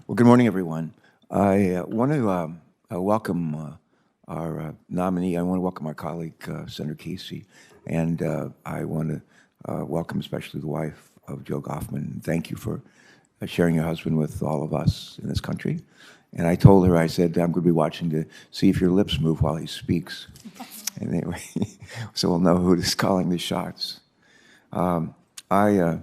Well, good morning, everyone. I want to welcome our nominee. I want to welcome our colleague, Senator Casey, and I want to welcome especially the wife of Joe Goffman. Thank you for sharing your husband with all of us in this country. And I told her, I said, I'm going to be watching to see if your lips move while he speaks. And anyway, so we'll know who is calling the shots. I was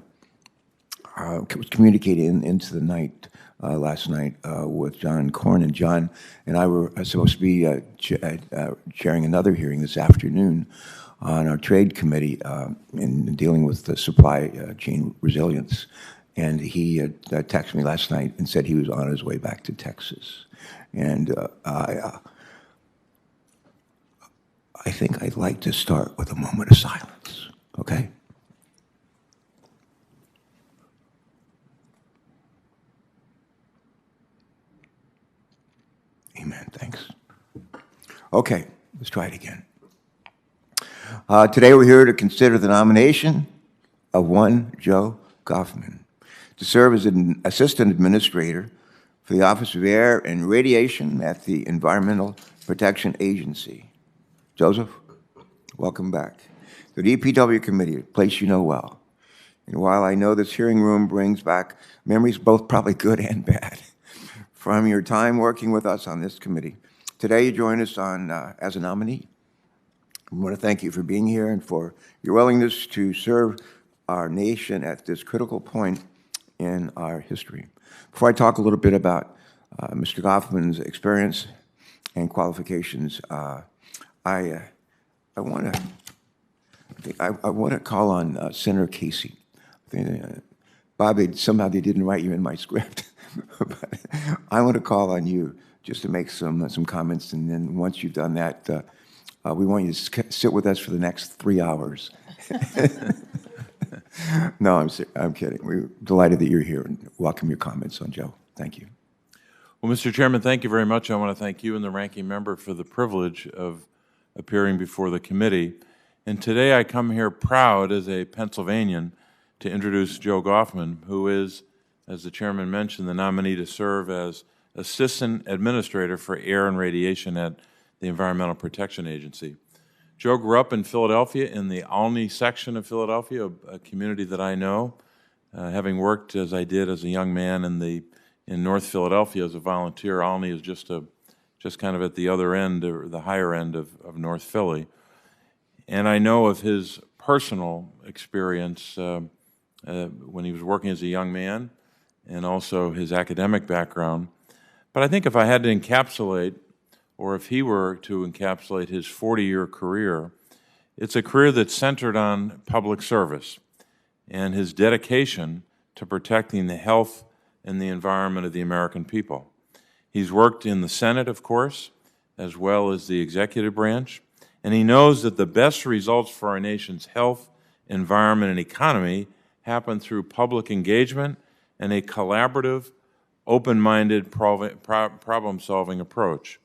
communicating into the night last night with John Cornyn. John and I were supposed to be chairing another hearing this afternoon on our trade committee in dealing with the supply chain resilience. And he texted me last night and said he was on his way back to Texas. And I think I'd like to start with a moment of silence, okay? Amen, thanks. Okay, let's try it again. Today we're here to consider the nomination of one Joe Goffman to serve as an assistant administrator for the Office of Air and Radiation at the Environmental Protection Agency. Joseph, welcome back. To the EPW committee, a place you know well. And while I know this hearing room brings back memories, both probably good and bad, from your time working with us on this committee, today you join us on as a nominee. I want to thank you for being here and for your willingness to serve our nation at this critical point in our history. Before I talk a little bit about Mr. Goffman's experience and qualifications, I want to call on Senator Casey. Bob, somehow they didn't write you in my script, but I want to call on you just to make some comments, and then once you've done that, we want you to sit with us for the next 3 hours. No, I'm kidding. We're delighted that you're here and welcome your comments on Joe. Thank you. Well, Mr. Chairman, thank you very much. I want to thank you and the ranking member for the privilege of appearing before the committee. And today I come here proud as a Pennsylvanian to introduce Joe Goffman, who is, as the chairman mentioned, the nominee to serve as Assistant Administrator for Air and Radiation at the Environmental Protection Agency. Joe grew up in Philadelphia, in the Olney section of Philadelphia, a community that I know, having worked as I did as a young man in North Philadelphia as a volunteer. Olney is just kind of at the other end, or the higher end of North Philly. And I know of his personal experience when he was working as a young man, and also his academic background. But I think if I had to encapsulate, or if he were to encapsulate his 40-year career, it's a career that's centered on public service and his dedication to protecting the health and the environment of the American people. He's worked in the Senate, of course, as well as the executive branch, and he knows that the best results for our nation's health, environment, and economy happen through public engagement and a collaborative, open-minded, problem-solving approach.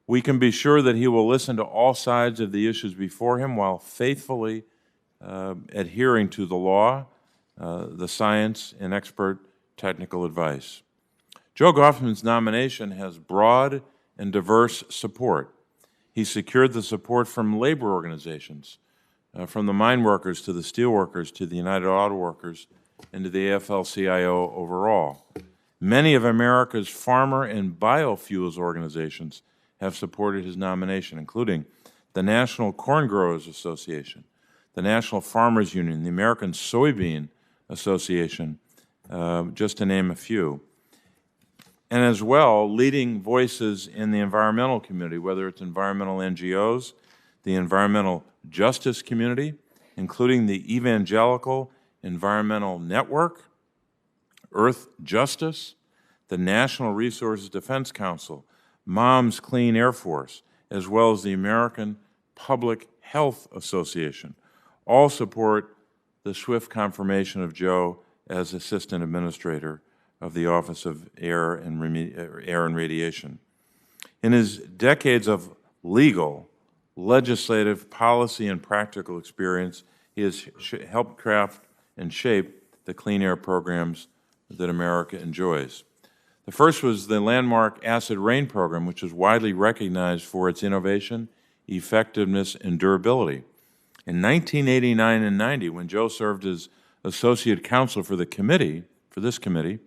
We can be sure that he will listen to all sides of the issues before him while faithfully adhering to the law, the science, and expert technical advice. Joe Goffman's nomination has broad and diverse support. He secured the support from labor organizations, from the mine workers to the steel workers to the United Auto Workers and to the AFL-CIO overall. Many of America's farmer and biofuels organizations have supported his nomination, including the National Corn Growers Association, the National Farmers Union, the American Soybean Association, just to name a few. And as well, leading voices in the environmental community, whether it's environmental NGOs, the environmental justice community, including the Evangelical Environmental Network, Earth Justice, the National Resources Defense Council, Mom's Clean Air Force, as well as the American Public Health Association, all support the swift confirmation of Joe as Assistant Administrator of the Office of Air and Radiation. In his decades of legal, legislative, policy, and practical experience, he has helped craft and shape the clean air programs that America enjoys. The first was the landmark acid rain program, which is widely recognized for its innovation, effectiveness, and durability. In 1989 and 90, when Joe served as associate counsel for this committee,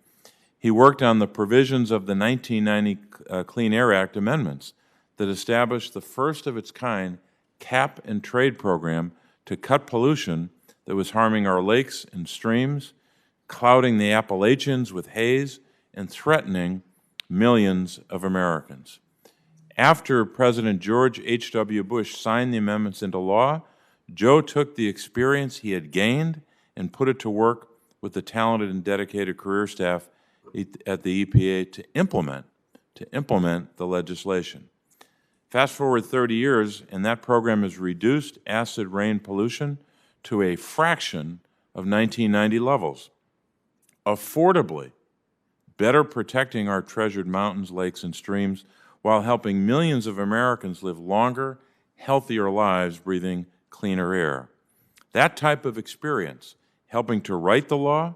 he worked on the provisions of the 1990 Clean Air Act amendments that established the first of its kind cap and trade program to cut pollution that was harming our lakes and streams, clouding the Appalachians with haze, and threatening millions of Americans. After President George H.W. Bush signed the amendments into law, Joe took the experience he had gained and put it to work with the talented and dedicated career staff at the EPA to implement the legislation. Fast forward 30 years, and that program has reduced acid rain pollution to a fraction of 1990 levels, affordably, better protecting our treasured mountains, lakes, and streams while helping millions of Americans live longer, healthier lives breathing cleaner air. That type of experience, helping to write the law,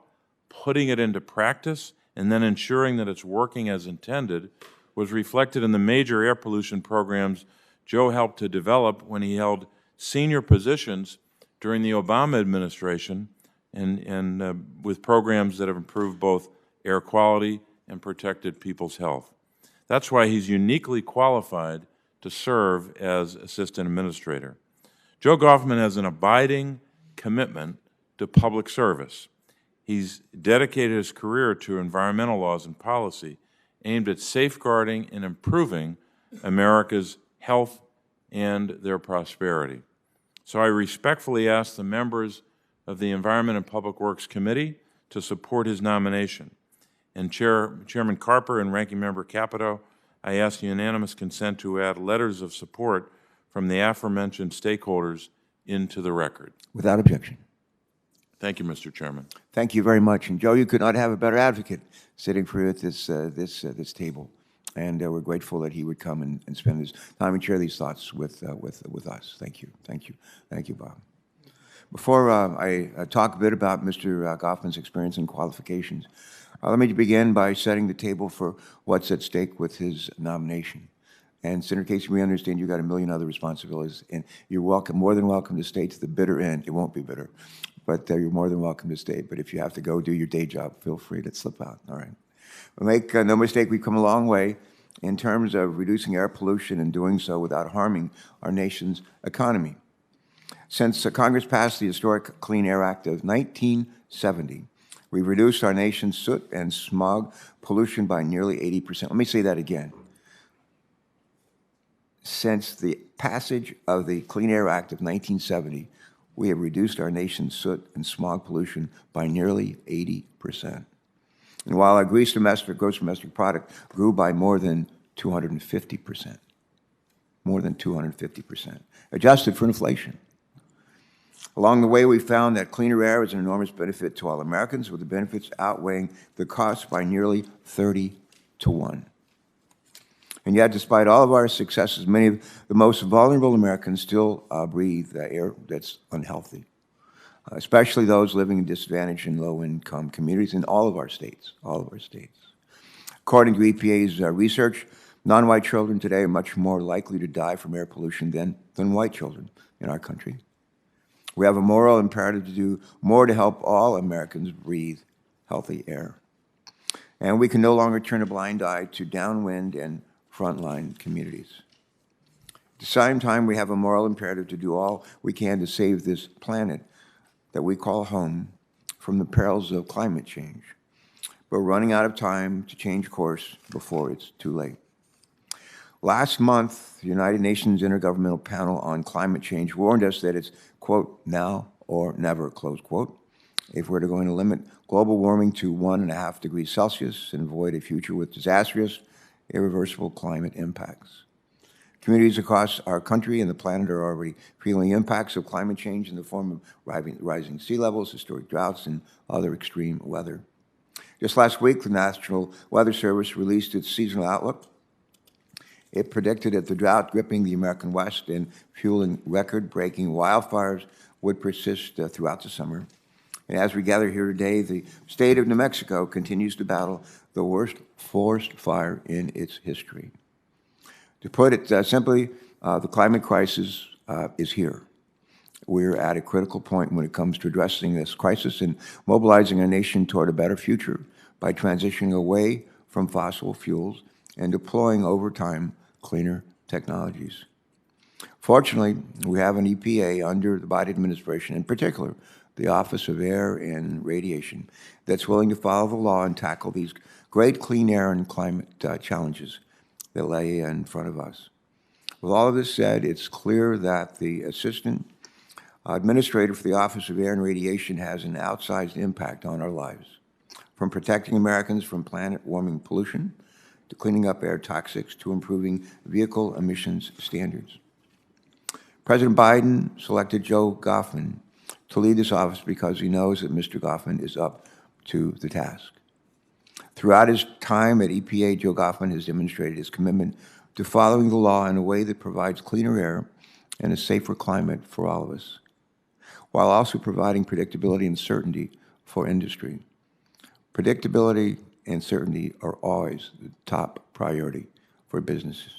putting it into practice, and then ensuring that it's working as intended, was reflected in the major air pollution programs Joe helped to develop when he held senior positions during the Obama administration and with programs that have improved both air quality and protected people's health. That's why he's uniquely qualified to serve as assistant administrator. Joe Goffman has an abiding commitment to public service. He's dedicated his career to environmental laws and policy aimed at safeguarding and improving America's health and their prosperity. So I respectfully ask the members of the Environment and Public Works Committee to support his nomination. And Chairman Carper and Ranking Member Capito, I ask unanimous consent to add letters of support from the aforementioned stakeholders into the record. Without objection. Thank you, Mr. Chairman. Thank you very much. And Joe, you could not have a better advocate sitting for you at this table. And we're grateful that he would come and spend his time and share these thoughts with us. Thank you. Thank you. Thank you, Bob. Before I talk a bit about Mr. Goffman's experience and qualifications, let me begin by setting the table for what's at stake with his nomination. And Senator Casey, we understand you've got a million other responsibilities, and you're welcome, more than welcome to stay to the bitter end. It won't be bitter, but you're more than welcome to stay. But if you have to go do your day job, feel free to slip out. All right. But make no mistake, we've come a long way in terms of reducing air pollution and doing so without harming our nation's economy. Since Congress passed the historic Clean Air Act of 1970, we've reduced our nation's soot and smog pollution by nearly 80%. Let me say that again. Since the passage of the Clean Air Act of 1970, we have reduced our nation's soot and smog pollution by nearly 80%. And while our gross domestic product grew by more than 250%, adjusted for inflation. Along the way, we found that cleaner air is an enormous benefit to all Americans, with the benefits outweighing the costs by nearly 30 to 1. And yet, despite all of our successes, many of the most vulnerable Americans still breathe air that's unhealthy, especially those living in disadvantaged and low-income communities in all of our states, According to EPA's research, non-white children today are much more likely to die from air pollution than white children in our country. We have a moral imperative to do more to help all Americans breathe healthy air. And we can no longer turn a blind eye to downwind and frontline communities. At the same time, we have a moral imperative to do all we can to save this planet that we call home from the perils of climate change. But we're running out of time to change course before it's too late. Last month, the United Nations Intergovernmental Panel on Climate Change warned us that it's, quote, now or never, close quote, if we're going to limit global warming to 1.5 degrees Celsius and avoid a future with disastrous, irreversible climate impacts. Communities across our country and the planet are already feeling impacts of climate change in the form of rising sea levels, historic droughts, and other extreme weather. Just last week, the National Weather Service released its seasonal outlook. It predicted that the drought gripping the American West and fueling record-breaking wildfires would persist throughout the summer, And as we gather here today, the state of New Mexico continues to battle the worst forest fire in its history. To put it simply, the climate crisis is here. We're at a critical point when it comes to addressing this crisis and mobilizing our nation toward a better future by transitioning away from fossil fuels and deploying over time cleaner technologies. Fortunately, we have an EPA under the Biden administration, in particular, the Office of Air and Radiation, that's willing to follow the law and tackle these great clean air and climate challenges that lay in front of us. With all of this said, it's clear that the Assistant Administrator for the Office of Air and Radiation has an outsized impact on our lives, from protecting Americans from planet-warming pollution to cleaning up air toxics to improving vehicle emissions standards. President Biden selected Joe Goffman to lead this office because he knows that Mr. Goffman is up to the task. Throughout his time at EPA, Joe Goffman has demonstrated his commitment to following the law in a way that provides cleaner air and a safer climate for all of us, while also providing predictability and certainty for industry. Predictability and certainty are always the top priority for businesses.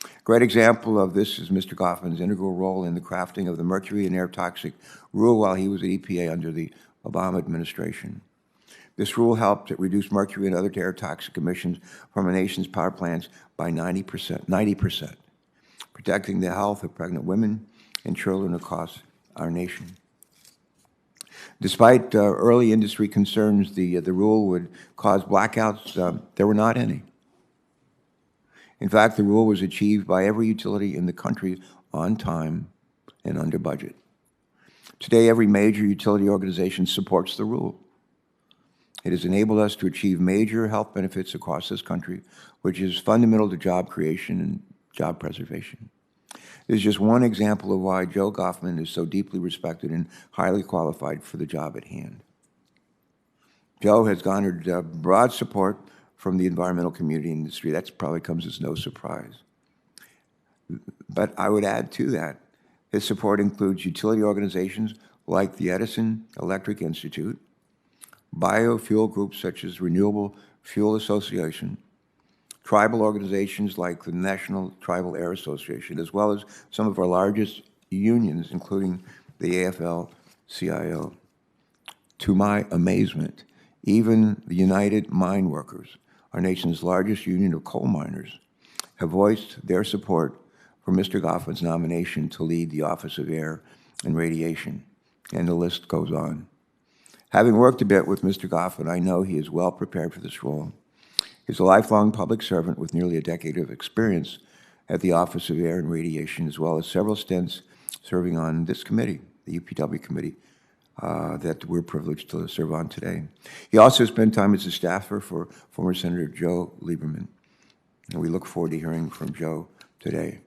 A great example of this is Mr. Goffman's integral role in the crafting of the mercury and air toxic rule while he was at EPA under the Obama administration. This rule helped reduce mercury and other air toxic emissions from our nation's power plants by 90%, protecting the health of pregnant women and children across our nation. Despite early industry concerns the rule would cause blackouts, there were not any. In fact, the rule was achieved by every utility in the country on time and under budget. Today, every major utility organization supports the rule. It has enabled us to achieve major health benefits across this country, which is fundamental to job creation and job preservation. This is just one example of why Joe Goffman is so deeply respected and highly qualified for the job at hand. Joe has garnered broad support from the environmental community and industry. That probably comes as no surprise. But I would add to that, his support includes utility organizations like the Edison Electric Institute, biofuel groups such as Renewable Fuel Association, tribal organizations like the National Tribal Air Association, as well as some of our largest unions, including the AFL-CIO. To my amazement, even the United Mine Workers, our nation's largest union of coal miners, have voiced their support for Mr. Goffman's nomination to lead the Office of Air and Radiation, and the list goes on. Having worked a bit with Mr. Goffman, I know he is well prepared for this role. He's a lifelong public servant with nearly a decade of experience at the Office of Air and Radiation, as well as several stints serving on this committee, the EPW committee, that we're privileged to serve on today. He also spent time as a staffer for former Senator Joe Lieberman, and we look forward to hearing from Joe today.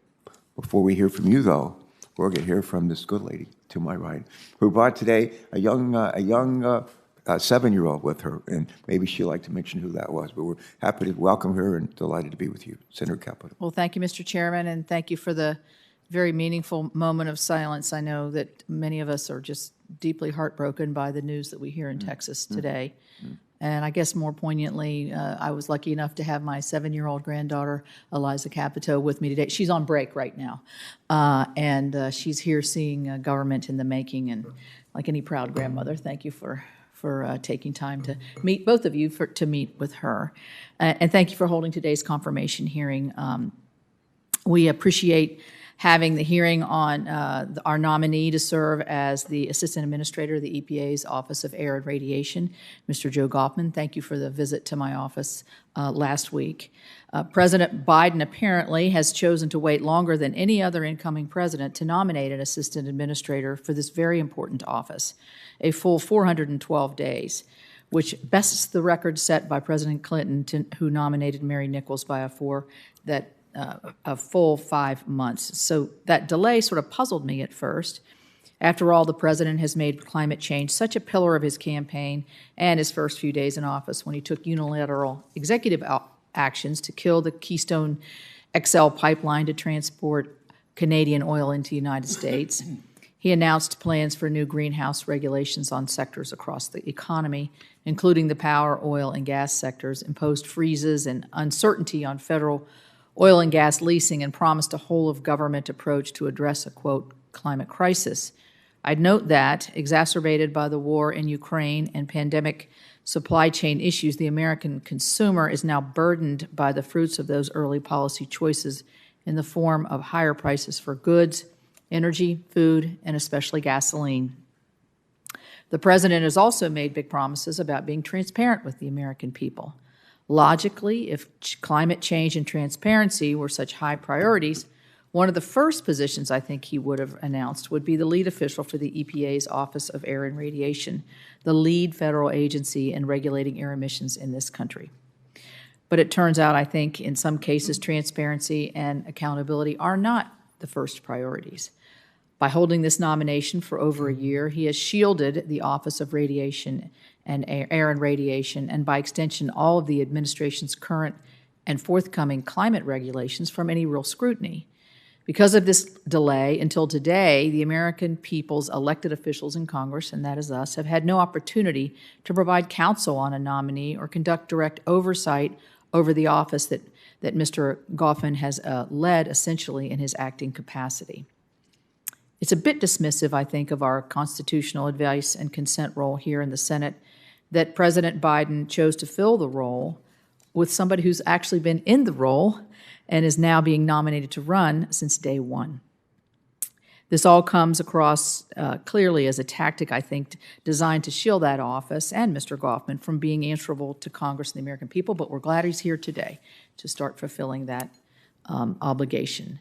Before we hear from you, though, we're going to hear from this good lady to my right, who brought today a young 7-year-old with her, and maybe she'd like to mention who that was, but we're happy to welcome her and delighted to be with you. Senator Capito. Well, thank you, Mr. Chairman, and thank you for the very meaningful moment of silence. I know that many of us are just deeply heartbroken by the news that we hear in Texas today. And I guess more poignantly, I was lucky enough to have my 7-year-old granddaughter, Eliza Capito, with me today. She's on break right now, and she's here seeing government in the making. And like any proud grandmother, thank you for taking time to meet, both of you, to meet with her. And thank you for holding today's confirmation hearing. We appreciate having the hearing on our nominee to serve as the Assistant Administrator of the EPA's Office of Air and Radiation, Mr. Joe Goffman. Thank you for the visit to my office last week. President Biden apparently has chosen to wait longer than any other incoming president to nominate an Assistant Administrator for this very important office, a full 412 days, which bests the record set by President Clinton, who nominated Mary Nichols by a full 5 months. So that delay sort of puzzled me at first. After all, the president has made climate change such a pillar of his campaign and his first few days in office when he took unilateral executive actions to kill the Keystone XL pipeline to transport Canadian oil into the United States. He announced plans for new greenhouse regulations on sectors across the economy, including the power, oil, and gas sectors, imposed freezes and uncertainty on federal oil and gas leasing, and promised a whole-of-government approach to address a, quote, climate crisis. I'd note that, exacerbated by the war in Ukraine and pandemic supply chain issues, the American consumer is now burdened by the fruits of those early policy choices in the form of higher prices for goods, energy, food, and especially gasoline. The president has also made big promises about being transparent with the American people. Logically, if climate change and transparency were such high priorities, one of the first positions I think he would have announced would be the lead official for the EPA's Office of Air and Radiation, the lead federal agency in regulating air emissions in this country. But it turns out, I think, in some cases, transparency and accountability are not the first priorities. By holding this nomination for over a year, he has shielded the Office of Radiation and Air and Radiation, and by extension, all of the administration's current and forthcoming climate regulations from any real scrutiny. Because of this delay, until today, the American people's elected officials in Congress, and that is us, have had no opportunity to provide counsel on a nominee or conduct direct oversight over the office that Mr. Goffman has led essentially in his acting capacity. It's a bit dismissive, I think, of our constitutional advice and consent role here in the Senate that President Biden chose to fill the role with somebody who's actually been in the role and is now being nominated to run since day one. This all comes across clearly as a tactic, I think, designed to shield that office and Mr. Goffman from being answerable to Congress and the American people, but we're glad he's here today to start fulfilling that obligation.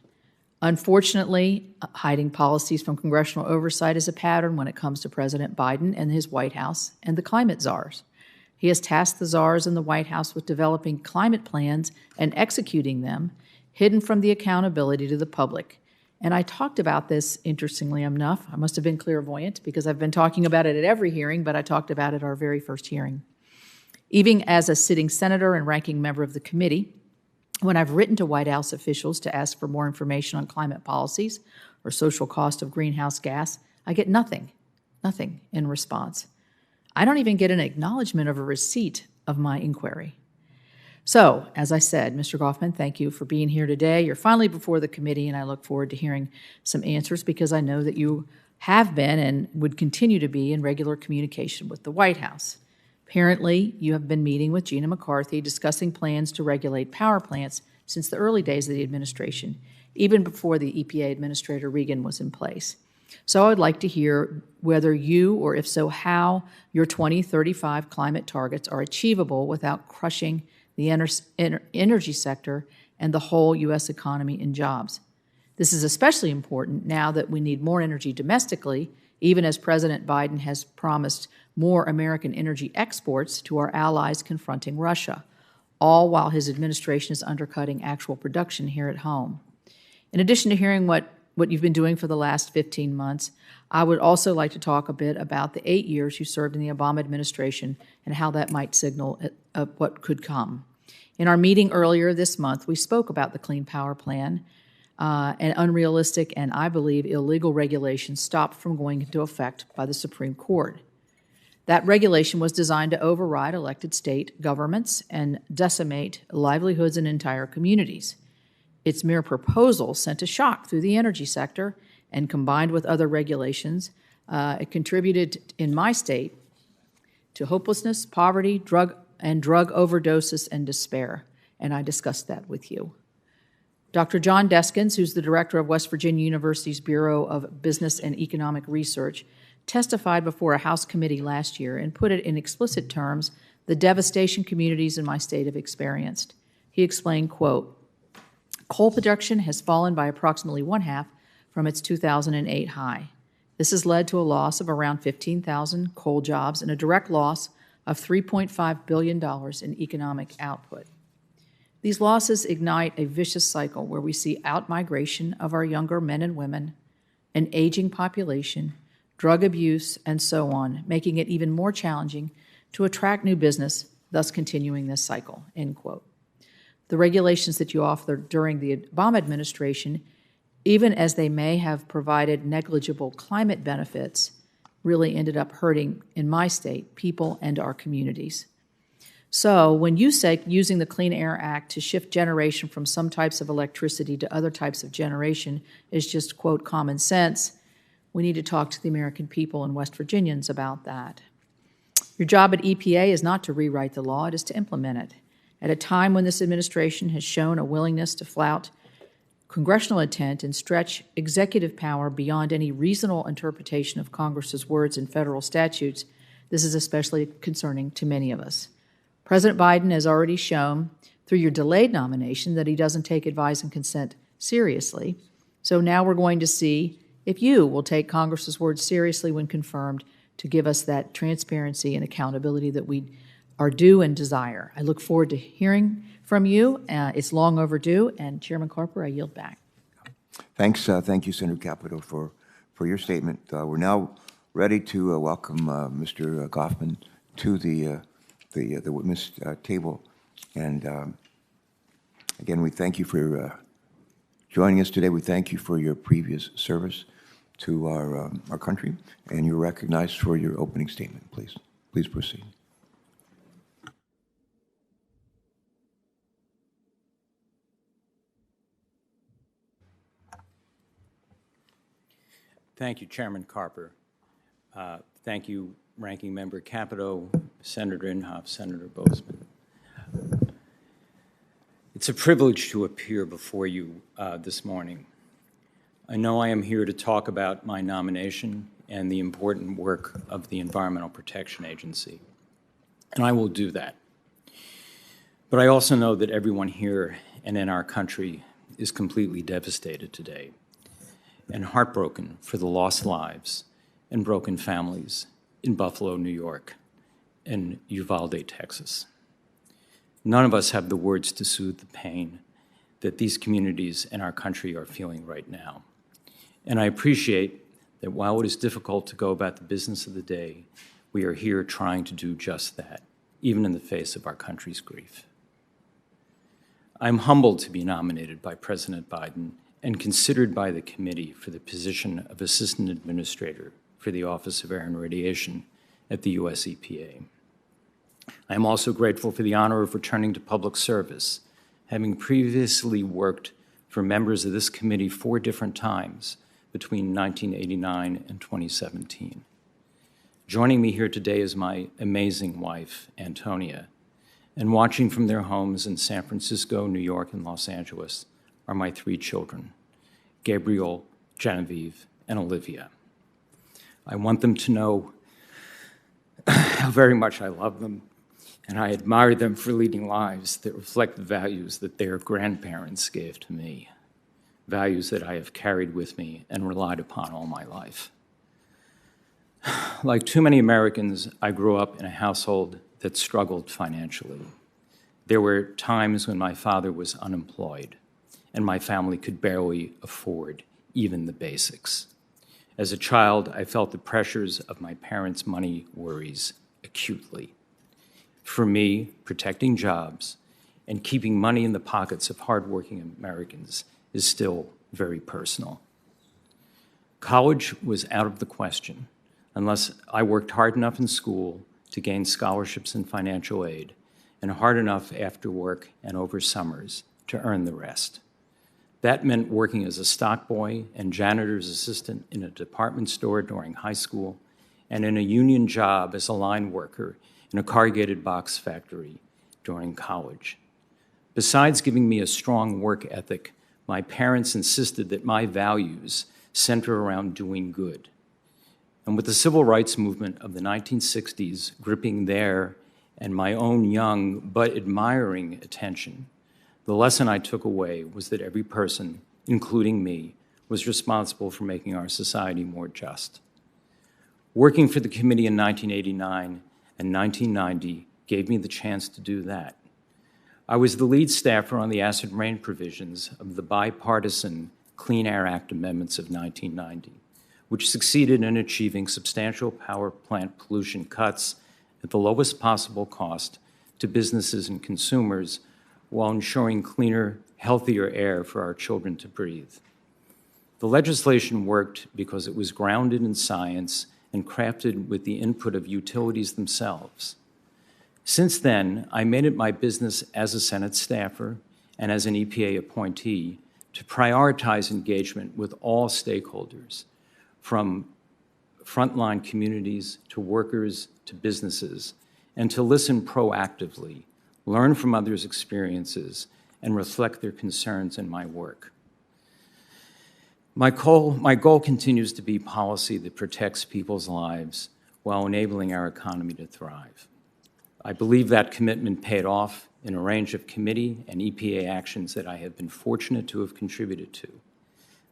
Unfortunately, hiding policies from congressional oversight is a pattern when it comes to President Biden and his White House and the climate czars. He has tasked the czars in the White House with developing climate plans and executing them, hidden from the accountability to the public. And I talked about this, interestingly enough. I must have been clairvoyant because I've been talking about it at every hearing, but I talked about it at our very first hearing. Even as a sitting senator and ranking member of the committee, when I've written to White House officials to ask for more information on climate policies or social cost of greenhouse gas, I get nothing in response. I don't even get an acknowledgement of a receipt of my inquiry. So, as I said, Mr. Goffman, thank you for being here today. You're finally before the committee, and I look forward to hearing some answers because I know that you have been and would continue to be in regular communication with the White House. Apparently, you have been meeting with Gina McCarthy discussing plans to regulate power plants since the early days of the administration, even before the EPA Administrator Regan was in place. So I would like to hear whether you, or if so, how your 2035 climate targets are achievable without crushing the energy sector and the whole U.S. economy and jobs. This is especially important now that we need more energy domestically, even as President Biden has promised more American energy exports to our allies confronting Russia, all while his administration is undercutting actual production here at home. In addition to hearing what you've been doing for the last 15 months, I would also like to talk a bit about the 8 years you served in the Obama administration and how that might signal what could come. In our meeting earlier this month, we spoke about the Clean Power Plan and unrealistic and, I believe, illegal regulations stopped from going into effect by the Supreme Court. That regulation was designed to override elected state governments and decimate livelihoods in entire communities. Its mere proposal sent a shock through the energy sector, and combined with other regulations, it contributed in my state to hopelessness, poverty, drug overdoses, and despair. And I discussed that with you. Dr. John Deskins, who's the director of West Virginia University's Bureau of Business and Economic Research, testified before a House committee last year and put it in explicit terms the devastation communities in my state have experienced. He explained, quote, "Coal production has fallen by approximately one-half from its 2008 high. This has led to a loss of around 15,000 coal jobs and a direct loss of $3.5 billion in economic output. These losses ignite a vicious cycle where we see outmigration of our younger men and women, an aging population, drug abuse, and so on, making it even more challenging to attract new business, thus continuing this cycle," end quote. The regulations that you authored during the Obama administration even as they may have provided negligible climate benefits, really ended up hurting, in my state, people and our communities. So when you say using the Clean Air Act to shift generation from some types of electricity to other types of generation is just, quote, common sense, we need to talk to the American people and West Virginians about that. Your job at EPA is not to rewrite the law, it is to implement it. At a time when this administration has shown a willingness to flout congressional intent and stretch executive power beyond any reasonable interpretation of Congress's words in federal statutes, this is especially concerning to many of us. President Biden has already shown through your delayed nomination that he doesn't take advice and consent seriously. So now we're going to see if you will take Congress's words seriously when confirmed to give us that transparency and accountability that we are due and desire. I look forward to hearing from you. It's long overdue. And Chairman Carper, I yield back. Thanks. Thank you, Senator Capito, for your statement. We're now ready to welcome Mr. Goffman to the witness table. And again, we thank you for joining us today. We thank you for your previous service to our country, and you're recognized for your opening statement. Please proceed. Thank you, Chairman Carper. Thank you, Ranking Member Capito, Senator Inhofe, Senator Bozeman. It's a privilege to appear before you this morning. I know I am here to talk about my nomination and the important work of the Environmental Protection Agency, and I will do that. But I also know that everyone here and in our country is completely devastated today and heartbroken for the lost lives and broken families in Buffalo, New York, and Uvalde, Texas. None of us have the words to soothe the pain that these communities and our country are feeling right now. And I appreciate that while it is difficult to go about the business of the day, we are here trying to do just that, even in the face of our country's grief. I'm humbled to be nominated by President Biden and considered by the committee for the position of Assistant Administrator for the Office of Air and Radiation at the US EPA. I am also grateful for the honor of returning to public service, having previously worked for members of this committee 4 different times between 1989 and 2017. Joining me here today is my amazing wife, Antonia, and watching from their homes in San Francisco, New York, and Los Angeles are my 3 children, Gabriel, Genevieve, and Olivia. I want them to know how very much I love them, and I admire them for leading lives that reflect the values that their grandparents gave to me, values that I have carried with me and relied upon all my life. Like too many Americans, I grew up in a household that struggled financially. There were times when my father was unemployed, and my family could barely afford even the basics. As a child, I felt the pressures of my parents' money worries acutely. For me, protecting jobs and keeping money in the pockets of hardworking Americans is still very personal. College was out of the question unless I worked hard enough in school to gain scholarships and financial aid, and hard enough after work and over summers to earn the rest. That meant working as a stock boy and janitor's assistant in a department store during high school, and in a union job as a line worker in a corrugated box factory during college. Besides giving me a strong work ethic, my parents insisted that my values center around doing good. And with the civil rights movement of the 1960s gripping their and my own young but admiring attention, the lesson I took away was that every person, including me, was responsible for making our society more just. Working for the committee in 1989 and 1990 gave me the chance to do that. I was the lead staffer on the acid rain provisions of the bipartisan Clean Air Act amendments of 1990, which succeeded in achieving substantial power plant pollution cuts at the lowest possible cost to businesses and consumers while ensuring cleaner, healthier air for our children to breathe. The legislation worked because it was grounded in science and crafted with the input of utilities themselves. Since then, I made it my business as a Senate staffer and as an EPA appointee to prioritize engagement with all stakeholders, from frontline communities to workers to businesses, and to listen proactively, learn from others' experiences, and reflect their concerns in my work. My goal continues to be policy that protects people's lives while enabling our economy to thrive. I believe that commitment paid off in a range of committee and EPA actions that I have been fortunate to have contributed to.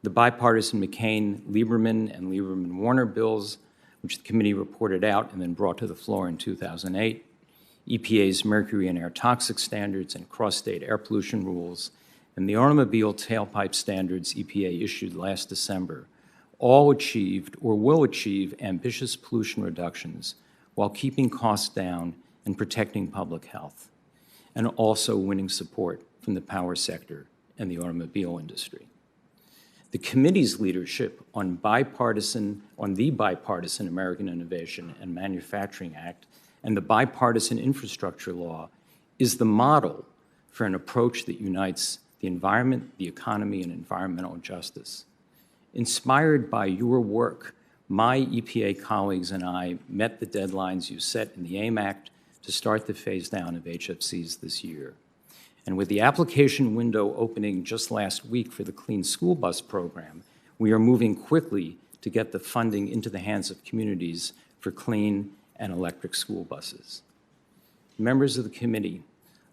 The bipartisan McCain-Lieberman and Lieberman-Warner bills, which the committee reported out and then brought to the floor in 2008, EPA's mercury and air toxic standards and cross-state air pollution rules, and the automobile tailpipe standards EPA issued last December, all achieved or will achieve ambitious pollution reductions while keeping costs down and protecting public health, and also winning support from the power sector and the automobile industry. The committee's leadership on the bipartisan American Innovation and Manufacturing Act and the bipartisan infrastructure law is the model for an approach that unites the environment, the economy, and environmental justice. Inspired by your work, my EPA colleagues and I met the deadlines you set in the AIM Act to start the phase down of HFCs this year. And with the application window opening just last week for the Clean School Bus program, we are moving quickly to get the funding into the hands of communities for clean and electric school buses. Members of the committee,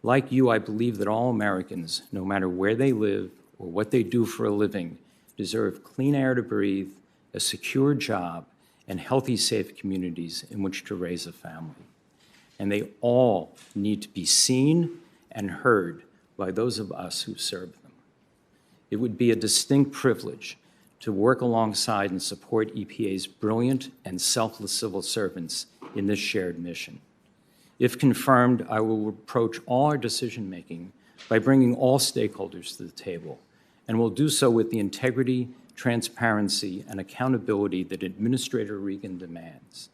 like you, I believe that all Americans, no matter where they live or what they do for a living, deserve clean air to breathe, a secure job, and healthy, safe communities in which to raise a family. And they all need to be seen and heard by those of us who serve them. It would be a distinct privilege to work alongside and support EPA's brilliant and selfless civil servants in this shared mission. If confirmed, I will approach all our decision-making by bringing all stakeholders to the table, and will do so with the integrity, transparency, and accountability that Administrator Regan demands.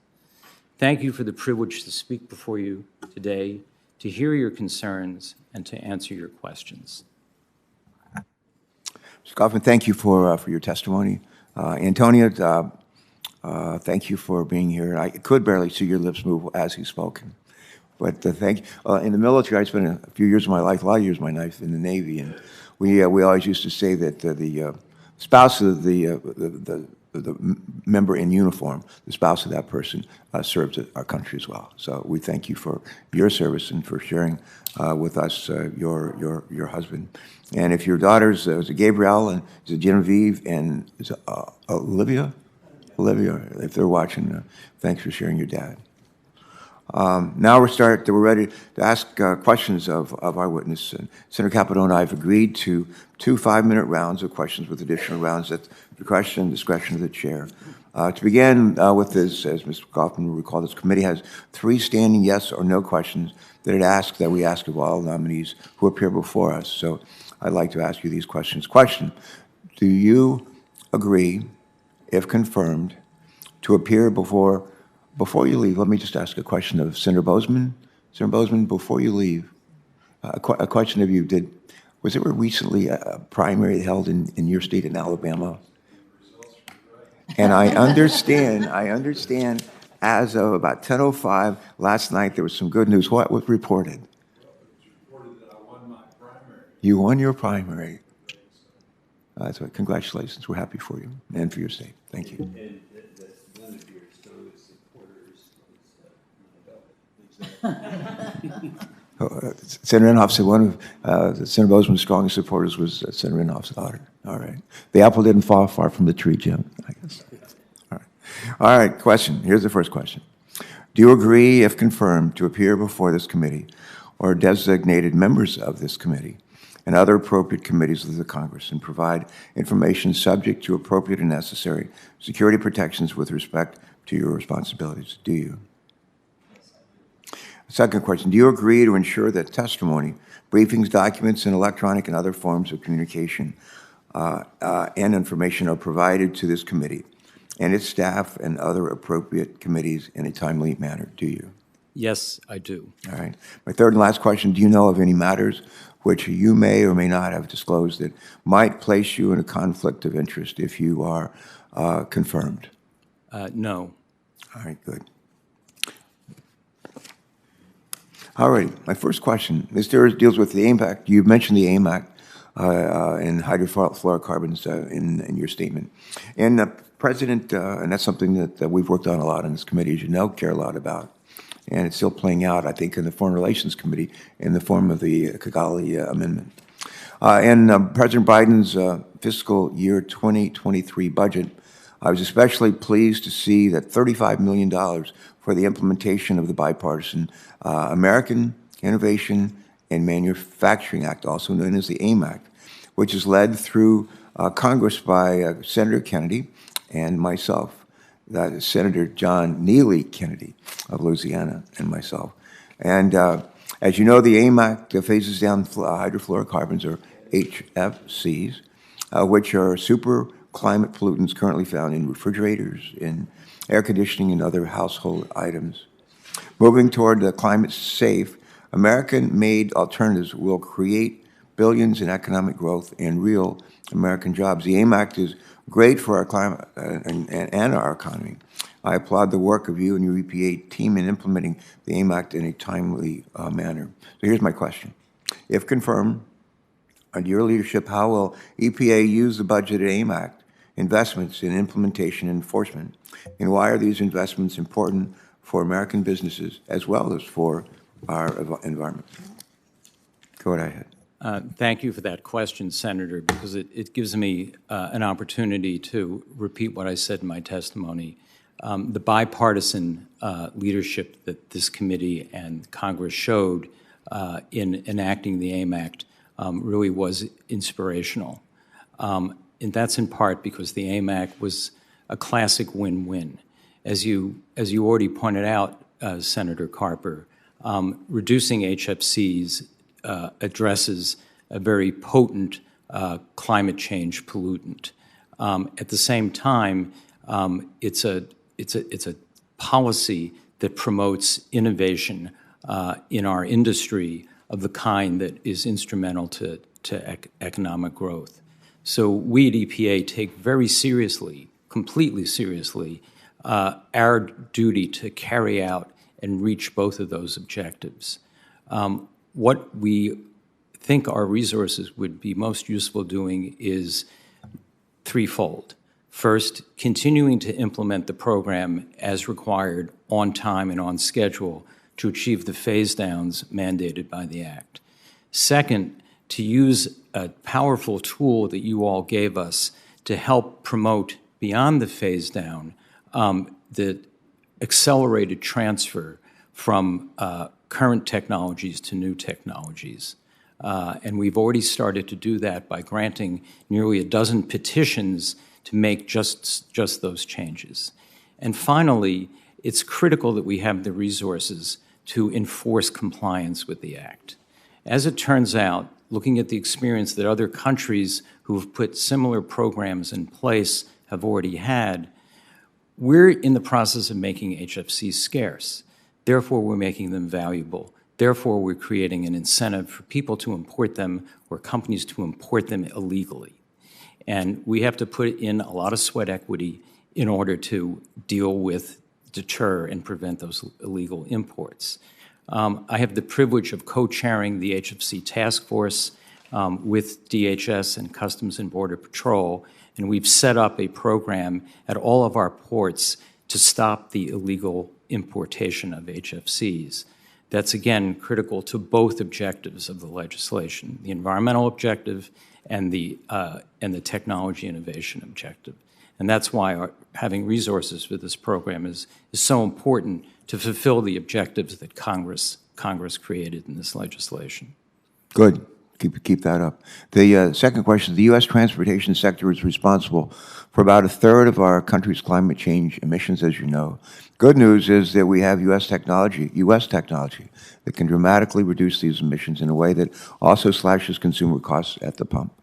Thank you for the privilege to speak before you today, to hear your concerns, and to answer your questions. Mr. Goffman, thank you for your testimony. Antonia, thank you for being here. I could barely see your lips move as he spoke. But thank you. In the military, I spent a few years of my life, a lot of years of my life in the Navy, and we always used to say that the spouse of the member in uniform, the spouse of that person, serves our country as well. So we thank you for your service and for sharing with us your husband. And if your daughters, is it Gabrielle and is it Genevieve and is it Olivia, if they're watching, thanks for sharing your dad. Now we're ready to ask questions of our witness. And Senator Capito and I have agreed to 2 5-minute rounds of questions with additional rounds at the discretion of the chair. To begin with this, as Mr. Goffman will recall, this committee has 3 standing yes or no questions that we ask of all nominees who appear before us. So I'd like to ask you these questions. Question, do you agree, if confirmed, to appear before you leave, let me just ask a question of Senator Bozeman. Senator Bozeman, before you leave, a question of you. Was there recently a primary held in your state in Alabama? And I understand, as of about 10:05 last night, there was some good news. What was reported? It was reported that I won my primary. You won your primary. That's right. Congratulations. We're happy for you and for your state. Thank you. And that's one of your strongest supporters. Senator Inhofe said one of Senator Bozeman's strongest supporters was Senator Inhofe's daughter. All right. The apple didn't fall far from the tree, Jim, I guess. All right. All right, question. Here's the first question. Do you agree, if confirmed, to appear before this committee or designated members of this committee and other appropriate committees of the Congress and provide information subject to appropriate and necessary security protections with respect to your responsibilities? Do you? Second question, do you agree to ensure that testimony, briefings, documents, and electronic and other forms of communication and information are provided to this committee and its staff and other appropriate committees in a timely manner? Do you? Yes, I do. All right. My third and last question, do you know of any matters which you may or may not have disclosed that might place you in a conflict of interest if you are confirmed? No. All right, good. All right, my first question, this deals with the AIM Act. You mentioned the AIM Act and hydrofluorocarbons in your statement. And President, and that's something that we've worked on a lot in this committee, as you know, care a lot about. And it's still playing out, I think, in the Foreign Relations Committee in the form of the Kigali Amendment. President Biden's fiscal year 2023 budget, I was especially pleased to see that $35 million for the implementation of the bipartisan American Innovation and Manufacturing Act, also known as the AIM Act, which is led through Congress by Senator Kennedy and myself. That is Senator John Neely Kennedy of Louisiana and myself. And as you know, the AIM Act phases down hydrofluorocarbons, or HFCs, which are super climate pollutants currently found in refrigerators, in air conditioning, and other household items. Moving toward the climate-safe, American-made alternatives will create billions in economic growth and real American jobs. The AIM Act is great for our climate and our economy. I applaud the work of you and your EPA team in implementing the AIM Act in a timely manner. So here's my question. If confirmed, under your leadership, how will EPA use the budgeted AIM Act investments in implementation and enforcement? And why are these investments important for American businesses as well as for our environment? Go right ahead. Thank you for that question, Senator, because it gives me an opportunity to repeat what I said in my testimony. The bipartisan leadership that this committee and Congress showed in enacting the AIM Act really was inspirational. And that's in part because the AIM Act was a classic win-win. As you already pointed out, Senator Carper, reducing HFCs addresses a very potent climate change pollutant. At the same time, it's a policy that promotes innovation in our industry of the kind that is instrumental to economic growth. So we at EPA take very seriously, completely seriously, our duty to carry out and reach both of those objectives. What we think our resources would be most useful doing is threefold. First, continuing to implement the program as required on time and on schedule to achieve the phase downs mandated by the Act. Second, to use a powerful tool that you all gave us to help promote beyond the phase down the accelerated transfer from current technologies to new technologies. And we've already started to do that by granting nearly a dozen petitions to make just those changes. And finally, it's critical that we have the resources to enforce compliance with the Act. As it turns out, looking at the experience that other countries who have put similar programs in place have already had, we're in the process of making HFCs scarce. Therefore, we're making them valuable. Therefore, we're creating an incentive for people to import them or companies to import them illegally. And we have to put in a lot of sweat equity in order to deal with, deter, and prevent those illegal imports. I have the privilege of co-chairing the HFC task force with DHS and Customs and Border Patrol, and we've set up a program at all of our ports to stop the illegal importation of HFCs. That's, again, critical to both objectives of the legislation, the environmental objective and the technology innovation objective. And that's why having resources for this program is so important to fulfill the objectives that Congress created in this legislation. Good. Keep that up. The second question, the U.S. transportation sector is responsible for about a third of our country's climate change emissions, as you know. Good news is that we have U.S. technology that can dramatically reduce these emissions in a way that also slashes consumer costs at the pump.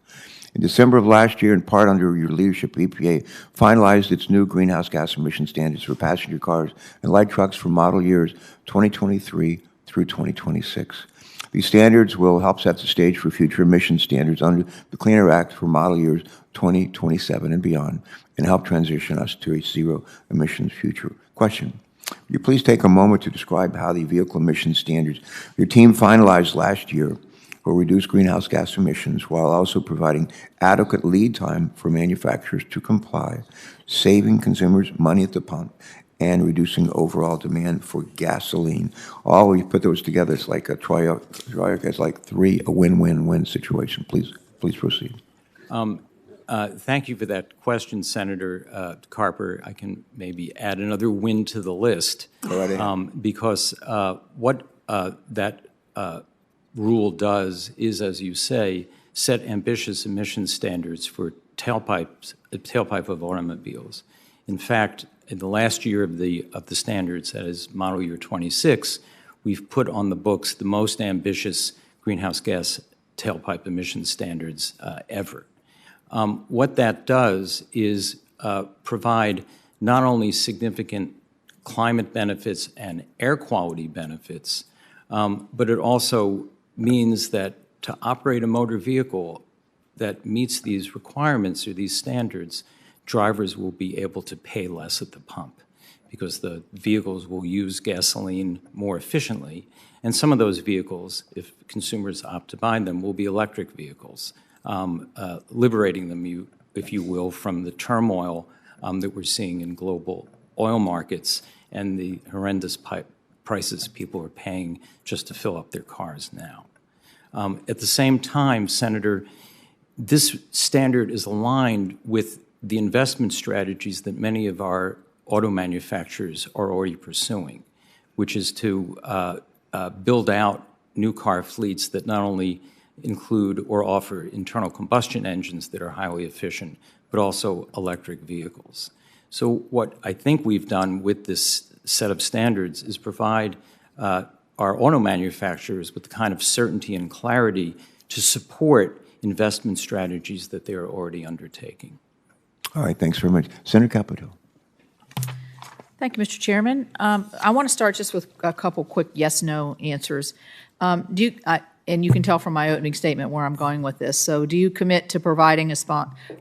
In December of last year, in part under your leadership, EPA finalized its new greenhouse gas emission standards for passenger cars and light trucks for model years 2023 through 2026. These standards will help set the stage for future emission standards under the Clean Air Act for model years 2027 and beyond, and help transition us to a zero emissions future. Question: would you please take a moment to describe how the vehicle emission standards your team finalized last year will reduce greenhouse gas emissions while also providing adequate lead time for manufacturers to comply, saving consumers money at the pump, and reducing overall demand for gasoline? All we put those together, it's like a it's like a win-win-win situation. Please proceed. Thank you for that question, Senator Carper. I can maybe add another win to the list. Go right ahead. Because what that rule does is, as you say, set ambitious emission standards for tailpipe of automobiles. In fact, in the last year of the standards, that is model year 26, we've put on the books the most ambitious greenhouse gas tailpipe emission standards ever. What that does is provide not only significant climate benefits and air quality benefits, but it also means that to operate a motor vehicle that meets these requirements or these standards, drivers will be able to pay less at the pump because the vehicles will use gasoline more efficiently. And some of those vehicles, if consumers opt to buy them, will be electric vehicles, liberating them, if you will, from the turmoil that we're seeing in global oil markets and the horrendous prices people are paying just to fill up their cars now. At the same time, Senator, this standard is aligned with the investment strategies that many of our auto manufacturers are already pursuing, which is to build out new car fleets that not only include or offer internal combustion engines that are highly efficient, but also electric vehicles. So what I think we've done with this set of standards is provide our auto manufacturers with the kind of certainty and clarity to support investment strategies that they are already undertaking. All right, thanks very much. Senator Capito. Thank you, Mr. Chairman. I want to start just with a couple quick yes/no answers. And you can tell from my opening statement where I'm going with this. So do you commit to providing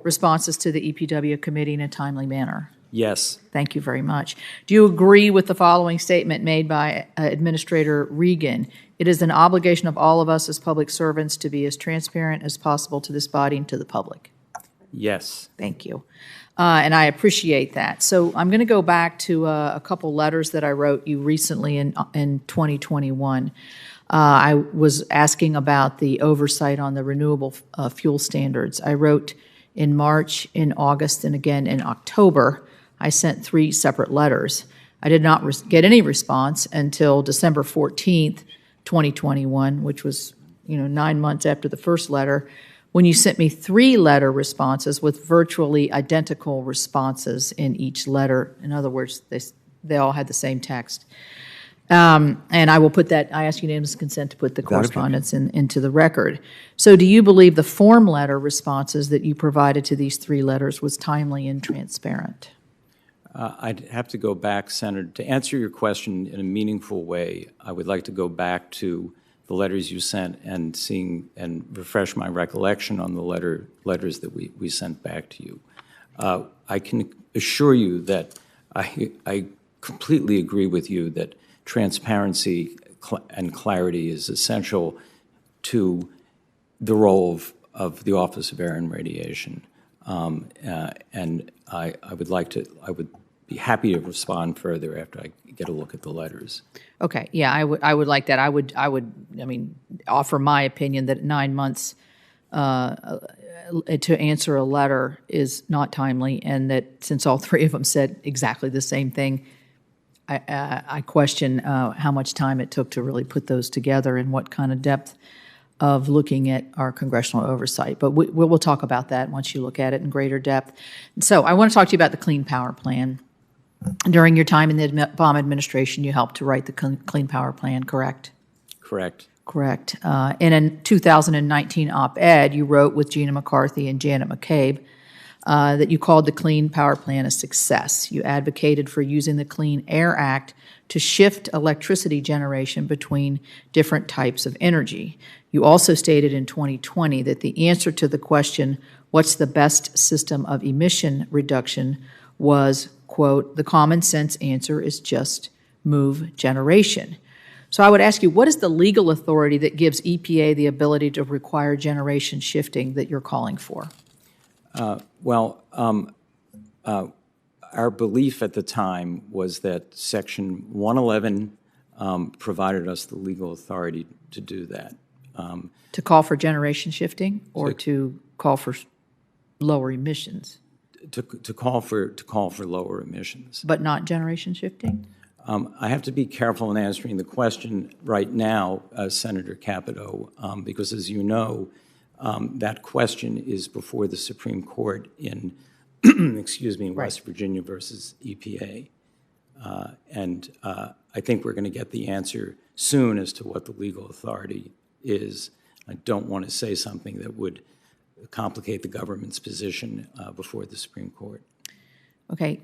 responses to the EPW committee in a timely manner? Yes. Thank you very much. Do you agree with the following statement made by Administrator Regan? It is an obligation of all of us as public servants to be as transparent as possible to this body and to the public. Yes. Thank you. And I appreciate that. So I'm going to go back to a couple letters that I wrote you recently in 2021. I was asking about the oversight on the renewable fuel standards. I wrote in March, in August, and again in October. I sent 3 separate letters. I did not get any response until December 14th, 2021, which was 9 months after the first letter, when you sent me 3 letter responses with virtually identical responses in each letter. In other words, they all had the same text. And I will put that, I ask unanimous consent to put the correspondence into the record. So do you believe the form letter responses that you provided to these 3 letters was timely and transparent? I'd have to go back, Senator. To answer your question in a meaningful way, I would like to go back to the letters you sent and refresh my recollection on the letters that we sent back to you. I can assure you that I completely agree with you that transparency and clarity is essential to the role of the Office of Air and Radiation. And I would be happy to respond further after I get a look at the letters. Okay, yeah, I would like that. I would offer my opinion that 9 months to answer a letter is not timely, and that since all 3 of them said exactly the same thing, I question how much time it took to really put those together and what kind of depth of looking at our congressional oversight. But we'll talk about that once you look at it in greater depth. So I want to talk to you about the Clean Power Plan. During your time in the Obama administration, you helped to write the Clean Power Plan, correct? Correct. Correct. In a 2019 op-ed, you wrote with Gina McCarthy and Janet McCabe that you called the Clean Power Plan a success. You advocated for using the Clean Air Act to shift electricity generation between different types of energy. You also stated in 2020 that the answer to the question, what's the best system of emission reduction, was, quote, the common sense answer is just move generation. So I would ask you, what is the legal authority that gives EPA the ability to require generation shifting that you're calling for? Our belief at the time was that Section 111 provided us the legal authority to do that. To call for generation shifting or to call for lower emissions? To call for lower emissions. But not generation shifting? I have to be careful in answering the question right now, Senator Capito, because as you know, that question is before the Supreme Court in, West Virginia versus EPA. And I think we're going to get the answer soon as to what the legal authority is. I don't want to say something that would complicate the government's position before the Supreme Court. Okay.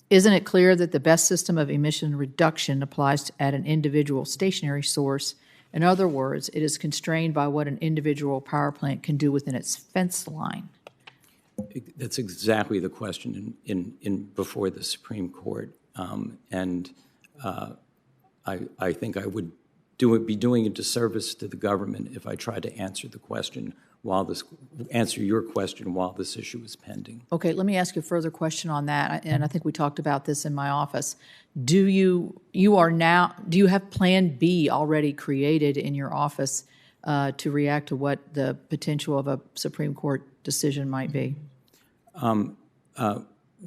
Isn't it clear that the best system of emission reduction applies at an individual stationary source? In other words, it is constrained by what an individual power plant can do within its fence line. That's exactly the question in before the Supreme Court, and I think I would be doing a disservice to the government if I tried to answer the question answer your question while this issue is pending. Okay, let me ask you a further question on that, and I think we talked about this in my office. Do you have Plan B already created in your office to react to what the potential of a Supreme Court decision might be?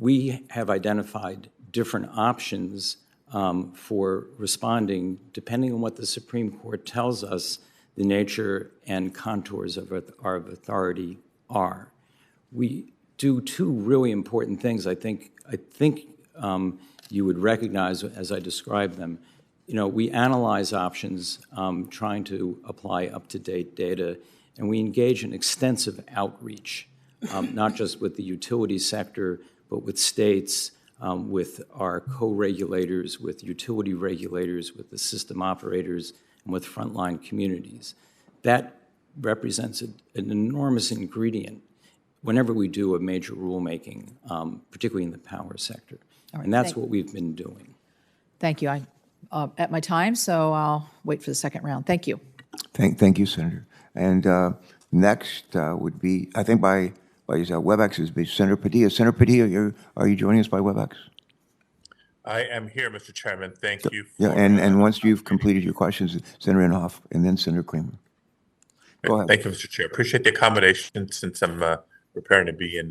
We have identified different options for responding, depending on what the Supreme Court tells us the nature and contours of our authority are. We do two really important things. I think you would recognize as I describe them. You know, we analyze options, trying to apply up-to-date data, and we engage in extensive outreach, not just with the utility sector, but with states, with our co-regulators, with utility regulators, with the system operators, and with frontline communities. That represents an enormous ingredient whenever we do a major rulemaking, particularly in the power sector. Right, and that's what we've been doing. Thank you. I'm at my time, so I'll wait for the second round. Thank you. Thank you, Senator. And next would be, I think by WebEx is Senator Padilla. Senator Padilla, are you joining us by WebEx? I am here, Mr. Chairman. Thank you. Yeah, and once you've completed your questions, Senator Inhofe, and then Senator Kramer. Go ahead. Thank you, Mr. Chair. Appreciate the accommodation since I'm preparing to be in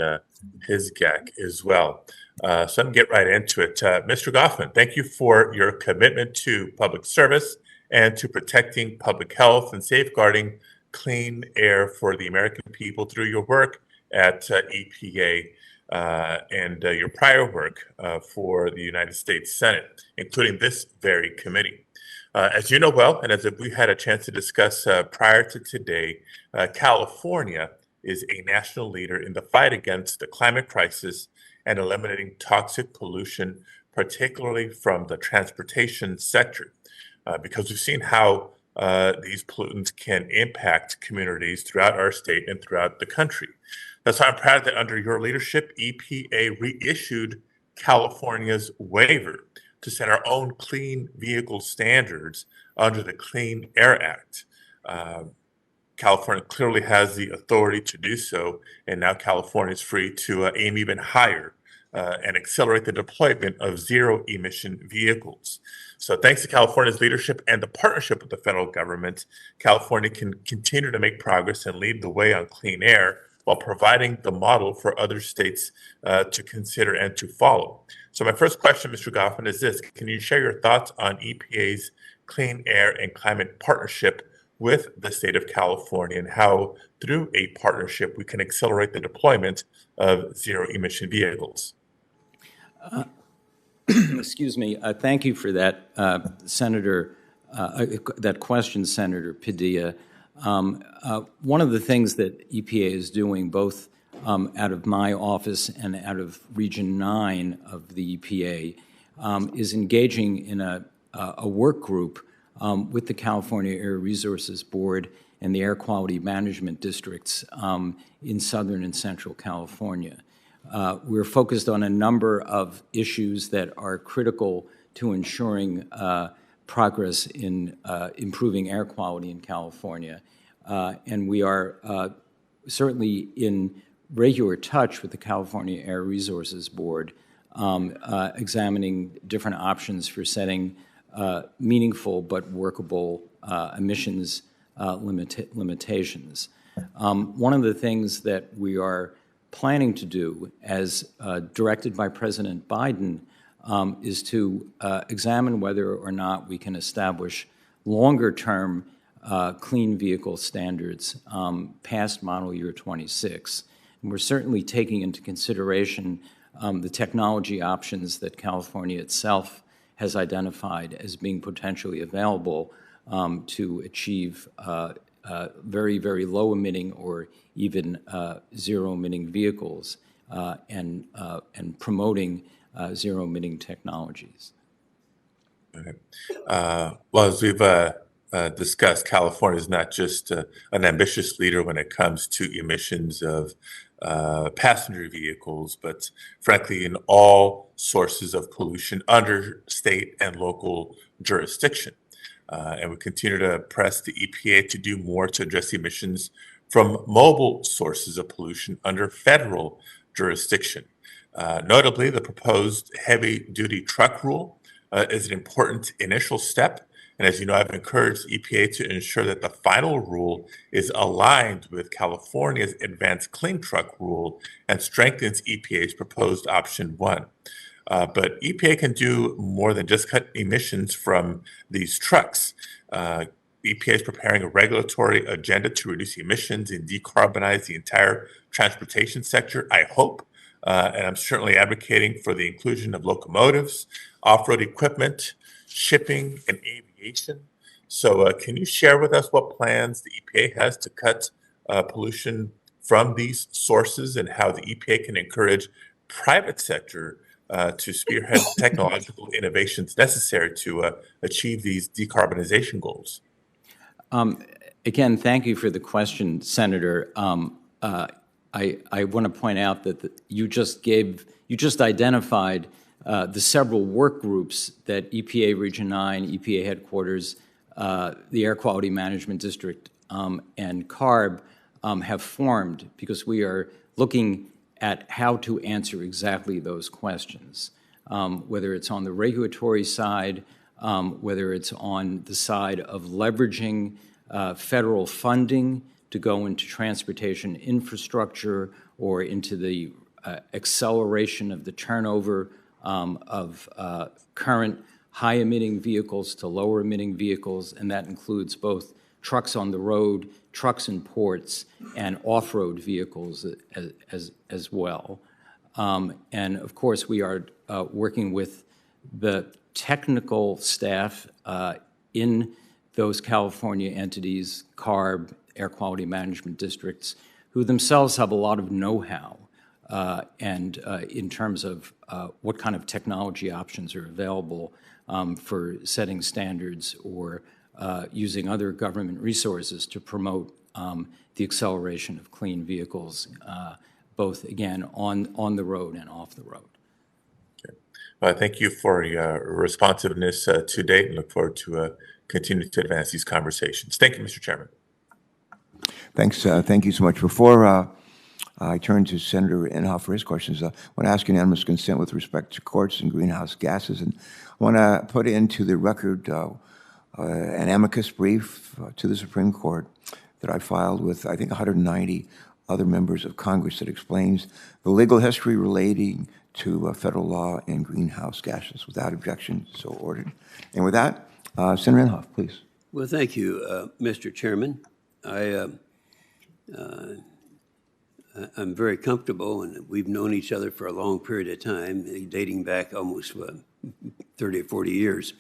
his GAC as well. So I'm going to get right into it. Mr. Goffman, thank you for your commitment to public service and to protecting public health and safeguarding clean air for the American people through your work at EPA. And your prior work for the United States Senate, including this very committee. As you know well, and as we had a chance to discuss prior to today, California is a national leader in the fight against the climate crisis and eliminating toxic pollution, particularly from the transportation sector, because we've seen how these pollutants can impact communities throughout our state and throughout the country. That's why I'm proud that under your leadership, EPA reissued California's waiver to set our own clean vehicle standards under the Clean Air Act. California clearly has the authority to do so, and now California is free to aim even higher and accelerate the deployment of zero-emission vehicles. So thanks to California's leadership and the partnership with the federal government, California can continue to make progress and lead the way on clean air while providing the model for other states to consider and to follow. So my first question, Mr. Goffman, is this. Can you share your thoughts on EPA's Clean Air and Climate Partnership with the state of California and how, through a partnership, we can accelerate the deployment of zero-emission vehicles? Excuse me. Thank you for that, Senator. that question, Senator Padilla. One of the things that EPA is doing, both out of my office and out of Region 9 of the EPA, is engaging in a work group with the California Air Resources Board and the air quality management districts in Southern and Central California. We're focused on a number of issues that are critical to ensuring progress in improving air quality in California. And we are certainly in regular touch with the California Air Resources Board, examining different options for setting meaningful but workable emissions limitations. One of the things that we are planning to do, as directed by President Biden, is to examine whether or not we can establish longer-term clean vehicle standards past model year 26. And we're certainly taking into consideration the technology options that California itself has identified as being potentially available to achieve very, very low-emitting or even zero-emitting vehicles and promoting zero-emitting technologies. Okay. Well, as we've discussed, California is not just an ambitious leader when it comes to emissions of passenger vehicles, but frankly, in all sources of pollution under state and local jurisdiction. And we continue to press the EPA to do more to address emissions from mobile sources of pollution under federal jurisdiction. Notably, the proposed heavy-duty truck rule is an important initial step. And as you know, I've encouraged EPA to ensure that the final rule is aligned with California's Advanced Clean Truck Rule and strengthens EPA's proposed option 1. But EPA can do more than just cut emissions from these trucks. EPA is preparing a regulatory agenda to reduce emissions and decarbonize the entire transportation sector, I hope. And I'm certainly advocating for the inclusion of locomotives, off-road equipment, shipping, and aviation. So can you share with us what plans the EPA has to cut pollution from these sources and how the EPA can encourage private sector to spearhead technological innovations necessary to achieve these decarbonization goals? Again, thank you for the question, Senator. I want to point out that you just identified the several work groups that EPA Region 9, EPA headquarters, the Air Quality Management District, and CARB have formed because we are looking at how to answer exactly those questions, whether it's on the regulatory side, whether it's on the side of leveraging federal funding to go into transportation infrastructure or into the acceleration of the turnover of current high-emitting vehicles to lower-emitting vehicles, and that includes both trucks on the road, trucks in ports, and off-road vehicles as well. And of course, we are working with the technical staff in those California entities, CARB, Air Quality Management Districts, who themselves have a lot of know-how and in terms of what kind of technology options are available for setting standards or using other government resources to promote the acceleration of clean vehicles, both, again, on the road and off the road. Okay. Well, thank you for your responsiveness to date and look forward to continuing to advance these conversations. Thank you, Mr. Chairman. Thanks. Thank you so much. Before I turn to Senator Inhofe for his questions, I want to ask unanimous consent with respect to courts and greenhouse gases. And I want to put into the record an amicus brief to the Supreme Court that I filed with, I think, 190 other members of Congress that explains the legal history relating to federal law and greenhouse gases. Without objection, so ordered. And with that, Senator Inhofe, please. Well, thank you, Mr. Chairman. I'm very comfortable, and we've known each other for a long period of time, dating back almost 30 or 40 years.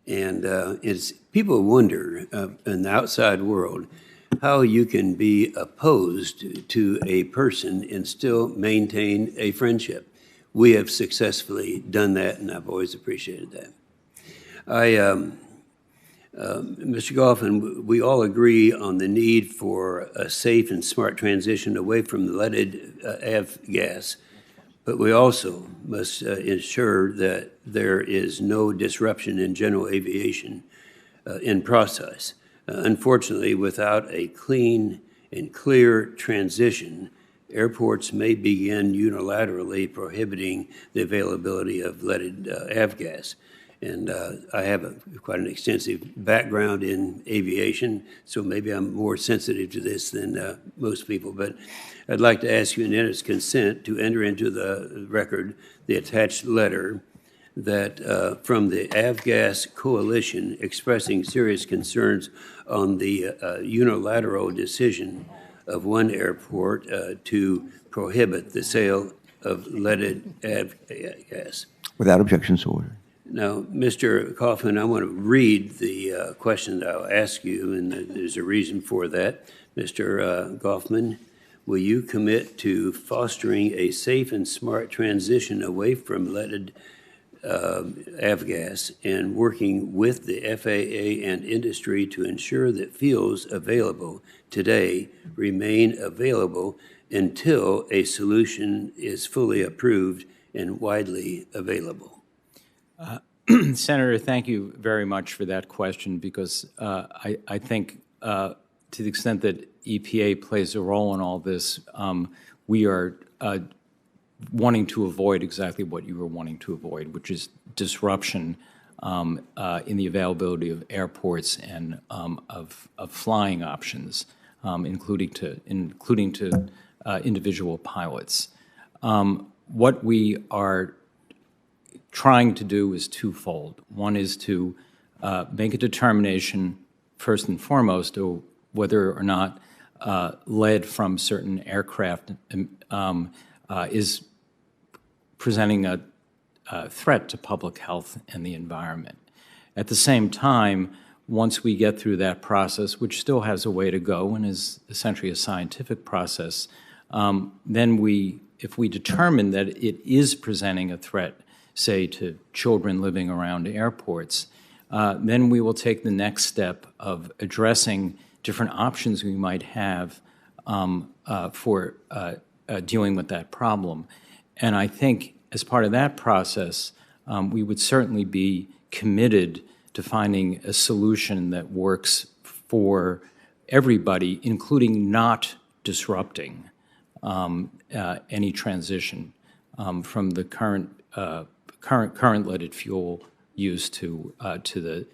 And people wonder in the outside world how you can be opposed to a person and still maintain a friendship. We have successfully done that, and I've always appreciated that. Mr. Goffman, we all agree on the need for a safe and smart transition away from leaded avgas, but we also must ensure that there is no disruption in general aviation in process. Unfortunately, without a clean and clear transition, airports may begin unilaterally prohibiting the availability of leaded avgas. And I have quite an extensive background in aviation, so maybe I'm more sensitive to this than most people. But I'd like to ask unanimous consent to enter into the record the attached letter that from the Avgas Coalition expressing serious concerns on the unilateral decision of one airport to prohibit the sale of leaded avgas. Without objection, so ordered. Now, Mr. Goffman, I want to read the question that I'll ask you, and there's a reason for that. Mr. Goffman, will you commit to fostering a safe and smart transition away from leaded avgas and working with the FAA and industry to ensure that fuels available today remain available until a solution is fully approved and widely available? Senator, thank you very much for that question, because I think to the extent that EPA plays a role in all this, we are wanting to avoid exactly what you were wanting to avoid, which is disruption in the availability of airports and of flying options, including to individual pilots. What we are trying to do is twofold. One is to make a determination, first and foremost, of whether or not lead from certain aircraft is presenting a threat to public health and the environment. At the same time, once we get through that process, which still has a way to go and is essentially a scientific process, then if we determine that it is presenting a threat, say, to children living around airports, then we will take the next step of addressing different options we might have for dealing with that problem. And I think as part of that process, we would certainly be committed to finding a solution that works for everybody, including not disrupting any transition from the current leaded fuel use to the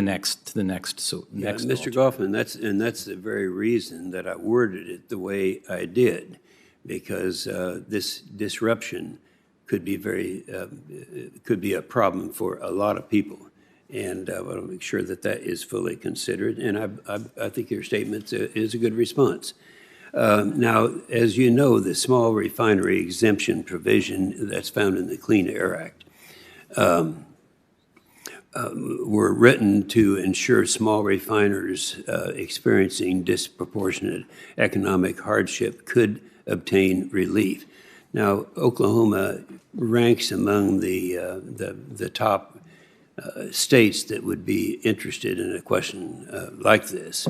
next. Mr. Goffman, that's the very reason that I worded it the way I did, because this disruption could be a problem for a lot of people, and I want to make sure that that is fully considered. And I think your statement is a good response. Now, as you know, the small refinery exemption provision that's found in the Clean Air Act were written to ensure small refiners experiencing disproportionate economic hardship could obtain relief. Now, Oklahoma ranks among the top states that would be interested in a question like this.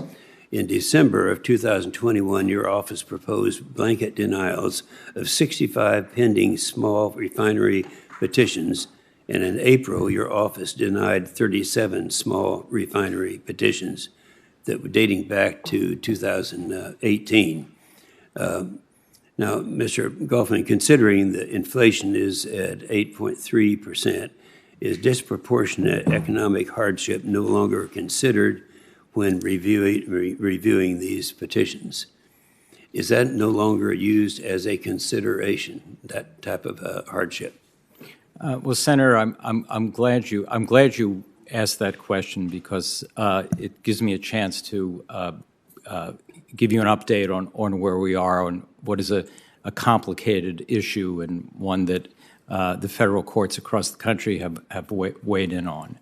In December of 2021, your office proposed blanket denials of 65 pending small refinery petitions, and in April, your office denied 37 small refinery petitions that were dating back to 2018. Now, Mr. Goffman, considering the inflation is at 8.3%, is disproportionate economic hardship no longer considered when reviewing these petitions? Is that no longer used as a consideration, that type of hardship? Well, Senator, I'm glad you asked that question, because it gives me a chance to give you an update on where we are on what is a complicated issue, and one that the federal courts across the country have weighed in on.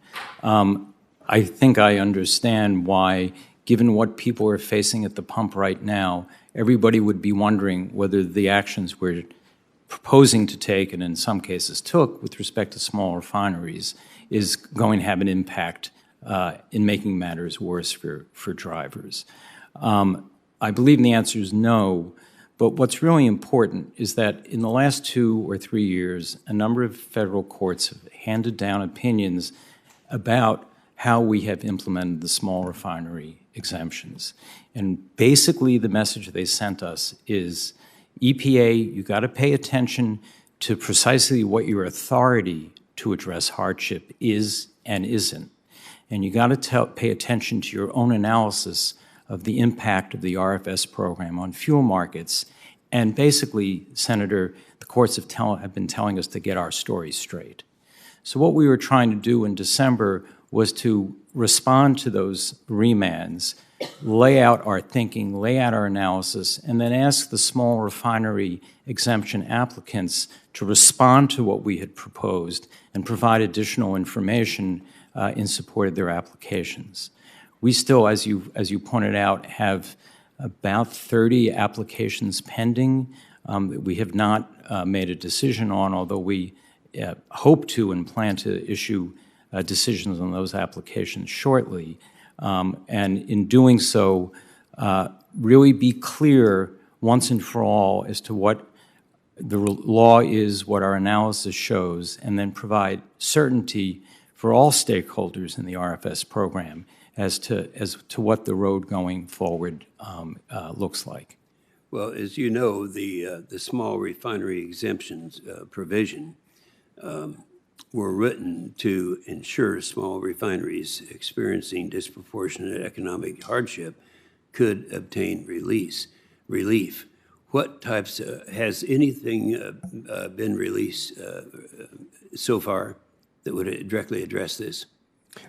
I think I understand why, given what people are facing at the pump right now, everybody would be wondering whether the actions we're proposing to take, and in some cases took, with respect to small refineries, is going to have an impact in making matters worse for drivers. I believe the answer is no, but what's really important is that in the last 2 or 3 years, a number of federal courts have handed down opinions about how we have implemented the small refinery exemptions. And basically the message they sent us is, EPA, you got to pay attention to precisely what your authority to address hardship is and isn't. And you got to pay attention to your own analysis of the impact of the RFS program on fuel markets. And basically, Senator, the courts have been telling us to get our story straight. So what we were trying to do in December was to respond to those remands, lay out our thinking, lay out our analysis, and then ask the small refinery exemption applicants to respond to what we had proposed and provide additional information in support of their applications. We still, as you pointed out, have about 30 applications pending that we have not made a decision on, although we hope to and plan to issue decisions on those applications shortly. And in doing so, really be clear once and for all as to what the law is, what our analysis shows, and then provide certainty for all stakeholders in the RFS program as to what the road going forward looks like. Well, as you know, the small refinery exemptions provision were written to ensure small refineries experiencing disproportionate economic hardship could obtain relief. What types, has anything been released so far that would directly address this?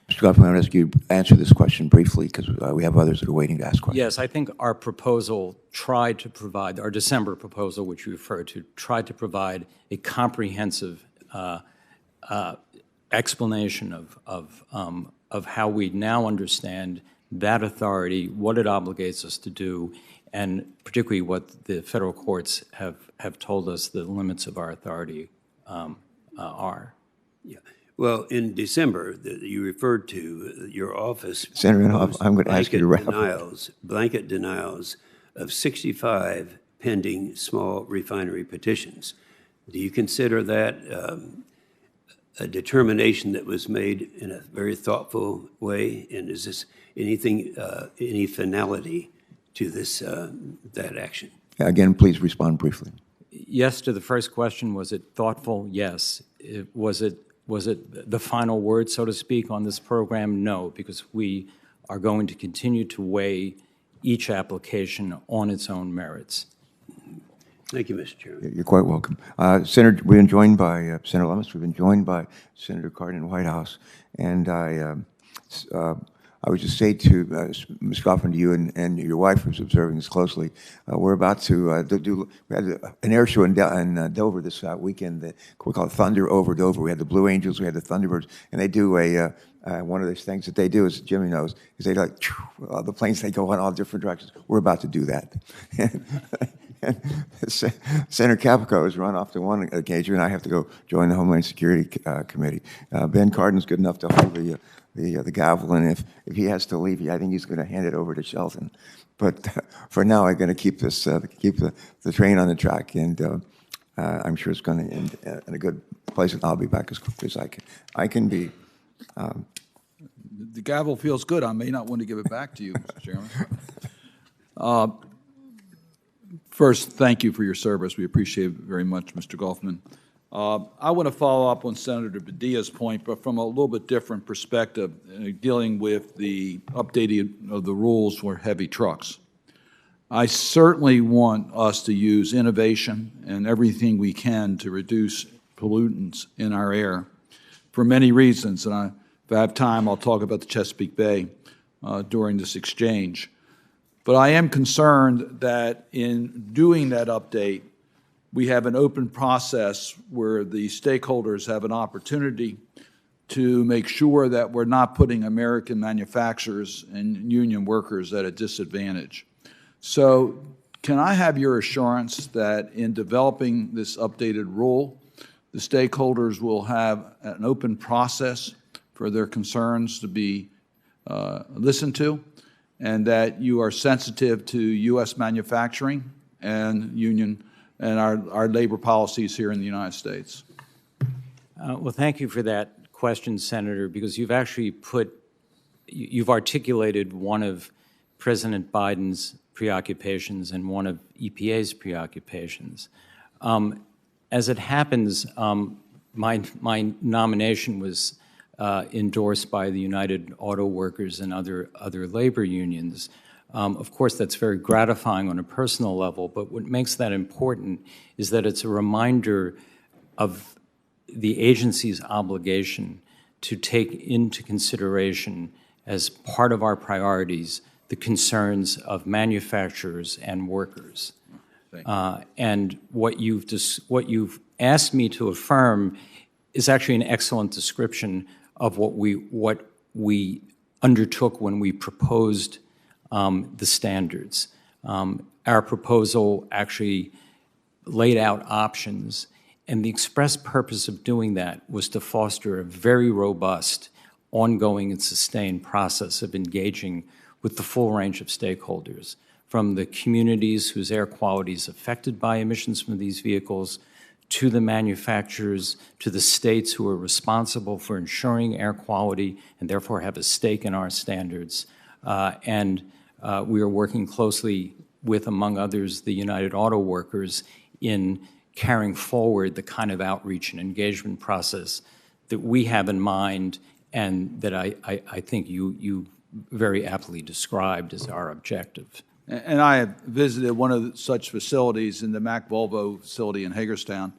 Mr. Goffman, I want to ask you to answer this question briefly because we have others that are waiting to ask questions. Yes, I think our proposal tried to provide, our December proposal, which you referred to, tried to provide a comprehensive explanation of how we now understand that authority, what it obligates us to do, and particularly what the federal courts have told us the limits of our authority are. Yeah. Well, in December, you referred to your office. Senator Inhofe, I'm going to ask you to wrap up. Blanket denials of 65 pending small refinery petitions. Do you consider that a determination that was made in a very thoughtful way? And is this anything, any finality to this that action? Again, please respond briefly. Yes to the first question. Was it thoughtful? Yes. Was it the final word, so to speak, on this program? No, because we are going to continue to weigh each application on its own merits. Thank you, Mr. Chairman. You're quite welcome. Senator, we've been joined by Senator Lummis. We've been joined by Senator Cardin in the White House. And I would just say to Ms. Goffman, to you and your wife who's observing this closely, we're about to we had an air show in Dover this weekend that we call it Thunder Over Dover. We had the Blue Angels, we had the Thunderbirds, and they do one of those things that they do, as Jimmy knows, is they like, the planes, they go in all different directions. We're about to do that. And Senator Capico has run off to one occasion, and I have to go join the Homeland Security Committee. Ben Cardin's good enough to hold the gavel, and if he has to leave, I think he's going to hand it over to Shelton. But for now, I'm going to keep this keep the train on the track, and I'm sure it's going to end in a good place, and I'll be back as quickly as I can be. The gavel feels good. I may not want to give it back to you, Mr. Chairman. First, thank you for your service. We appreciate it very much, Mr. Goffman. I want to follow up on Senator Padilla's point, but from a little bit different perspective, dealing with the updating of the rules for heavy trucks. I certainly want us to use innovation and everything we can to reduce pollutants in our air for many reasons. And if I have time, I'll talk about the Chesapeake Bay during this exchange. But I am concerned that in doing that update, we have an open process where the stakeholders have an opportunity to make sure that we're not putting American manufacturers and union workers at a disadvantage. So can I have your assurance that in developing this updated rule, the stakeholders will have an open process for their concerns to be listened to, and that you are sensitive to U.S. manufacturing and union and our labor policies here in the United States? Well, thank you for that question, Senator, because you've articulated one of President Biden's preoccupations and one of EPA's preoccupations. As it happens, my nomination was endorsed by the United Auto Workers and other labor unions. Of course, that's very gratifying on a personal level, but what makes that important is that it's a reminder of the agency's obligation to take into consideration as part of our priorities the concerns of manufacturers and workers. And what you've asked me to affirm is actually an excellent description of what we undertook when we proposed the standards. Our proposal actually laid out options, and the express purpose of doing that was to foster a very robust, ongoing and sustained process of engaging with the full range of stakeholders, from the communities whose air quality is affected by emissions from these vehicles, to the manufacturers, to the states who are responsible for ensuring air quality and therefore have a stake in our standards. We are working closely with, among others, the United Auto Workers in carrying forward the kind of outreach and engagement process that we have in mind and that I think you very aptly described as our objective. And I have visited one of such facilities in the Mack Volvo facility in Hagerstown,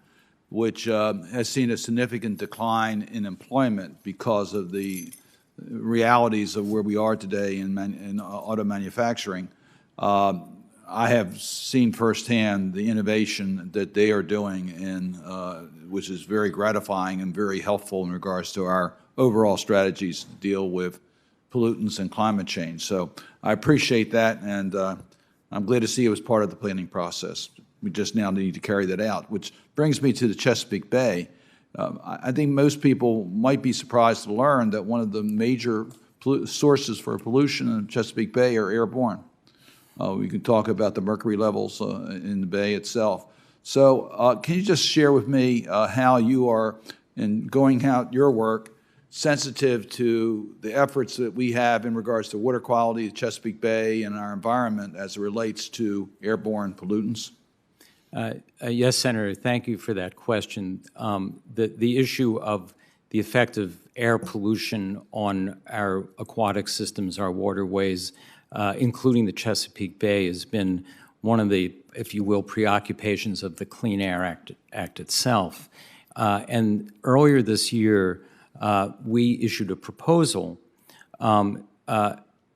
which has seen a significant decline in employment because of the realities of where we are today in auto manufacturing. I have seen firsthand the innovation that they are doing, which is very gratifying and very helpful in regards to our overall strategies to deal with pollutants and climate change. So I appreciate that, and I'm glad to see it was part of the planning process. We just now need to carry that out, which brings me to the Chesapeake Bay. I think most people might be surprised to learn that one of the major sources for pollution in Chesapeake Bay are airborne. We can talk about the mercury levels in the bay itself. So can you just share with me how you are, in going out your work, sensitive to the efforts that we have in regards to water quality at Chesapeake Bay and our environment as it relates to airborne pollutants? Yes, Senator, thank you for that question. The issue of the effect of air pollution on our aquatic systems, our waterways, including the Chesapeake Bay, has been one of the, if you will, preoccupations of the Clean Air Act itself. And earlier this year, we issued a proposal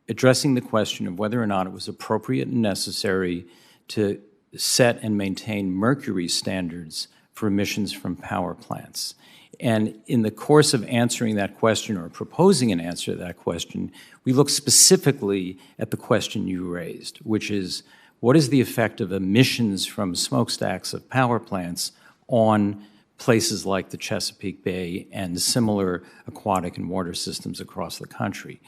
addressing the question of whether or not it was appropriate and necessary to set and maintain mercury standards for emissions from power plants. And in the course of answering that question or proposing an answer to that question, we looked specifically at the question you raised, which is, what is the effect of emissions from smokestacks of power plants on places like the Chesapeake Bay and similar aquatic and water systems across the country?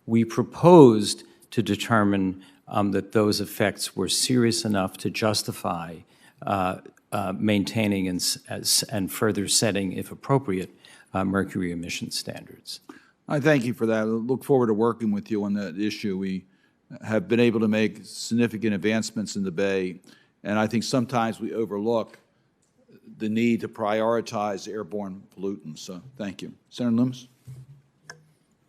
We proposed to determine that those effects were serious enough to justify maintaining and further setting, if appropriate, mercury emission standards. I thank you for that. I look forward to working with you on that issue. We have been able to make significant advancements in the Bay, and I think sometimes we overlook the need to prioritize airborne pollutants. So thank you. Senator Loomis?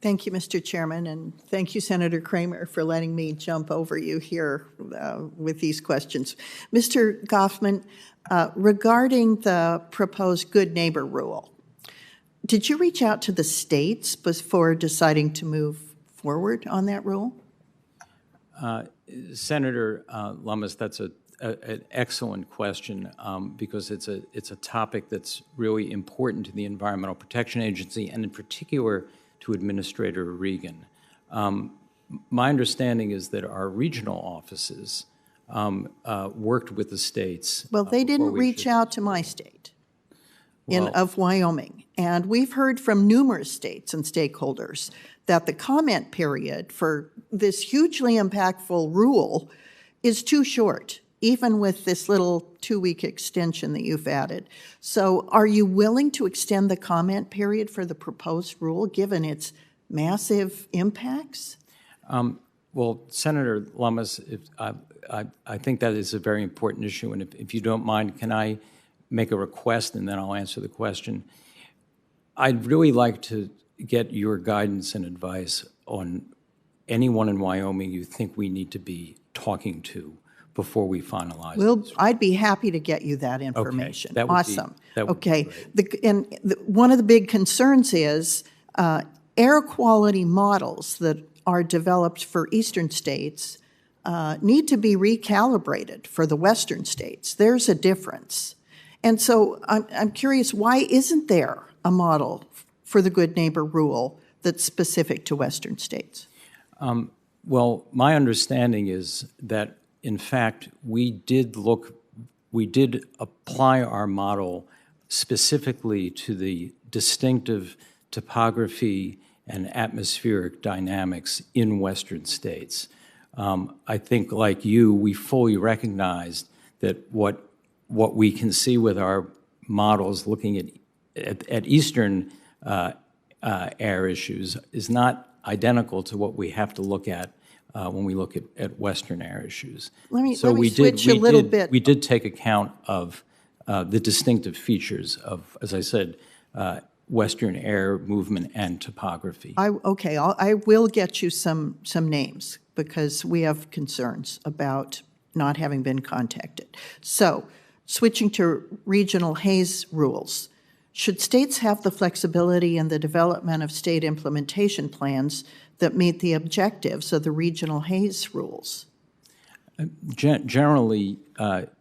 Thank you, Mr. Chairman, and thank you, Senator Kramer, for letting me jump over you here with these questions. Mr. Goffman, regarding the proposed Good Neighbor Rule, did you reach out to the states before deciding to move forward on that rule? Senator Lummis, that's an excellent question because it's a topic that's really important to the Environmental Protection Agency and in particular to Administrator Regan. My understanding is that our regional offices worked with the states. Well, they didn't reach out to my state of Wyoming. And we've heard from numerous states and stakeholders that the comment period for this hugely impactful rule is too short, even with this little 2-week extension that you've added. So are you willing to extend the comment period for the proposed rule, given its massive impacts? Well, Senator Lummis, I think that is a very important issue, and if you don't mind, can I make a request and then I'll answer the question? I'd really like to get your guidance and advice on anyone in Wyoming you think we need to be talking to before we finalize this. I'd be happy to get you that information. That would be- Awesome. that would be great. One of the big concerns is air quality models that are developed for eastern states need to be recalibrated for the western states. There's a difference. And so I'm curious, why isn't there a model for the Good Neighbor Rule that's specific to western states? Well, my understanding is that, in fact, we did apply our model specifically to the distinctive topography and atmospheric dynamics in western states. I think, like you, we fully recognized that what we can see with our models looking at eastern air issues is not identical to what we have to look at when we look at western air issues. Let me switch a little bit. We did take account of the distinctive features of, as I said, western air movement and topography. I will get you some names because we have concerns about not having been contacted. So, switching to regional haze rules. Should states have the flexibility in the development of state implementation plans that meet the objectives of the regional haze rules? Generally,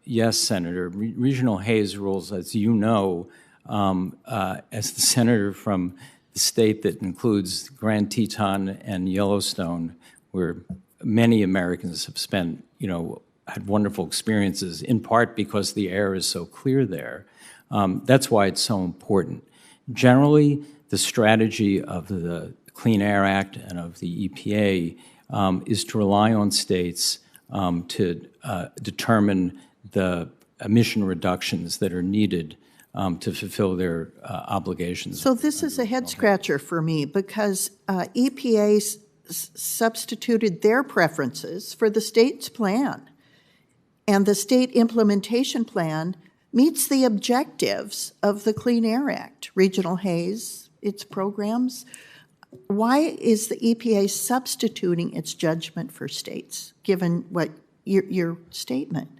yes, Senator. Regional haze rules, as you know, as the senator from the state that includes Grand Teton and Yellowstone, where many Americans have spent, had wonderful experiences, in part because the air is so clear there. That's why it's so important. Generally, the strategy of the Clean Air Act and of the EPA is to rely on states to determine the emission reductions that are needed to fulfill their obligations. So this is a head-scratcher for me because EPA substituted their preferences for the state's plan. And the state implementation plan meets the objectives of the Clean Air Act, regional haze, its programs. Why is the EPA substituting its judgment for states, given what your statement?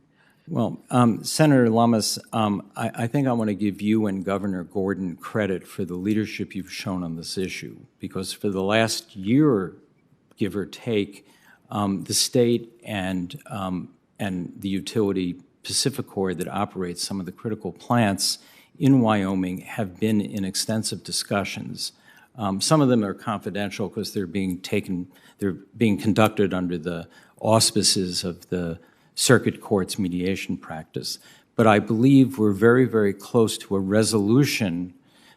Well, Senator Lummis, I think I want to give you and Governor Gordon credit for the leadership you've shown on this issue, because for the last year, give or take, the state and the utility Pacificor that operates some of the critical plants in Wyoming have been in extensive discussions. Some of them are confidential because they're being conducted under the auspices of the Circuit Court's mediation practice. But I believe we're very, very close to a resolution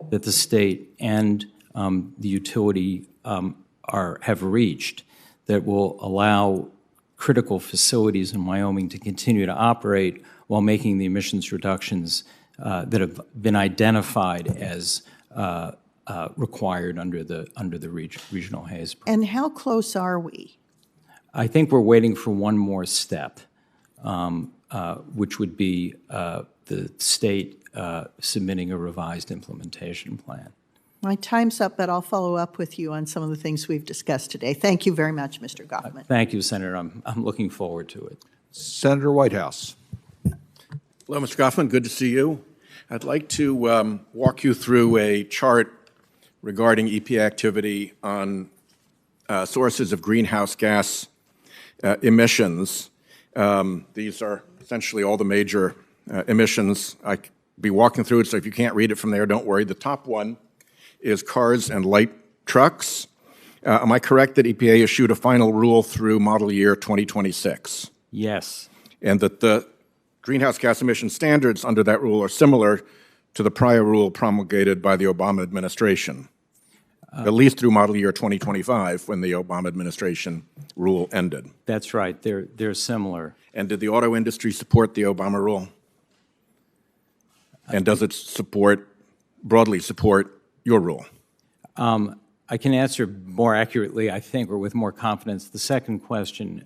that the state and the utility have reached that will allow critical facilities in Wyoming to continue to operate while making the emissions reductions that have been identified as required under the regional haze program. And how close are we? I think we're waiting for one more step, which would be the state submitting a revised implementation plan. My time's up, but I'll follow up with you on some of the things we've discussed today. Thank you very much, Mr. Goffman. Thank you, Senator. I'm looking forward to it. Senator Whitehouse. Hello, Mr. Goffman. Good to see you. I'd like to walk you through a chart regarding EPA activity on sources of greenhouse gas emissions. These are essentially all the major emissions. I could be walking through it, so if you can't read it from there, don't worry. The top one is cars and light trucks. Am I correct that EPA issued a final rule through model year 2026? Yes. And that the greenhouse gas emission standards under that rule are similar to the prior rule promulgated by the Obama administration, at least through model year 2025, when the Obama administration rule ended. That's right. They're similar. And did the auto industry support the Obama rule? And does it broadly support your rule? I can answer more accurately, I think, or with more confidence, the second question.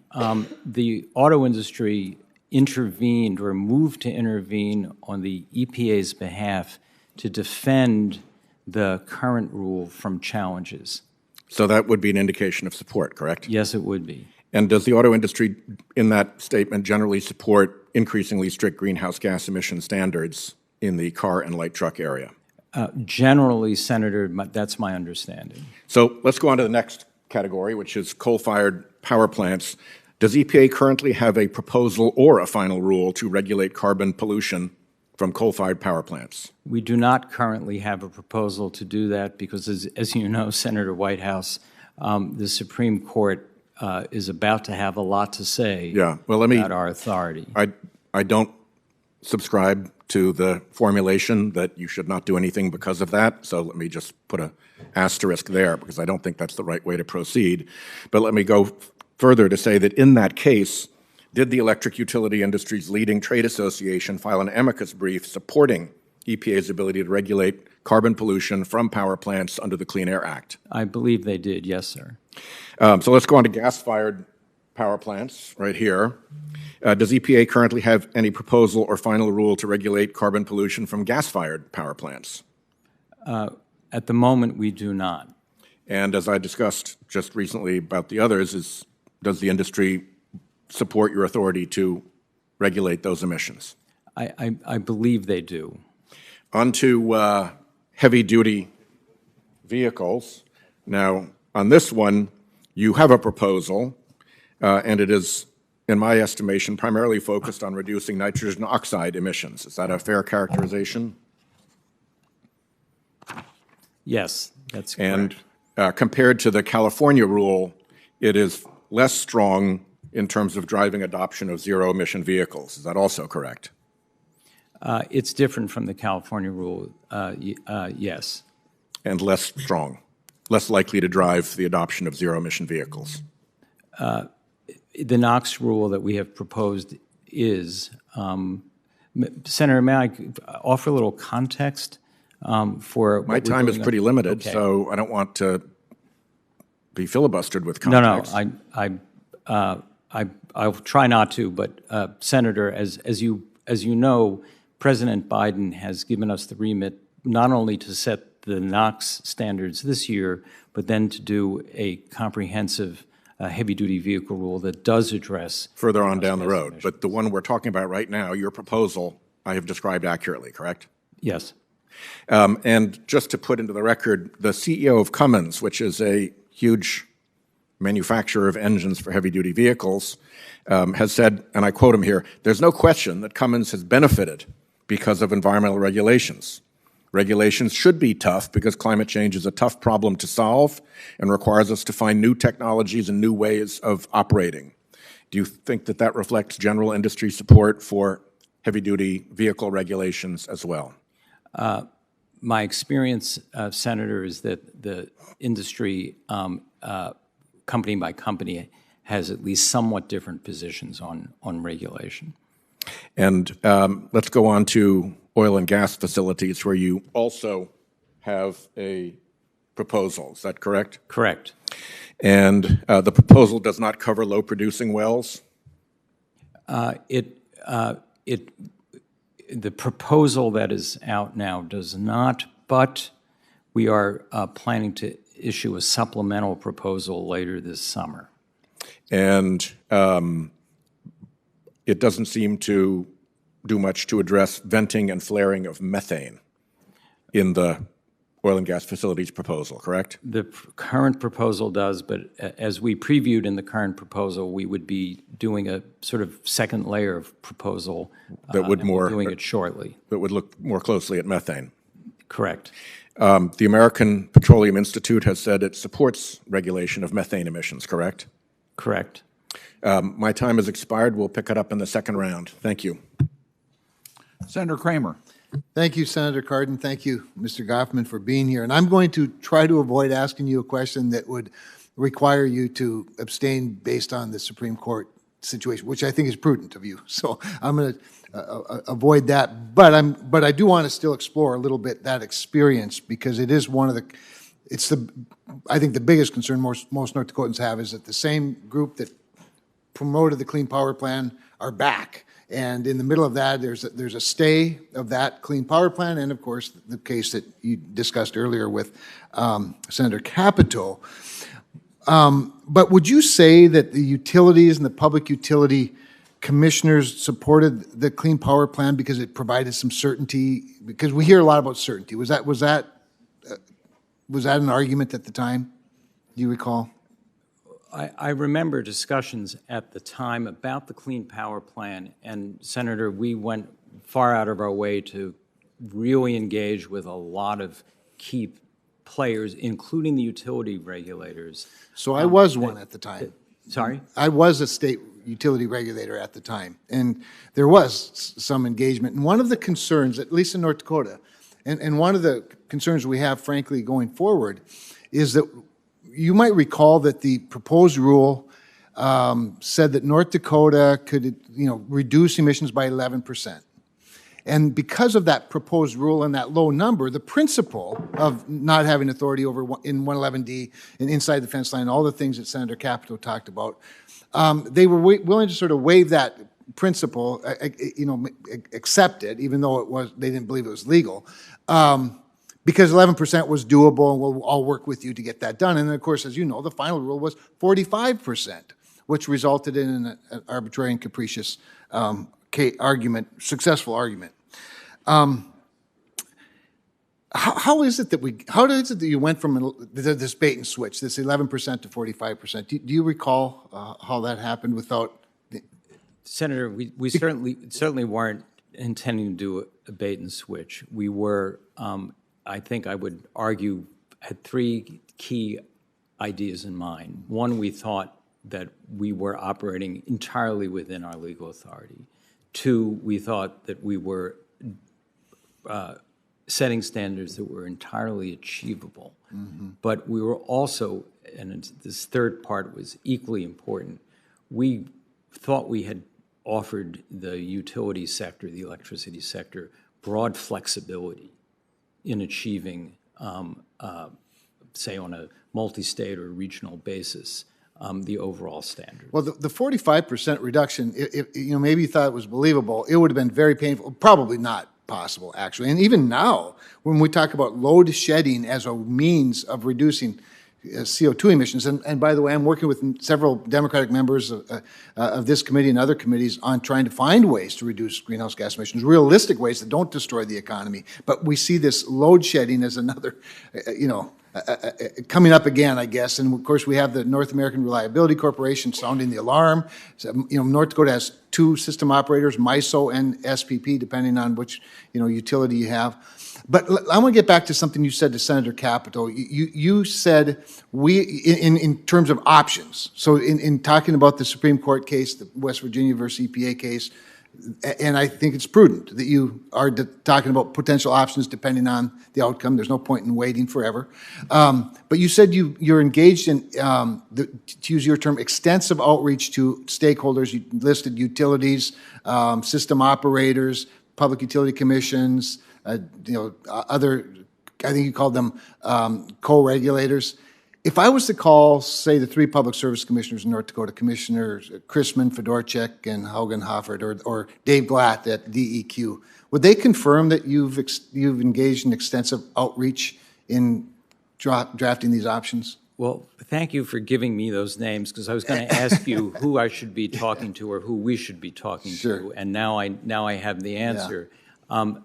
The auto industry intervened or moved to intervene on the EPA's behalf to defend the current rule from challenges. So that would be an indication of support, correct? Yes, it would be. And does the auto industry, in that statement, generally support increasingly strict greenhouse gas emission standards in the car and light truck area? Generally, Senator, that's my understanding. So let's go on to the next category, which is coal-fired power plants. Does EPA currently have a proposal or a final rule to regulate carbon pollution from coal-fired power plants? We do not currently have a proposal to do that because, as you know, Senator Whitehouse, the Supreme Court is about to have a lot to say about our authority. I don't subscribe to the formulation that you should not do anything because of that, so let me just put an asterisk there because I don't think that's the right way to proceed. But let me go further to say that in that case, did the electric utility industry's leading trade association file an amicus brief supporting EPA's ability to regulate carbon pollution from power plants under the Clean Air Act? I believe they did, yes, sir. So let's go on to gas-fired power plants right here. Does EPA currently have any proposal or final rule to regulate carbon pollution from gas-fired power plants? At the moment, we do not. And as I discussed just recently about the others, does the industry support your authority to regulate those emissions? I believe they do. On to heavy-duty vehicles. Now, on this one, you have a proposal, and it is, in my estimation, primarily focused on reducing nitrogen oxide emissions. Is that a fair characterization? Yes, that's correct. And compared to the California rule, it is less strong in terms of driving adoption of zero-emission vehicles. Is that also correct? It's different from the California rule, yes. And less strong, less likely to drive the adoption of zero-emission vehicles? The NOx rule that we have proposed is, Senator, may I offer a little context for what My time is pretty limited, okay. So I don't want to be filibustered with context. No, I'll try not to, but Senator, as you know, President Biden has given us the remit not only to set the NOx standards this year, but then to do a comprehensive heavy-duty vehicle rule that does address further on down the road. But the one we're talking about right now, your proposal, I have described accurately, correct? Yes. And just to put into the record, the CEO of Cummins, which is a huge manufacturer of engines for heavy-duty vehicles, has said, and I quote him here, "There's no question that Cummins has benefited because of environmental regulations. Regulations should be tough because climate change is a tough problem to solve and requires us to find new technologies and new ways of operating." Do you think that that reflects general industry support for heavy-duty vehicle regulations as well? My experience, Senator, is that the industry, company by company, has at least somewhat different positions on regulation. And let's go on to oil and gas facilities where you also have a proposal. Is that correct? Correct. And the proposal does not cover low-producing wells? The proposal that is out now does not, but we are planning to issue a supplemental proposal later this summer. And it doesn't seem to do much to address venting and flaring of methane in the oil and gas facilities proposal, correct? The current proposal does, but as we previewed in the current proposal, we would be doing a sort of second layer of proposal. That would and we're doing it shortly. That would look more closely at methane. Correct. The American Petroleum Institute has said it supports regulation of methane emissions, correct? Correct. My time has expired. We'll pick it up in the second round. Thank you. Senator Kramer. Thank you, Senator Cardin. Thank you, Mr. Goffman, for being here. And I'm going to try to avoid asking you a question that would require you to abstain based on the Supreme Court situation, which I think is prudent of you. So I'm going to avoid that. But I do want to still explore a little bit that experience, because it is one of the, I think the biggest concern most North Dakotans have is that the same group that promoted the Clean Power Plan are back. And in the middle of that, there's a stay of that Clean Power Plan, and of course, the case that you discussed earlier with Senator Capito. But would you say that the utilities and the public utility commissioners supported the Clean Power Plan because it provided some certainty? Because we hear a lot about certainty. Was that an argument at the time? Do you recall? I remember discussions at the time about the Clean Power Plan, and Senator, we went far out of our way to really engage with a lot of key players, including the utility regulators. So I was one at the time. Sorry? I was a state utility regulator at the time, and there was some engagement. And one of the concerns, at least in North Dakota, and one of the concerns we have, frankly, going forward, is that you might recall that the proposed rule said that North Dakota could, reduce emissions by 11%. And because of that proposed rule and that low number, the principle of not having authority over in 111D and inside the fence line, all the things that Senator Capito talked about, they were willing to sort of waive that principle, accept it, even though they didn't believe it was legal. Because 11% was doable, and we'll all work with you to get that done. And then, of course, as you know, the final rule was 45%, which resulted in an arbitrary and capricious successful argument. How is it that you went from this bait and switch, this 11% to 45%? Do you recall how that happened without? Senator, we certainly weren't intending to do a bait and switch. We were. I think I would argue, had three key ideas in mind. One, we thought that we were operating entirely within our legal authority. Two, we thought that we were setting standards that were entirely achievable. Mm-hmm. But we were also, and this third part was equally important, we thought we had offered the utility sector, the electricity sector, broad flexibility in achieving, say, on a multi-state or regional basis, the overall standard. Well, the 45% reduction, if maybe you thought it was believable, it would have been very painful, probably not possible, actually. And even now, when we talk about load shedding as a means of reducing CO2 emissions, and by the way, I'm working with several Democratic members of this committee and other committees on trying to find ways to reduce greenhouse gas emissions, realistic ways that don't destroy the economy. But we see this load shedding as another, coming up again, I guess. And of course, we have the North American Reliability Corporation sounding the alarm. So, North Dakota has two system operators, MISO and SPP, depending on which utility you have. But I want to get back to something you said to Senator Capito. You said in terms of options. So in talking about the Supreme Court case, the West Virginia versus EPA case, and I think it's prudent that you are talking about potential options depending on the outcome. There's no point in waiting forever. But you said you're engaged in, to use your term, extensive outreach to stakeholders. You listed utilities, system operators, public utility commissions, other, I think you called them co-regulators. If I was to call, say, the three public service commissioners in North Dakota, Commissioners Chrisman, Fedorchak, and Haugen Hoffert, or Dave Glatt at DEQ, would they confirm that you've engaged in extensive outreach in drafting these options? Well, thank you for giving me those names, because I was going to ask you who I should be talking to or who we should be talking to, and now I have the answer. Yeah.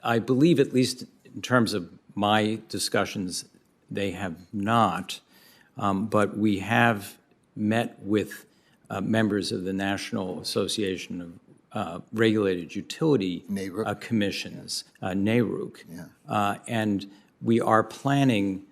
I believe, at least in terms of my discussions, they have not, but we have met with members of the National Association of Regulated Utility Commissions, NARUC, and we are planning,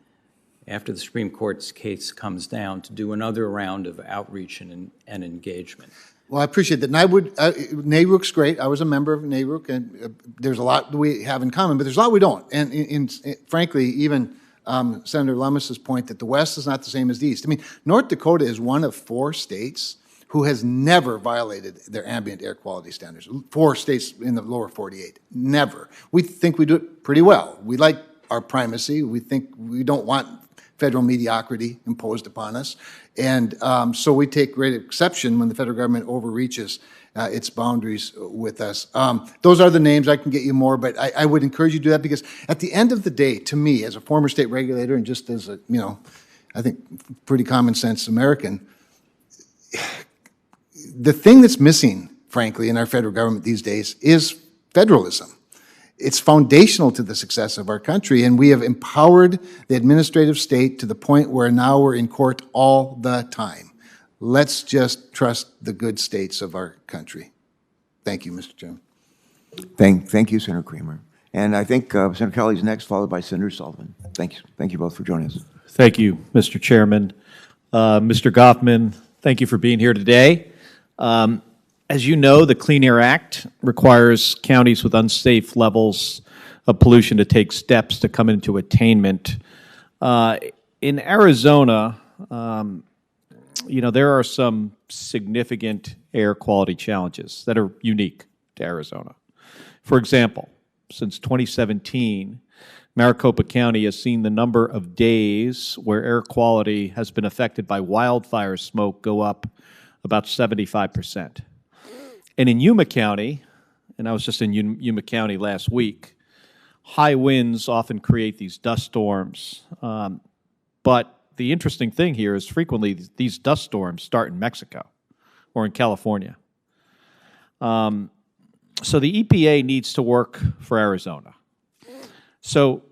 after the Supreme Court's case comes down, to do another round of outreach and engagement. Well, I appreciate that. And I would, NARUC's great. I was a member of NARUC, and there's a lot we have in common, but there's a lot we don't. And frankly, even Senator Lummis's point that the West is not the same as the East. I mean, North Dakota is one of 4 states who has never violated their ambient air quality standards. 4 states in the lower 48, never. We think we do it pretty well. We like our primacy. We think we don't want federal mediocrity imposed upon us. And so we take great exception when the federal government overreaches its boundaries with us. Those are the names. I can get you more, but I would encourage you to do that, because at the end of the day, to me, as a former state regulator and just as a, I think pretty common sense American, the thing that's missing, frankly, in our federal government these days is federalism. It's foundational to the success of our country, and we have empowered the administrative state to the point where now we're in court all the time. Let's just trust the good states of our country. Thank you, Mr. Chairman. Thank you, Senator Kramer. And I think Senator Kelly's next, followed by Senator Sullivan. Thank you. Thank you both for joining us. Thank you, Mr. Chairman. Mr. Goffman, thank you for being here today. As you know, the Clean Air Act requires counties with unsafe levels of pollution to take steps to come into attainment. In Arizona, there are some significant air quality challenges that are unique to Arizona. For example, since 2017, Maricopa County has seen the number of days where air quality has been affected by wildfire smoke go up about 75%. And in Yuma County, and I was just in Yuma County last week, high winds often create these dust storms. But the interesting thing here is frequently these dust storms start in Mexico or in California. So the EPA needs to work for Arizona. So,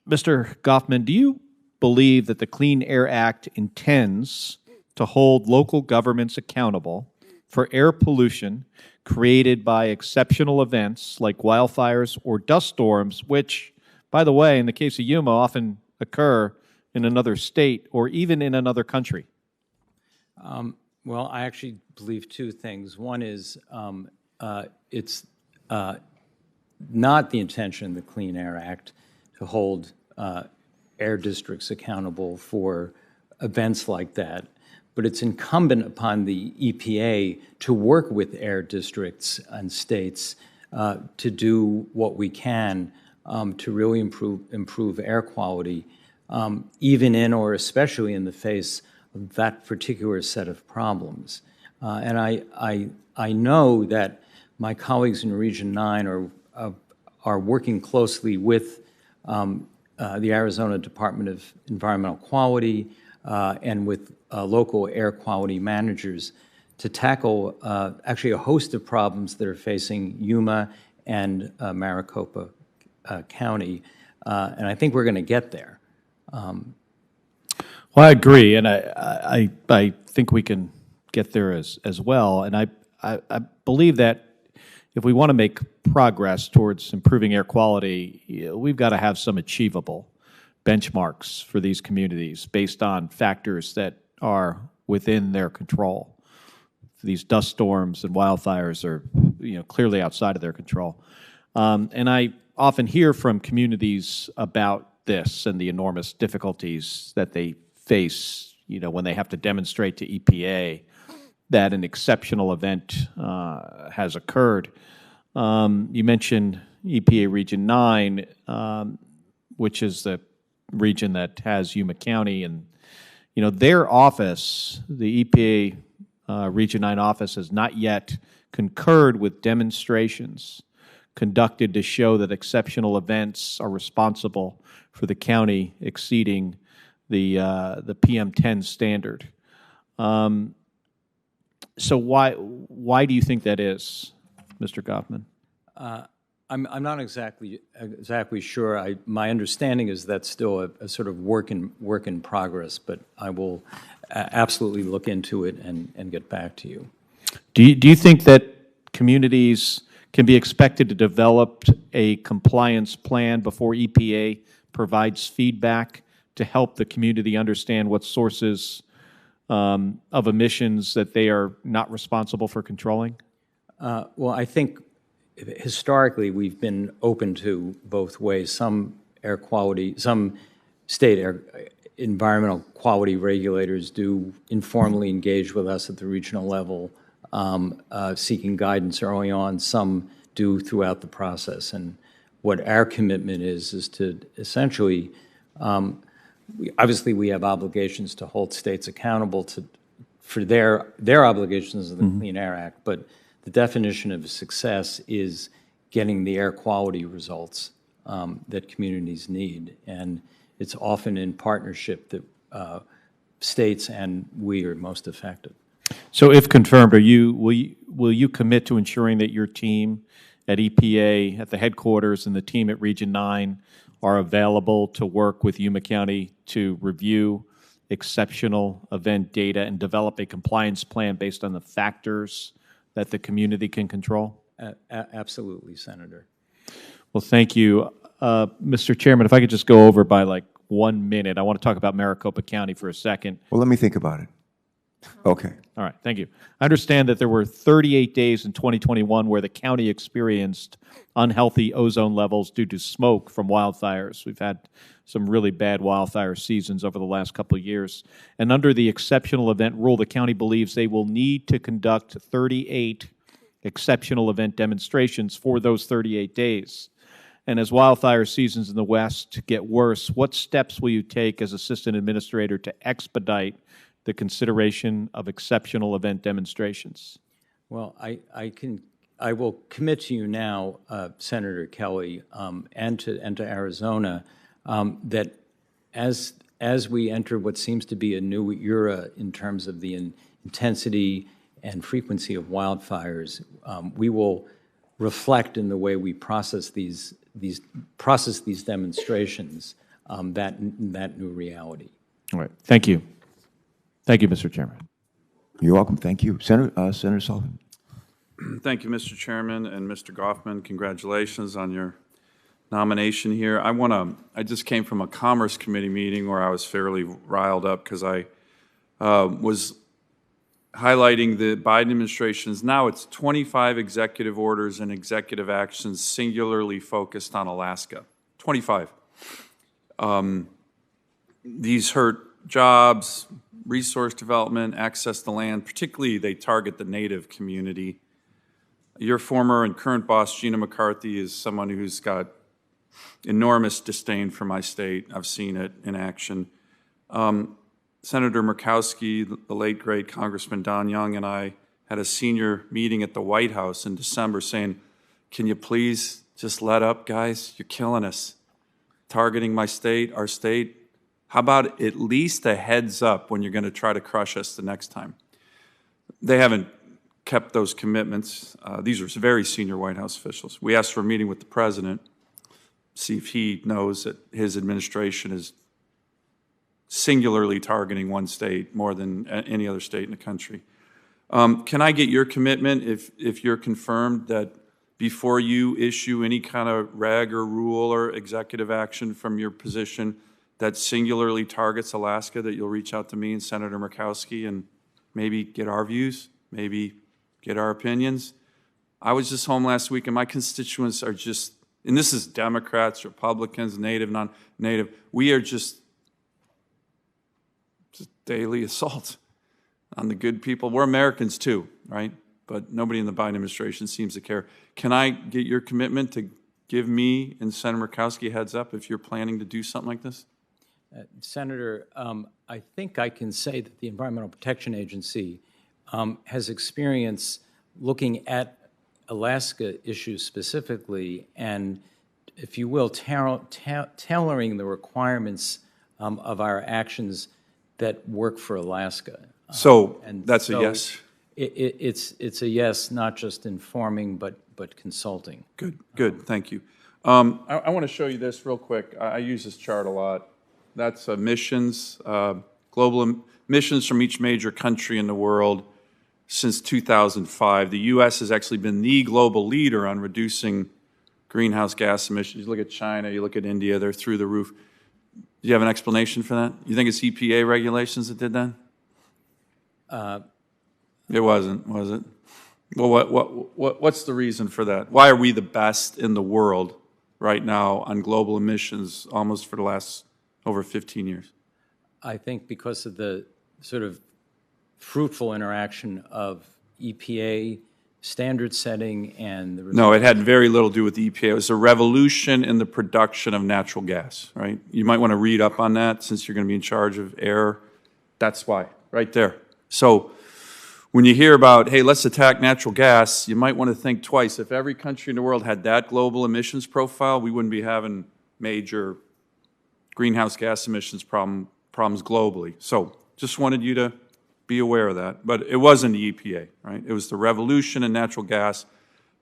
Mr. Goffman, do you believe that the Clean Air Act intends to hold local governments accountable for air pollution created by exceptional events like wildfires or dust storms, which, by the way, in the case of Yuma, often occur in another state or even in another country? Well, I actually believe 2 things. One is it's not the intention of the Clean Air Act to hold air districts accountable for events like that, but it's incumbent upon the EPA to work with air districts and states to do what we can to really improve air quality, even in or especially in the face of that particular set of problems. And I know that my colleagues in Region 9 are working closely with the Arizona Department of Environmental Quality and with local air quality managers to tackle actually a host of problems that are facing Yuma and Maricopa County. And I think we're going to get there. Well, I agree, and I think we can get there as well. And I believe that if we want to make progress towards improving air quality, we've got to have some achievable benchmarks for these communities based on factors that are within their control. These dust storms and wildfires are, clearly outside of their control. And I often hear from communities about this and the enormous difficulties that they face, when they have to demonstrate to EPA that an exceptional event has occurred. You mentioned EPA Region 9, which is the region that has Yuma County, and their office, the EPA Region 9 office, has not yet concurred with demonstrations conducted to show that exceptional events are responsible for the county exceeding the PM10 standard. So why do you think that is, Mr. Goffman? I'm not exactly sure. My understanding is that's still a sort of work in progress, but I will absolutely look into it and get back to you. Do you think that communities can be expected to develop a compliance plan before EPA provides feedback to help the community understand what sources of emissions that they are not responsible for controlling? Well, I think historically we've been open to both ways. Some state environmental quality regulators do informally engage with us at the regional level, seeking guidance early on. Some do throughout the process. And what our commitment is to essentially, obviously we have obligations to hold states accountable for their obligations of the Clean Air Act, but the definition of success is getting the air quality results that communities need. And it's often in partnership that states and we are most effective. So if confirmed, will you commit to ensuring that your team at EPA, at the headquarters, and the team at Region 9 are available to work with Yuma County to review exceptional event data and develop a compliance plan based on the factors that the community can control? Absolutely, Senator. Well, thank you. Mr. Chairman, if I could just go over by like 1 minute. I want to talk about Maricopa County for a second. Well, let me think about it. Okay. All right, thank you. I understand that there were 38 days in 2021 where the county experienced unhealthy ozone levels due to smoke from wildfires. We've had some really bad wildfire seasons over the last couple of years. And under the exceptional event rule, the county believes they will need to conduct 38 exceptional event demonstrations for those 38 days. And as wildfire seasons in the West get worse, what steps will you take as Assistant Administrator to expedite the consideration of exceptional event demonstrations? Well, I will commit to you now, Senator Kelly, and to Arizona, that as we enter what seems to be a new era in terms of the intensity and frequency of wildfires, we will reflect in the way we process these demonstrations that new reality. All right. Thank you. Thank you, Mr. Chairman. You're welcome. Thank you. Senator Sullivan. Thank you, Mr. Chairman, and Mr. Goffman. Congratulations on your nomination here. I just came from a Commerce Committee meeting where I was fairly riled up because I was highlighting the Biden administration's, now it's 25 executive orders and executive actions singularly focused on Alaska. 25. These hurt jobs, resource development, access to land, particularly they target the Native community. Your former and current boss, Gina McCarthy, is someone who's got enormous disdain for my state. I've seen it in action. Senator Murkowski, the late, great Congressman Don Young, and I had a senior meeting at the White House in December saying, can you please just let up, guys? You're killing us. Targeting my state, our state. How about at least a heads up when you're going to try to crush us the next time? They haven't kept those commitments. These are very senior White House officials. We asked for a meeting with the president, see if he knows that his administration is singularly targeting one state more than any other state in the country. Can I get your commitment if you're confirmed that before you issue any kind of reg or rule or executive action from your position that singularly targets Alaska, that you'll reach out to me and Senator Murkowski and maybe get our views, maybe get our opinions? I was just home last week and my constituents are just, and this is Democrats, Republicans, Native, non-Native, we are just daily assault on the good people. We're Americans too, right? But nobody in the Biden administration seems to care. Can I get your commitment to give me and Senator Murkowski a heads up if you're planning to do something like this? Senator, I think I can say that the Environmental Protection Agency has experience looking at Alaska issues specifically and, if you will, tailoring the requirements of our actions that work for Alaska. So that's a yes? It's a yes, not just informing, but consulting. Good, thank you. I want to show you this real quick. I use this chart a lot. That's emissions, global emissions from each major country in the world since 2005. The U.S. has actually been the global leader on reducing greenhouse gas emissions. You look at China, you look at India, they're through the roof. Do you have an explanation for that? You think it's EPA regulations that did that? It wasn't, was it? Well, what's the reason for that? Why are we the best in the world right now on global emissions almost for the last over 15 years? I think because of the sort of fruitful interaction of EPA standard setting and the... No, it had very little to do with the EPA. It was a revolution in the production of natural gas, right? You might want to read up on that since you're going to be in charge of air. That's why, right there. So when you hear about, hey, let's attack natural gas, you might want to think twice. If every country in the world had that global emissions profile, we wouldn't be having major greenhouse gas emissions problems globally. So just wanted you to be aware of that. But it wasn't the EPA, right? It was the revolution in natural gas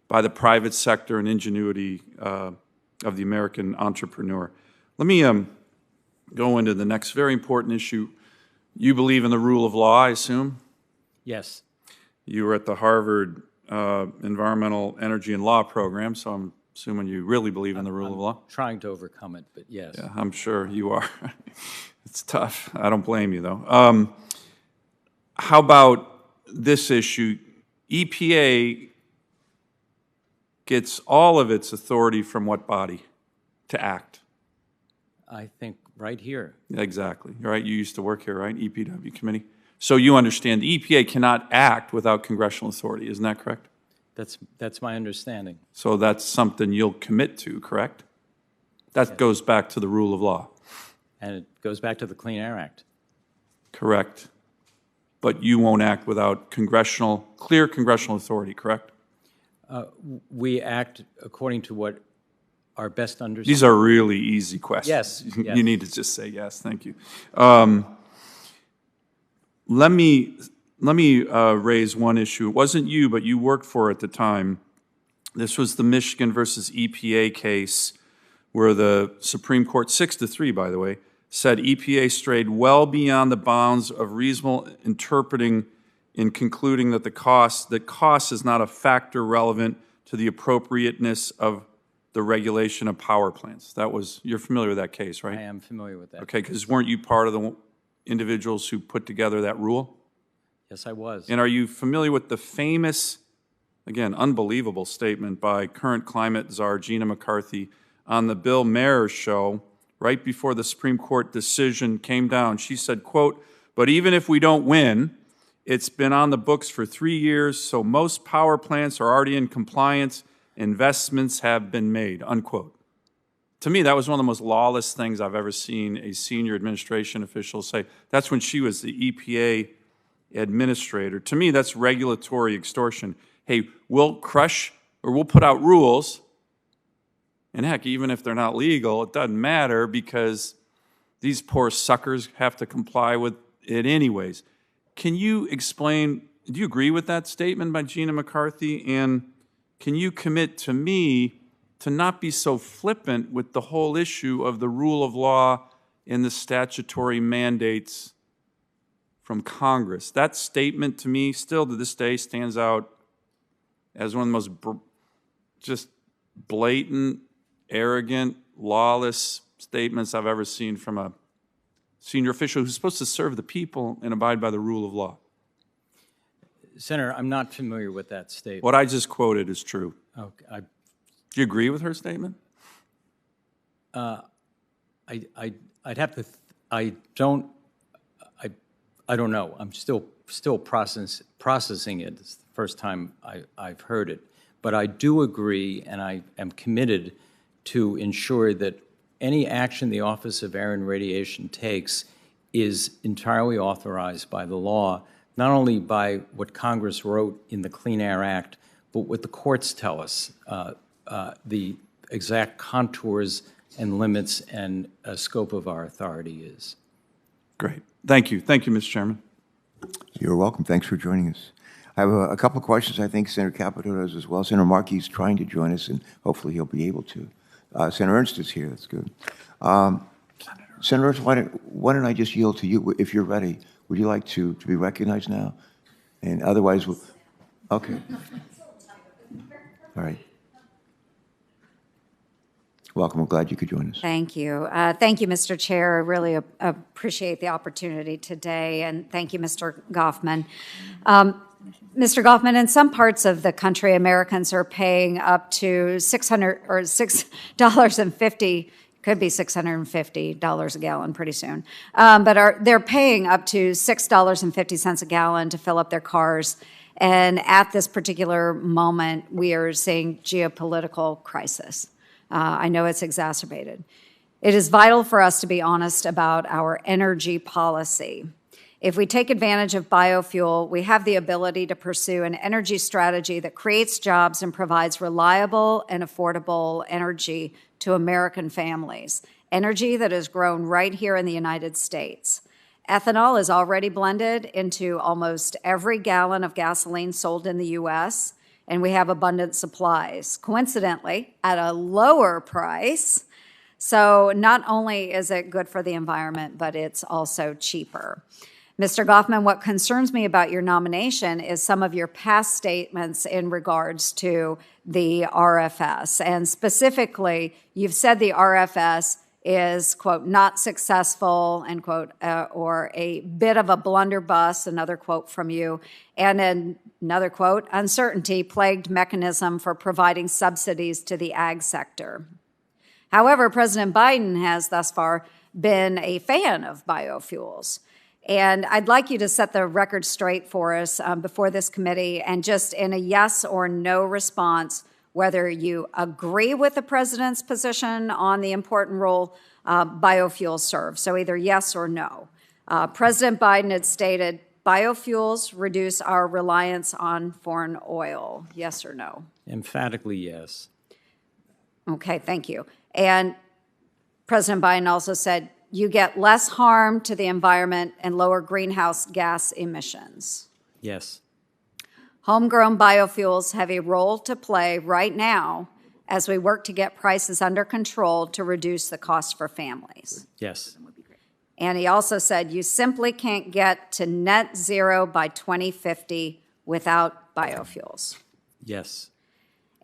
by the private sector and ingenuity of the American entrepreneur. Let me go into the next very important issue. You believe in the rule of law, I assume? Yes. You were at the Harvard Environmental Energy and Law program, so I'm assuming you really believe in the rule of law? Trying to overcome it, but yes. Yeah, I'm sure you are. It's tough. I don't blame you, though. How about this issue? EPA gets all of its authority from what body to act? I think right here. Exactly. Right? You used to work here, right? EPW committee. So you understand the EPA cannot act without congressional authority. Isn't that correct? That's my understanding. So that's something you'll commit to, correct? That goes back to the rule of law. And it goes back to the Clean Air Act. Correct. But you won't act without clear congressional authority, correct? We act according to what our best understanding. These are really easy questions. Yes. You need to just say yes. Thank you. Let me raise one issue. It wasn't you, but you worked for it at the time. This was the Michigan versus EPA case where the Supreme Court, 6-3, by the way, said EPA strayed well beyond the bounds of reasonable interpreting in concluding that cost is not a factor relevant to the appropriateness of the regulation of power plants. You're familiar with that case, right? I am familiar with that. Okay, because weren't you part of the individuals who put together that rule? Yes, I was. And are you familiar with the famous, again, unbelievable statement by current climate czar Gina McCarthy on the Bill Maher show right before the Supreme Court decision came down? She said, quote, "But even if we don't win, it's been on the books for 3 years, so most power plants are already in compliance. Investments have been made," unquote. To me, that was one of the most lawless things I've ever seen a senior administration official say. That's when she was the EPA administrator. To me, that's regulatory extortion. Hey, we'll crush or we'll put out rules, and heck, even if they're not legal, it doesn't matter because these poor suckers have to comply with it anyways. Can you explain, do you agree with that statement by Gina McCarthy? And can you commit to me to not be so flippant with the whole issue of the rule of law and the statutory mandates from Congress? That statement to me still to this day stands out as one of the most just blatant, arrogant, lawless statements I've ever seen from a senior official who's supposed to serve the people and abide by the rule of law. Senator, I'm not familiar with that statement. What I just quoted is true. Okay, Do you agree with her statement? I'd have to. I don't know. I'm still processing it. It's the first time I've heard it, but I do agree, and I am committed to ensure that any action the Office of Air and Radiation takes is entirely authorized by the law, not only by what Congress wrote in the Clean Air Act, but what the courts tell us. The exact contours and limits and scope of our authority is. Great. Thank you. Thank you, Mr. Chairman. You're welcome. Thanks for joining us. I have a couple of questions. I think Senator Capito does as well. Senator Markey's trying to join us, and hopefully he'll be able to. Senator Ernst is here. That's good. Senator Ernst, why don't I just yield to you if you're ready? Would you like to be recognized now? And otherwise, okay. All right. Welcome. We're glad you could join us. Thank you. Thank you, Mr. Chair. I really appreciate the opportunity today, and thank you, Mr. Goffman. Mr. Goffman, in some parts of the country, Americans are paying up to $6.50, could be $650 a gallon pretty soon, but they're paying up to $6.50 a gallon to fill up their cars. And at this particular moment, we are seeing geopolitical crisis. I know it's exacerbated. It is vital for us to be honest about our energy policy. If we take advantage of biofuel, we have the ability to pursue an energy strategy that creates jobs and provides reliable and affordable energy to American families, energy that is grown right here in the United States. Ethanol is already blended into almost every gallon of gasoline sold in the U.S., and we have abundant supplies, coincidentally, at a lower price. So not only is it good for the environment, but it's also cheaper. Mr. Goffman, what concerns me about your nomination is some of your past statements in regards to the RFS. And specifically, you've said the RFS is, quote, not successful, end quote, or a bit of a blunderbuss, another quote from you, and another quote, uncertainty-plagued mechanism for providing subsidies to the ag sector. However, President Biden has thus far been a fan of biofuels. And I'd like you to set the record straight for us before this committee and just in a yes or no response, whether you agree with the president's position on the important role biofuels serve. So either yes or no. President Biden had stated, biofuels reduce our reliance on foreign oil. Yes or no? Emphatically yes. Okay, thank you. And President Biden also said, you get less harm to the environment and lower greenhouse gas emissions. Yes. Homegrown biofuels have a role to play right now as we work to get prices under control to reduce the cost for families. Yes. And he also said you simply can't get to net zero by 2050 without biofuels. Yes.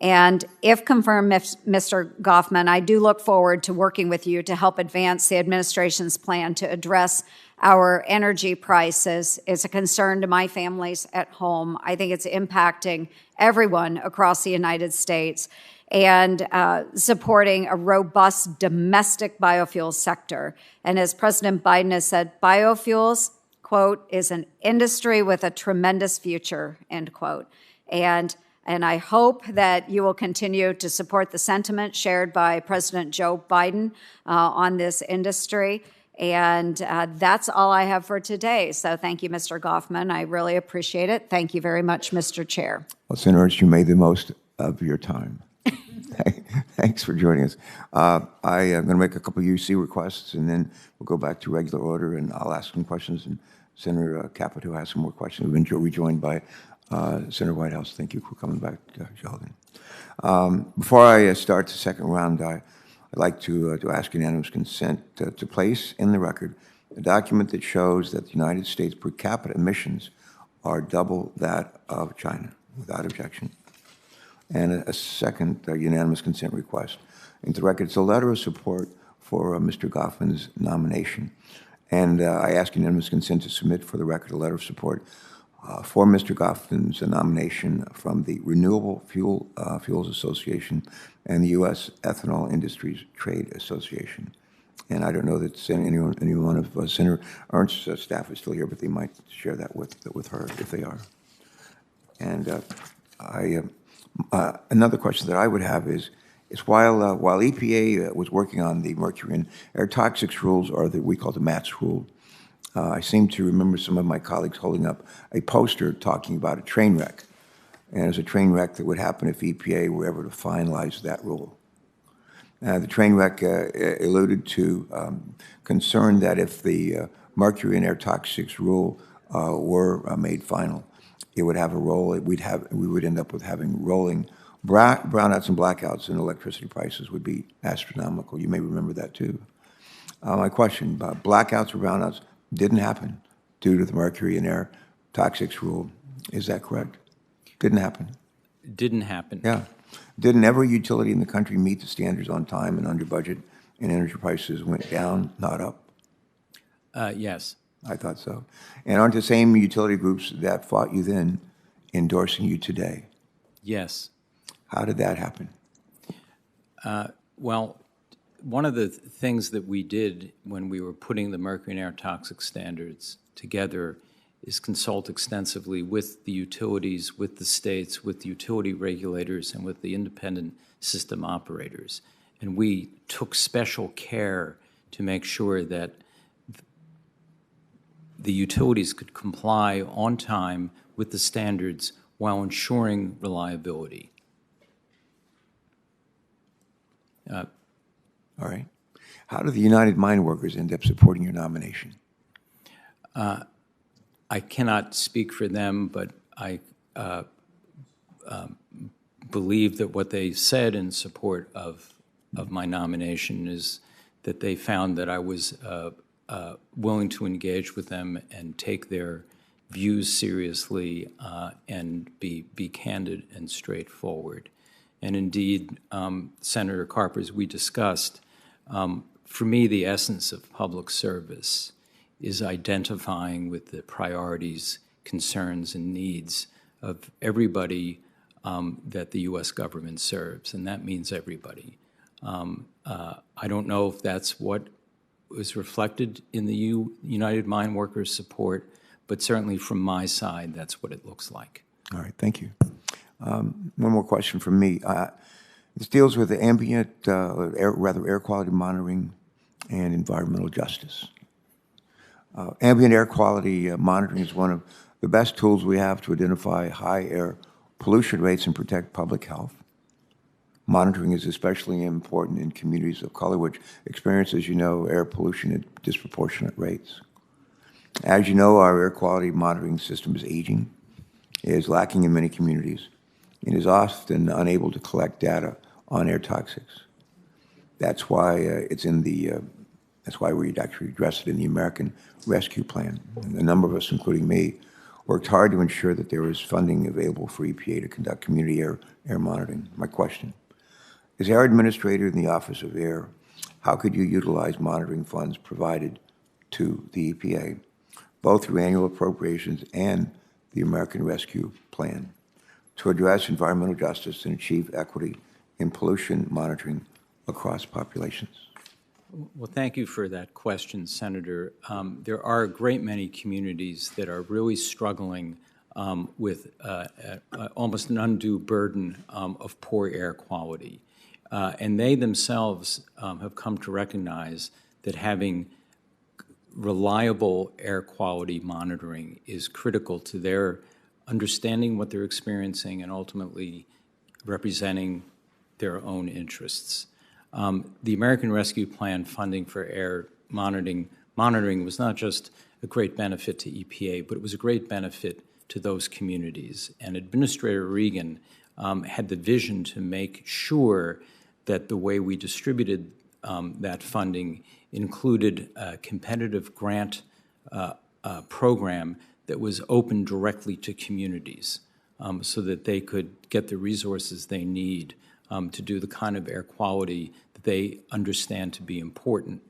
And if confirmed, Mr. Goffman, I do look forward to working with you to help advance the administration's plan to address our energy prices. It's a concern to my families at home. I think it's impacting everyone across the United States and supporting a robust domestic biofuel sector. And as President Biden has said, biofuels, quote, is an industry with a tremendous future, end quote. And I hope that you will continue to support the sentiment shared by President Joe Biden on this industry. And that's all I have for today. So thank you, Mr. Goffman. I really appreciate it. Thank you very much, Mr. Chair. Well, Senator Ernst, you made the most of your time. Thanks for joining us. I am going to make a couple of UC requests, and then we'll go back to regular order, and I'll ask some questions, and Senator Capito has some more questions. We've been rejoined by Senator Whitehouse. Thank you for coming back, Sheldon. Before I start the second round, I'd like to ask unanimous consent to place in the record a document that shows that the United States per capita emissions are double that of China, without objection. And a second unanimous consent request. Into the record, it's a letter of support for Mr. Goffman's nomination. And I ask unanimous consent to submit for the record a letter of support for Mr. Goffman's nomination from the Renewable Fuels Association and the U.S. Ethanol Industries Trade Association. And I don't know that anyone of Senator Ernst's staff is still here, but they might share that with her if they are. And another question that I would have is while EPA was working on the mercury and air toxics rules, or we call the MATS rule, I seem to remember some of my colleagues holding up a poster talking about a train wreck. And it was a train wreck that would happen if EPA were ever to finalize that rule. The train wreck alluded to concern that if the mercury and air toxics rule were made final, it would have a role. We would end up with having rolling brownouts and blackouts, and electricity prices would be astronomical. You may remember that too. My question about blackouts or brownouts didn't happen due to the mercury and air toxics rule. Is that correct? Didn't happen. Didn't happen. Yeah. Didn't every utility in the country meet the standards on time and under budget, and energy prices went down, not up? Yes. I thought so. And aren't the same utility groups that fought you then endorsing you today? Yes. How did that happen? Well, one of the things that we did when we were putting the mercury and air toxic standards together is consult extensively with the utilities, with the states, with the utility regulators, and with the independent system operators. And we took special care to make sure that the utilities could comply on time with the standards while ensuring reliability. All right. How do the United Mine Workers end up supporting your nomination? I cannot speak for them, but I believe that what they said in support of my nomination is that they found that I was willing to engage with them and take their views seriously and be candid and straightforward. And indeed, Senator Carper, as we discussed, for me, the essence of public service is identifying with the priorities, concerns, and needs of everybody that the U.S. government serves, and that means everybody. I don't know if that's what was reflected in the United Mine Workers support, but certainly from my side, that's what it looks like. All right, thank you. One more question from me. This deals with the ambient, air quality monitoring and environmental justice. Ambient air quality monitoring is one of the best tools we have to identify high air pollution rates and protect public health. Monitoring is especially important in communities of color, which experience, as you know, air pollution at disproportionate rates. As you know, our air quality monitoring system is aging, is lacking in many communities, and is often unable to collect data on air toxics. That's why it's in the. That's why we actually addressed it in the American Rescue Plan. And a number of us, including me, worked hard to ensure that there was funding available for EPA to conduct community air monitoring. My question: as Air Administrator in the Office of Air, how could you utilize monitoring funds provided to the EPA, both through annual appropriations and the American Rescue Plan, to address environmental justice and achieve equity in pollution monitoring across populations? Well, thank you for that question, Senator. There are a great many communities that are really struggling with almost an undue burden of poor air quality. And they themselves have come to recognize that having reliable air quality monitoring is critical to their understanding what they're experiencing and ultimately representing their own interests. The American Rescue Plan funding for air monitoring was not just a great benefit to EPA, but it was a great benefit to those communities. And Administrator Regan had the vision to make sure that the way we distributed that funding included a competitive grant program that was open directly to communities so that they could get the resources they need to do the kind of air quality that they understand to be important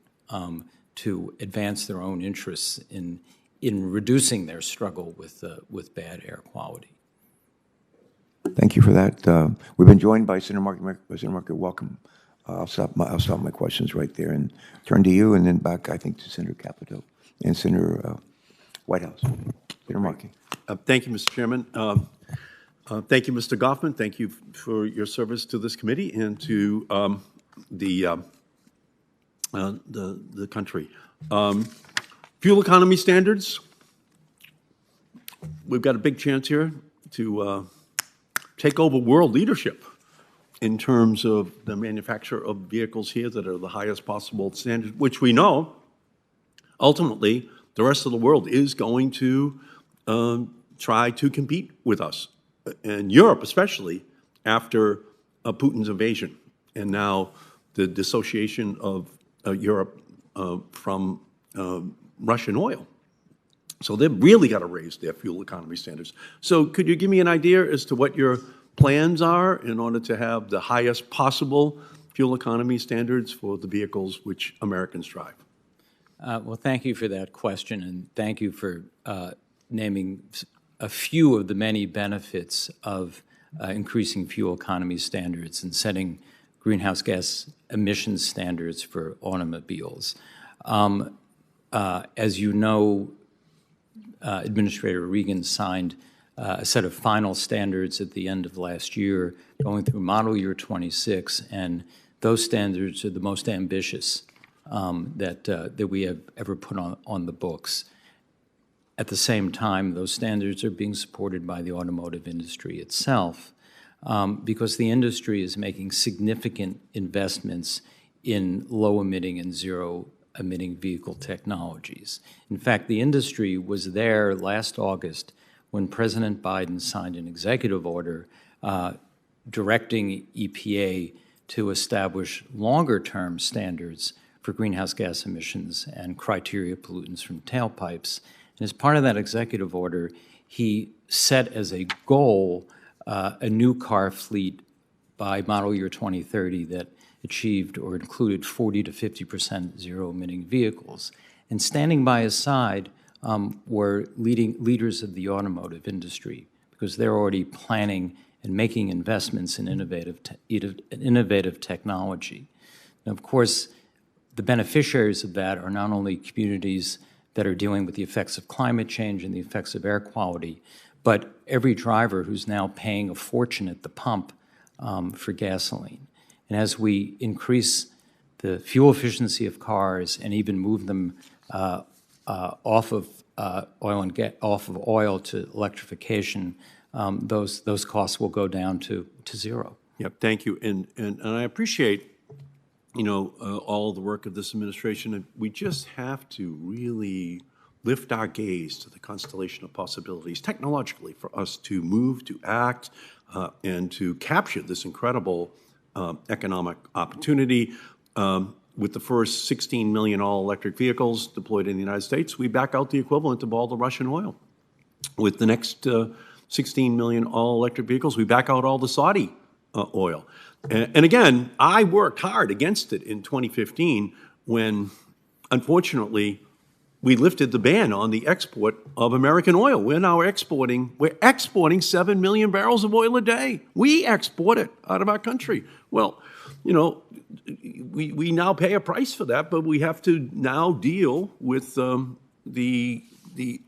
to advance their own interests in reducing their struggle with bad air quality. Thank you for that. We've been joined by Senator Markey. Welcome. I'll stop my questions right there and turn to you, and then back, I think, to Senator Capito and Senator Whitehouse. Senator Markey. Thank you, Mr. Chairman. Thank you, Mr. Goffman. Thank you for your service to this committee and to the country. Fuel economy standards. We've got a big chance here to take over world leadership in terms of the manufacture of vehicles here that are the highest possible standards, which we know ultimately the rest of the world is going to try to compete with us, and Europe especially, after Putin's invasion, and now the dissociation of Europe from Russian oil. So they've really got to raise their fuel economy standards. So could you give me an idea as to what your plans are in order to have the highest possible fuel economy standards for the vehicles which Americans drive? Well, thank you for that question, and thank you for naming a few of the many benefits of increasing fuel economy standards and setting greenhouse gas emissions standards for automobiles. As you know, Administrator Regan signed a set of final standards at the end of last year, going through model year 26, and those standards are the most ambitious that we have ever put on the books. At the same time, those standards are being supported by the automotive industry itself, because the industry is making significant investments in low-emitting and zero-emitting vehicle technologies. In fact, the industry was there last August when President Biden signed an executive order directing EPA to establish longer-term standards for greenhouse gas emissions and criteria pollutants from tailpipes. And as part of that executive order, he set as a goal a new car fleet by model year 2030 that achieved or included 40 to 50% zero-emitting vehicles. And standing by his side were leaders of the automotive industry, because they're already planning and making investments in innovative technology. And of course, the beneficiaries of that are not only communities that are dealing with the effects of climate change and the effects of air quality, but every driver who's now paying a fortune at the pump for gasoline. And as we increase the fuel efficiency of cars and even move them off of oil to electrification, those costs will go down to zero. Yep, thank you. And I appreciate, all the work of this administration. And we just have to really lift our gaze to the constellation of possibilities technologically for us to move, to act, and to capture this incredible economic opportunity. With the first 16 million all-electric vehicles deployed in the United States, we back out the equivalent of all the Russian oil. With the next 16 million all-electric vehicles, we back out all the Saudi oil. And again, I worked hard against it in 2015 when, unfortunately, we lifted the ban on the export of American oil. We're now exporting 7 million barrels of oil a day. We export it out of our country. Well, we now pay a price for that, but we have to now deal with the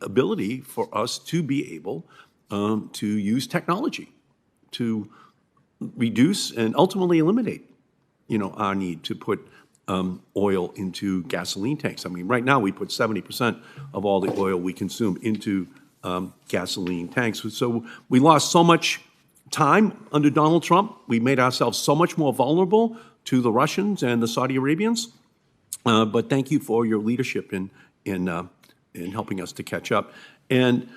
ability for us to be able to use technology to reduce and ultimately eliminate, our need to put oil into gasoline tanks. I mean, right now we put 70% of all the oil we consume into gasoline tanks. So we lost so much time under Donald Trump. We made ourselves so much more vulnerable to the Russians and the Saudi Arabians. But thank you for your leadership in helping us to catch up. And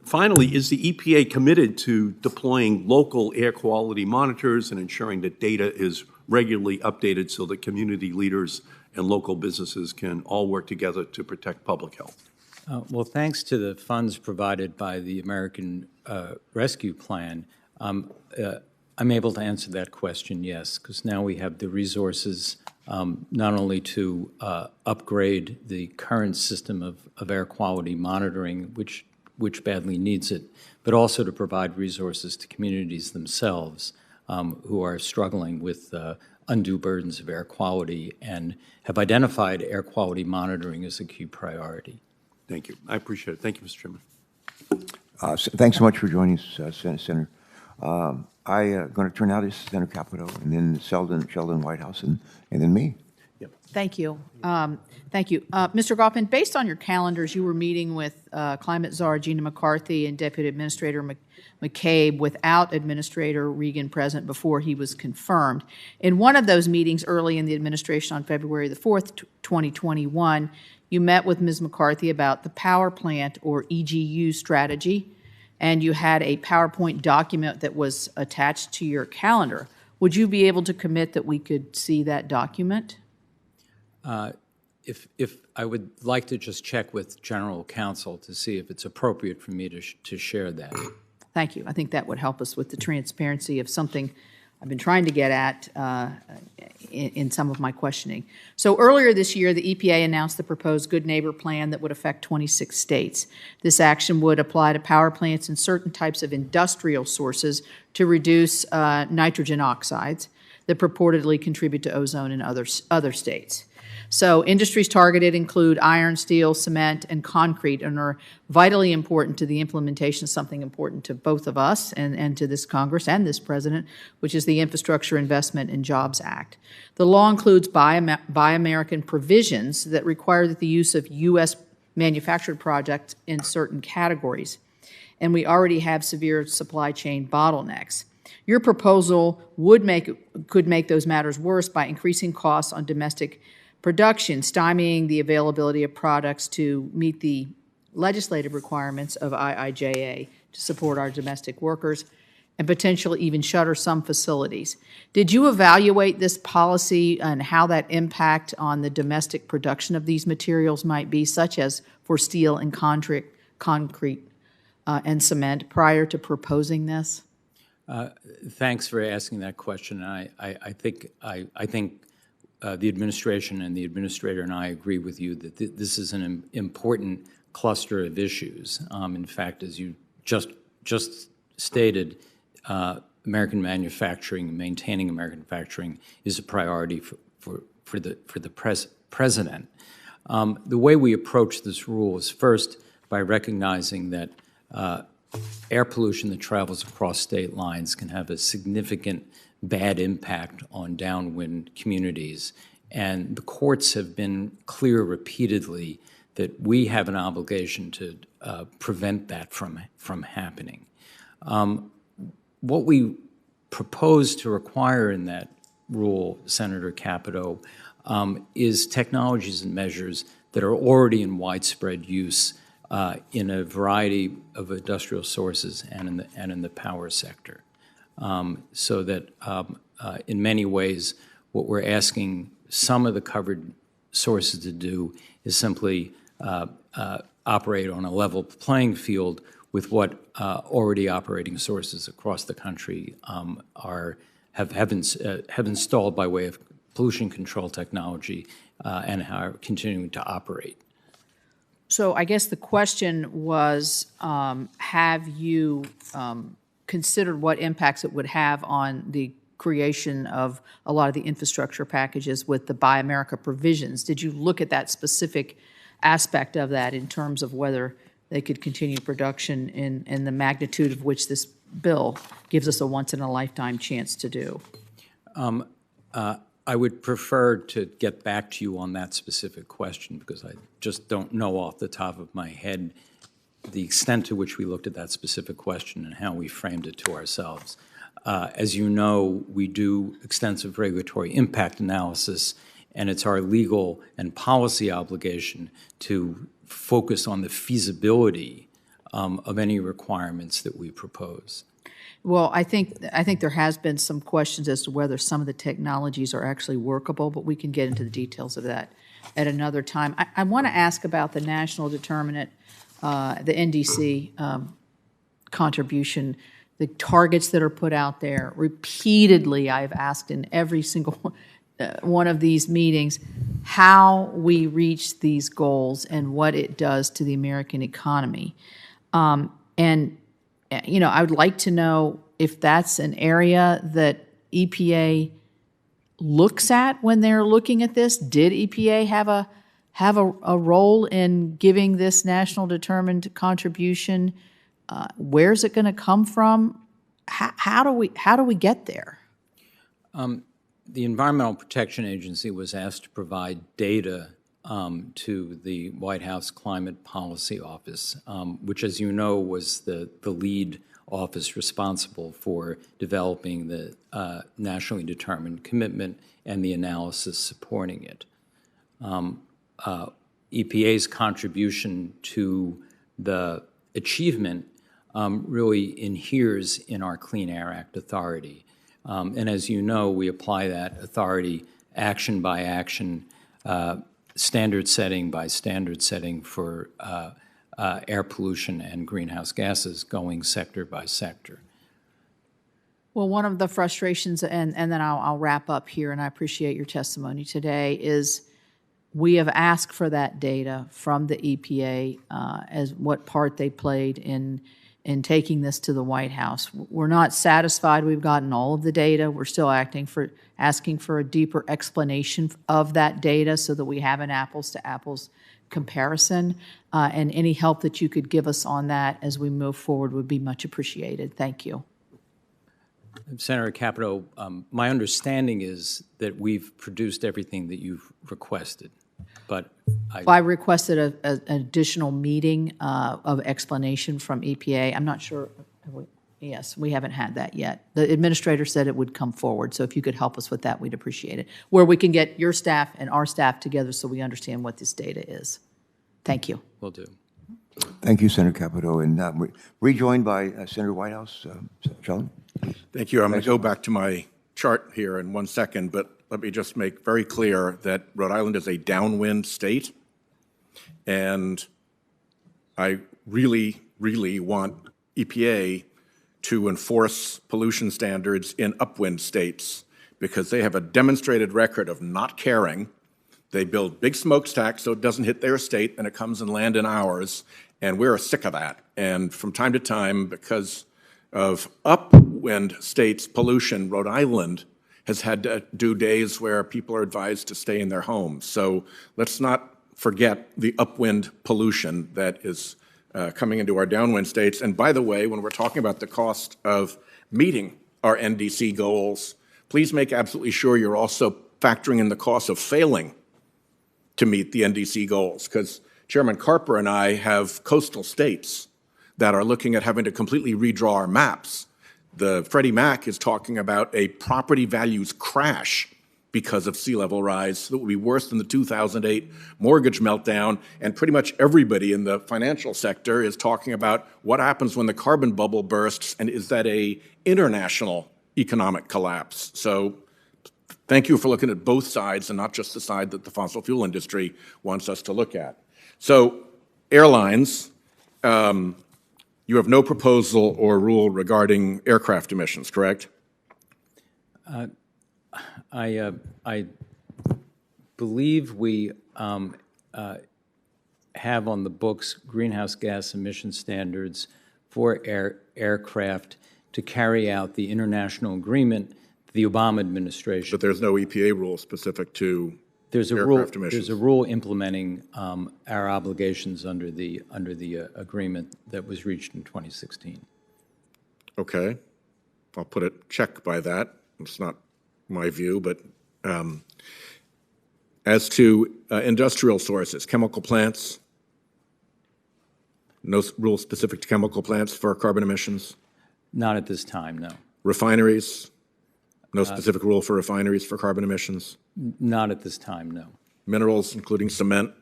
finally, is the EPA committed to deploying local air quality monitors and ensuring that data is regularly updated so that community leaders and local businesses can all work together to protect public health? Well, thanks to the funds provided by the American Rescue Plan, I'm able to answer that question, yes, because now we have the resources not only to upgrade the current system of air quality monitoring, which badly needs it, but also to provide resources to communities themselves who are struggling with undue burdens of air quality and have identified air quality monitoring as a key priority. Thank you. I appreciate it. Thank you, Mr. Chairman. Thanks so much for joining us, Senator. I'm going to turn now to Senator Capito, and then Sheldon Whitehouse, and then me. Thank you. Thank you. Mr. Goffman, based on your calendars, you were meeting with Climate Czar Gina McCarthy and Deputy Administrator McCabe without Administrator Regan present before he was confirmed. In one of those meetings early in the administration on February the 4th, 2021, you met with Ms. McCarthy about the power plant or EGU strategy, and you had a PowerPoint document that was attached to your calendar. Would you be able to commit that we could see that document? If I would like to just check with General Counsel to see if it's appropriate for me to share that. Thank you. I think that would help us with the transparency of something I've been trying to get at in some of my questioning. So earlier this year, the EPA announced the proposed Good Neighbor Plan that would affect 26 states. This action would apply to power plants and certain types of industrial sources to reduce nitrogen oxides that purportedly contribute to ozone in other states. So industries targeted include iron, steel, cement, and concrete, and are vitally important to the implementation of something important to both of us and to this Congress and this President, which is the Infrastructure Investment and Jobs Act. The law includes Buy American provisions that require the use of U.S. manufactured products in certain categories, and we already have severe supply chain bottlenecks. Your proposal could make those matters worse by increasing costs on domestic production, stymieing the availability of products to meet the legislative requirements of IIJA to support our domestic workers, and potentially even shutter some facilities. Did you evaluate this policy and how that impact on the domestic production of these materials might be, such as for steel and concrete and cement, prior to proposing this? Thanks for asking that question. I think the administration and the administrator and I agree with you that this is an important cluster of issues. In fact, as you just stated, American manufacturing, maintaining American manufacturing, is a priority for the president. The way we approach this rule is first by recognizing that air pollution that travels across state lines can have a significant bad impact on downwind communities. And the courts have been clear repeatedly that we have an obligation to prevent that from happening. What we propose to require in that rule, Senator Capito, is technologies and measures that are already in widespread use in a variety of industrial sources and in the power sector. So that in many ways, what we're asking some of the covered sources to do is simply operate on a level playing field with what already operating sources across the country have installed by way of pollution control technology and are continuing to operate. So I guess the question was, have you considered what impacts it would have on the creation of a lot of the infrastructure packages with the Buy America provisions? Did you look at that specific aspect of that in terms of whether they could continue production in the magnitude of which this bill gives us a once-in-a-lifetime chance to do? I would prefer to get back to you on that specific question because I just don't know off the top of my head the extent to which we looked at that specific question and how we framed it to ourselves. As you know, we do extensive regulatory impact analysis, and it's our legal and policy obligation to focus on the feasibility of any requirements that we propose. Well, I think there has been some questions as to whether some of the technologies are actually workable, but we can get into the details of that at another time. I want to ask about the national determinant, the NDC contribution, the targets that are put out there. Repeatedly, I've asked in every single one of these meetings how we reach these goals and what it does to the American economy. And you know, I would like to know if that's an area that EPA looks at when they're looking at this. Did EPA have a role in giving this national determined contribution? Where's it going to come from? How do we get there? The Environmental Protection Agency was asked to provide data to the White House Climate Policy Office, which, as you know, was the lead office responsible for developing the nationally determined commitment and the analysis supporting it. EPA's contribution to the achievement really inheres in our Clean Air Act authority. And as you know, we apply that authority action by action, standard setting by standard setting for air pollution and greenhouse gases going sector by sector. Well, one of the frustrations, and then I'll wrap up here, and I appreciate your testimony today, is we have asked for that data from the EPA as what part they played in taking this to the White House. We're not satisfied we've gotten all of the data. We're still asking for a deeper explanation of that data so that we have an apples-to-apples comparison. And any help that you could give us on that as we move forward would be much appreciated. Thank you. Senator Capito, my understanding is that we've produced everything that you've requested, but I requested an additional meeting of explanation from EPA. I'm not sure. Yes, we haven't had that yet. The administrator said it would come forward, so if you could help us with that, we'd appreciate it. Where we can get your staff and our staff together so we understand what this data is. Thank you. Will do. Thank you, Senator Capito. And rejoined by Senator Whitehouse. Sheldon? Thank you. I'm going to go back to my chart here in 1 second, but let me just make very clear that Rhode Island is a downwind state, and I really, really want EPA to enforce pollution standards in upwind states because they have a demonstrated record of not caring. They build big smokestacks so it doesn't hit their state and it comes and land in ours, and we're sick of that. And from time to time, because of upwind states' pollution, Rhode Island has had to do days where people are advised to stay in their homes. So let's not forget the upwind pollution that is coming into our downwind states. And by the way, when we're talking about the cost of meeting our NDC goals, please make absolutely sure you're also factoring in the cost of failing to meet the NDC goals, because Chairman Carper and I have coastal states that are looking at having to completely redraw our maps. The Freddie Mac is talking about a property values crash because of sea level rise that will be worse than the 2008 mortgage meltdown, and pretty much everybody in the financial sector is talking about what happens when the carbon bubble bursts, and is that a international economic collapse? So thank you for looking at both sides and not just the side that the fossil fuel industry wants us to look at. So airlines, you have no proposal or rule regarding aircraft emissions, correct? I believe we have on the books greenhouse gas emission standards for aircraft to carry out the international agreement the Obama administration. But there's no EPA rule specific to aircraft emissions. There's a rule implementing our obligations under the agreement that was reached in 2016. Okay, I'll put a check by that. It's not my view, but as to industrial sources, chemical plants, no rule specific to chemical plants for carbon emissions? Not at this time, no. Refineries, no specific rule for refineries for carbon emissions? Not at this time, no. Minerals, including cement?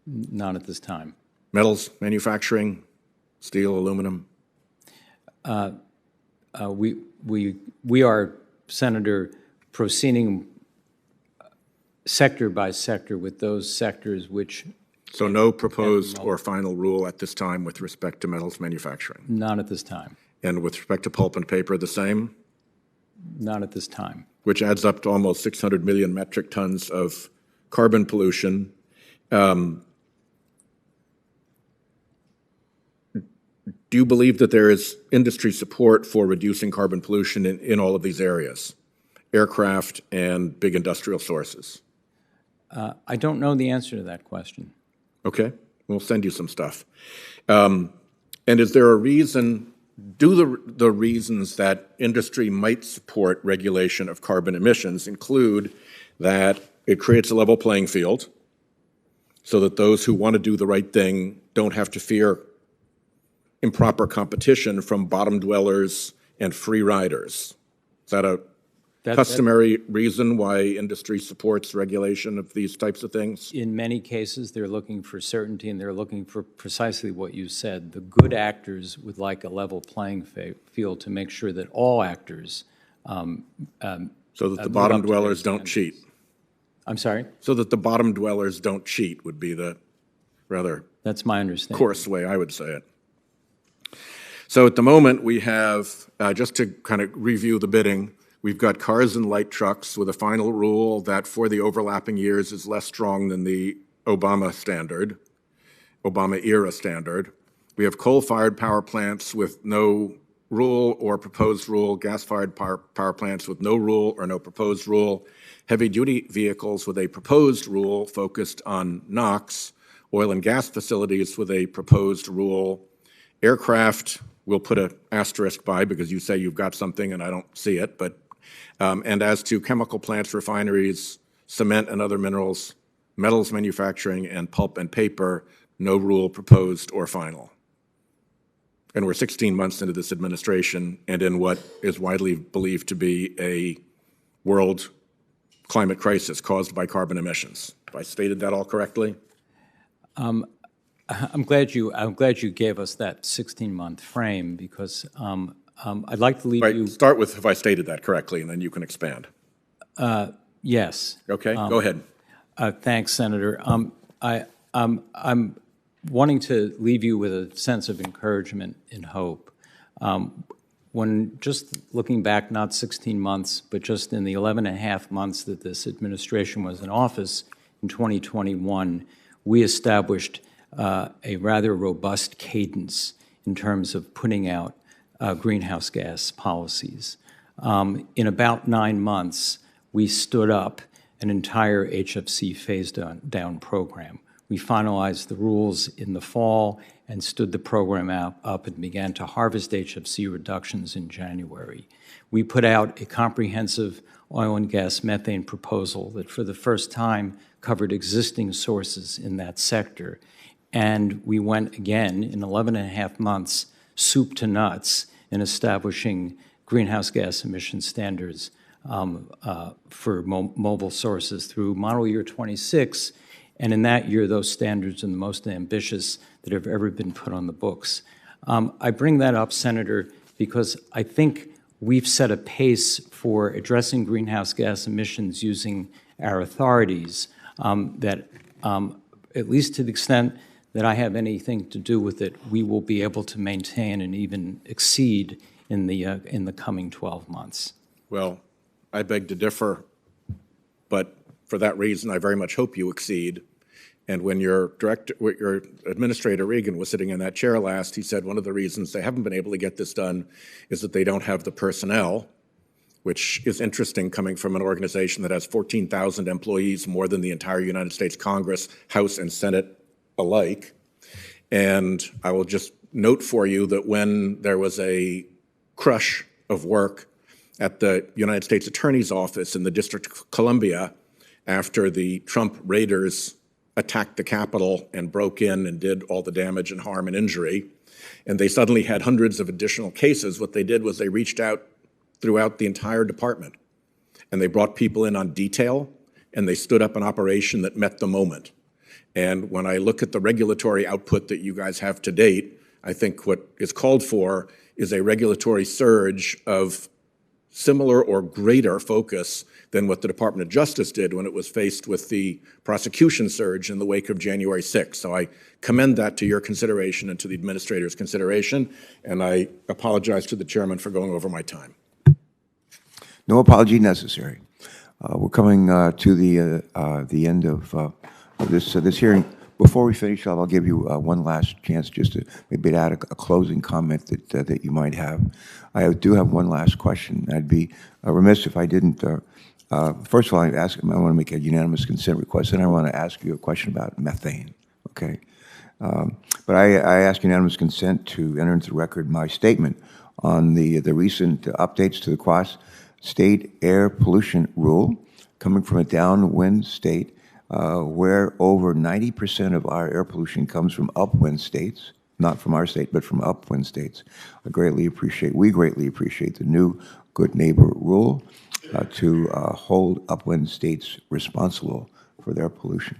Not at this time. Metals manufacturing, steel, aluminum? We are, Senator, proceeding sector by sector with those sectors which... So no proposed or final rule at this time with respect to metals manufacturing? Not at this time. And with respect to pulp and paper, the same? Not at this time. Which adds up to almost 600 million metric tons of carbon pollution. Do you believe that there is industry support for reducing carbon pollution in all of these areas, aircraft and big industrial sources? I don't know the answer to that question. Okay, we'll send you some stuff. And is there a reason do the reasons that industry might support regulation of carbon emissions include that it creates a level playing field so that those who want to do the right thing don't have to fear improper competition from bottom dwellers and free riders? Is that a customary reason why industry supports regulation of these types of things? In many cases, they're looking for certainty, and they're looking for precisely what you said. The good actors would like a level playing field to make sure that all actors so that the bottom dwellers don't cheat. I'm sorry? So that the bottom dwellers don't cheat would be the rather That's my understanding. coarse way I would say it. So at the moment we have, just to kind of review the bidding, we've got cars and light trucks with a final rule that for the overlapping years is less strong than the Obama era standard. We have coal-fired power plants with no rule or proposed rule, gas-fired power plants with no rule or no proposed rule, heavy-duty vehicles with a proposed rule focused on NOx, oil and gas facilities with a proposed rule, aircraft we'll put an asterisk by because you say you've got something and I don't see it, but and as to chemical plants, refineries, cement and other minerals, metals manufacturing, and pulp and paper, no rule proposed or final. And we're 16 months into this administration and in what is widely believed to be a world climate crisis caused by carbon emissions. Have I stated that all correctly? I'm glad you gave us that 16-month frame because I'd like to leave you. Start with have I stated that correctly, and then you can expand. Yes. Okay, go ahead. Thanks, Senator. I'm wanting to leave you with a sense of encouragement and hope. When just looking back, not 16 months, but just in the 11 and a half months that this administration was in office in 2021, we established a rather robust cadence in terms of putting out greenhouse gas policies. In about 9 months, we stood up an entire HFC phase-down program. We finalized the rules in the fall and stood the program up and began to harvest HFC reductions in January. We put out a comprehensive oil and gas methane proposal that for the first time covered existing sources in that sector. And we went again in 11 and a half months, soup to nuts, in establishing greenhouse gas emission standards for mobile sources through model year 26. And in that year, those standards are the most ambitious that have ever been put on the books. I bring that up, Senator, because I think we've set a pace for addressing greenhouse gas emissions using our authorities that, at least to the extent that I have anything to do with it, we will be able to maintain and even exceed in the coming 12 months. Well, I beg to differ, but for that reason, I very much hope you exceed. And when your administrator Regan was sitting in that chair last, he said one of the reasons they haven't been able to get this done is that they don't have the personnel, which is interesting coming from an organization that has 14,000 employees, more than the entire United States Congress, House, and Senate alike. And I will just note for you that when there was a crush of work at the United States Attorney's Office in the District of Columbia after the Trump raiders attacked the Capitol and broke in and did all the damage and harm and injury, and they suddenly had hundreds of additional cases, what they did was they reached out throughout the entire department, and they brought people in on detail, and they stood up an operation that met the moment. And when I look at the regulatory output that you guys have to date, I think what is called for is a regulatory surge of similar or greater focus than what the Department of Justice did when it was faced with the prosecution surge in the wake of January 6th. So I commend that to your consideration and to the administrator's consideration, and I apologize to the chairman for going over my time. No apology necessary. We're coming to the end of this hearing. Before we finish up, I'll give you one last chance just to maybe add a closing comment that you might have. I do have one last question. I'd be remiss if I didn't. First of all, I want to make a unanimous consent request, and I want to ask you a question about methane. Okay, But I ask unanimous consent to enter into the record my statement on the recent updates to the Cross-State Air Pollution Rule, coming from a downwind state where over 90% of our air pollution comes from upwind states, not from our state, but from upwind states. We greatly appreciate the new Good Neighbor Rule to hold upwind states responsible for their pollution.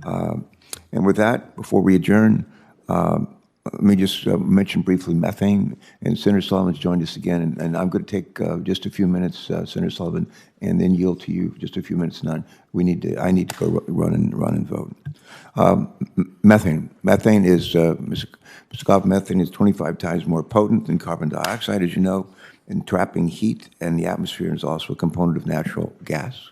And with that, before we adjourn, let me just mention briefly methane. And Senator Sullivan's joined us again, and I'm going to take just a few minutes, Senator Sullivan, and then yield to you just a few minutes. Now, I need to go run and vote. Methane is, Mr. Goff, methane is 25 times more potent than carbon dioxide, as you know, in trapping heat in the atmosphere, and is also a component of natural gas.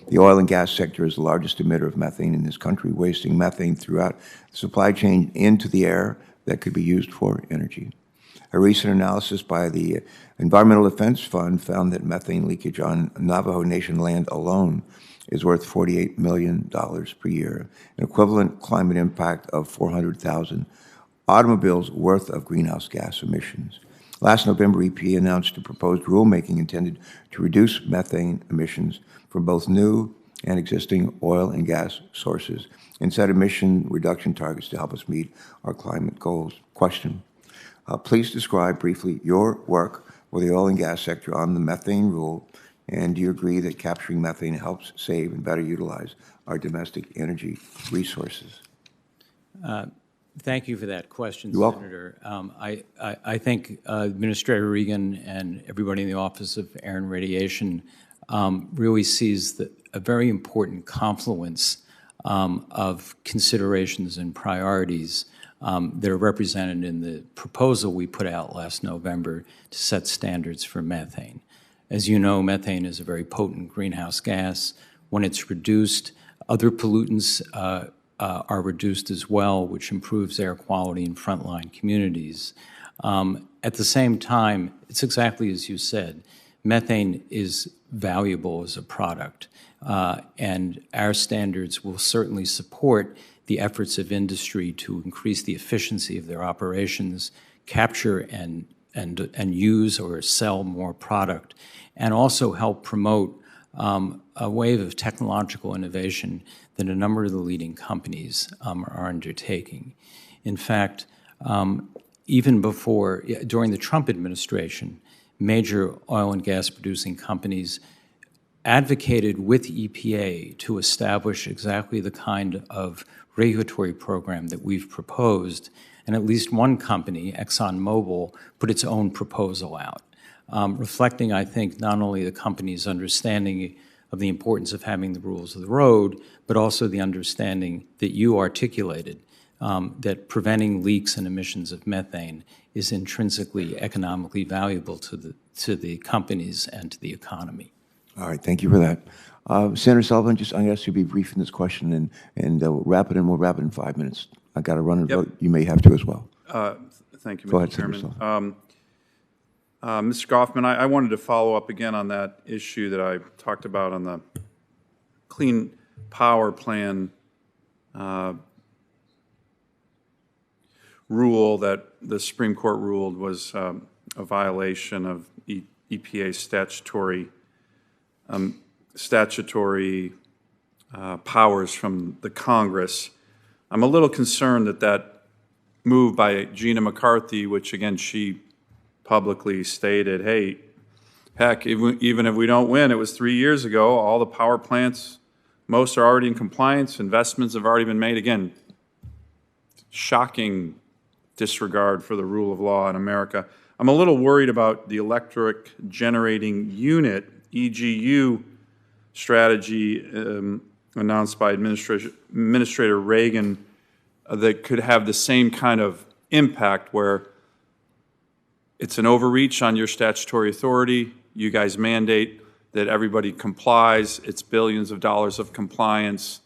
The oil and gas sector is the largest emitter of methane in this country, wasting methane throughout the supply chain into the air that could be used for energy. A recent analysis by the Environmental Defense Fund found that methane leakage on Navajo Nation land alone is worth $48 million per year, an equivalent climate impact of 400,000 automobiles worth of greenhouse gas emissions. Last November, EPA announced a proposed rulemaking intended to reduce methane emissions from both new and existing oil and gas sources and set emission reduction targets to help us meet our climate goals. Question: please describe briefly your work with the oil and gas sector on the methane rule, and do you agree that capturing methane helps save and better utilize our domestic energy resources? Thank you for that question, You're welcome. Senator. I think Administrator Regan and everybody in the Office of Air and Radiation really sees a very important confluence of considerations and priorities that are represented in the proposal we put out last November to set standards for methane. As you know, methane is a very potent greenhouse gas. When it's reduced, other pollutants are reduced as well, which improves air quality in frontline communities. At the same time, it's exactly as you said, methane is valuable as a product, and our standards will certainly support the efforts of industry to increase the efficiency of their operations, capture and use or sell more product, and also help promote a wave of technological innovation that a number of the leading companies are undertaking. In fact, even during the Trump administration, major oil and gas producing companies advocated with EPA to establish exactly the kind of regulatory program that we've proposed, and at least one company, ExxonMobil, put its own proposal out, reflecting, I think, not only the company's understanding of the importance of having the rules of the road, but also the understanding that you articulated, that preventing leaks and emissions of methane is intrinsically economically valuable to the companies and to the economy. All right, thank you for that. Senator Sullivan, I'm going to ask you to be brief in this question and wrap it in. We'll wrap it in 5 minutes. I got to run and vote. You may have to as well. Thank you, Go Mr. ahead, Chairman. Senator Sullivan. Mr. Goffman, I wanted to follow up again on that issue that I talked about on the Clean Power Plan rule that the Supreme Court ruled was a violation of EPA's statutory powers from the Congress. I'm a little concerned that move by Gina McCarthy, which again she publicly stated, hey, heck, even if we don't win, it was 3 years ago, all the power plants, most are already in compliance, investments have already been made. Again, shocking disregard for the rule of law in America. I'm a little worried about the electric generating unit, EGU, strategy announced by Administrator Reagan that could have the same kind of impact where it's an overreach on your statutory authority. You guys mandate that everybody complies. It's billions of dollars of compliance.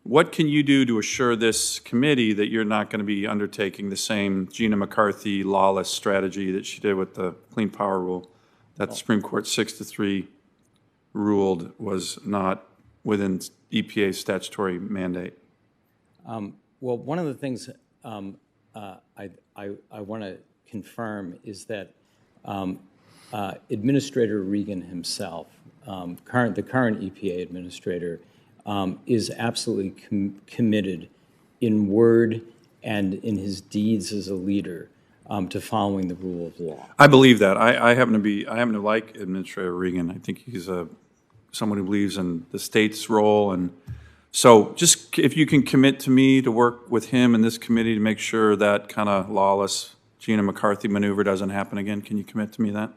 What can you do to assure this committee that you're not going to be undertaking the same Gina McCarthy lawless strategy that she did with the Clean Power Rule that the Supreme Court 6-3 ruled was not within EPA's statutory mandate? Well, one of the things I want to confirm is that Administrator Regan himself, the current EPA administrator, is absolutely committed in word and in his deeds as a leader to following the rule of law. I believe that. I happen to like Administrator Regan. I think he's someone who believes in the state's role, and so just if you can commit to me to work with him and this committee to make sure that kind of lawless Gina McCarthy maneuver doesn't happen again, can you commit to me that?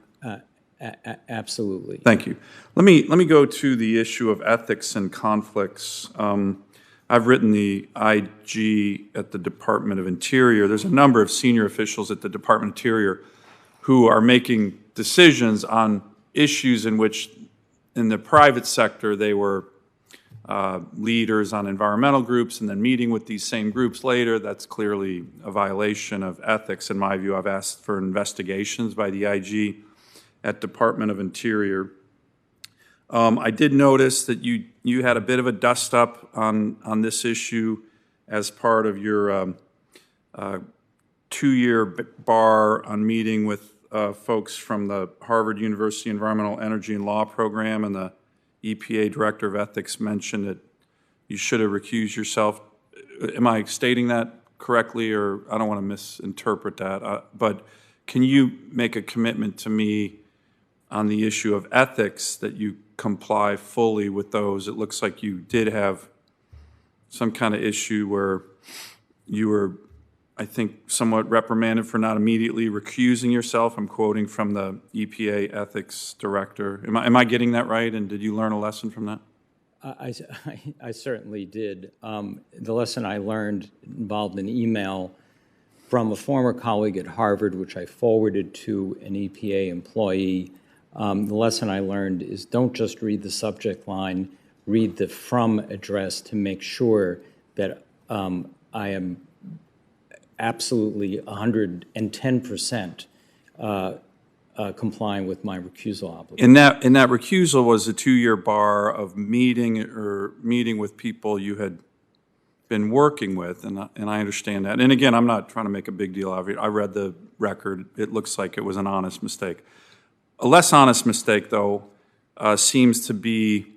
Absolutely. Thank you. Let me go to the issue of ethics and conflicts. I've written the IG at the Department of Interior. There's a number of senior officials at the Department of Interior who are making decisions on issues in which in the private sector they were leaders on environmental groups and then meeting with these same groups later. That's clearly a violation of ethics. In my view, I've asked for investigations by the IG at Department of Interior. I did notice that you had a bit of a dust-up on this issue as part of your 2-year bar on meeting with folks from the Harvard University Environmental Energy and Law Program, and the EPA Director of Ethics mentioned that you should have recused yourself. Am I stating that correctly, or I don't want to misinterpret that, but can you make a commitment to me on the issue of ethics that you comply fully with those? It looks like you did have some kind of issue where you were, I think, somewhat reprimanded for not immediately recusing yourself. I'm quoting from the EPA Ethics Director. Am I getting that right, and did you learn a lesson from that? I certainly did. The lesson I learned involved an email from a former colleague at Harvard, which I forwarded to an EPA employee. The lesson I learned is don't just read the subject line, read the from address to make sure that I am absolutely 110% complying with my recusal obligation. And that recusal was a 2-year bar of meeting with people you had been working with, and I understand that. And again, I'm not trying to make a big deal out of it. I read the record. It looks like it was an honest mistake. A less honest mistake, though, seems to be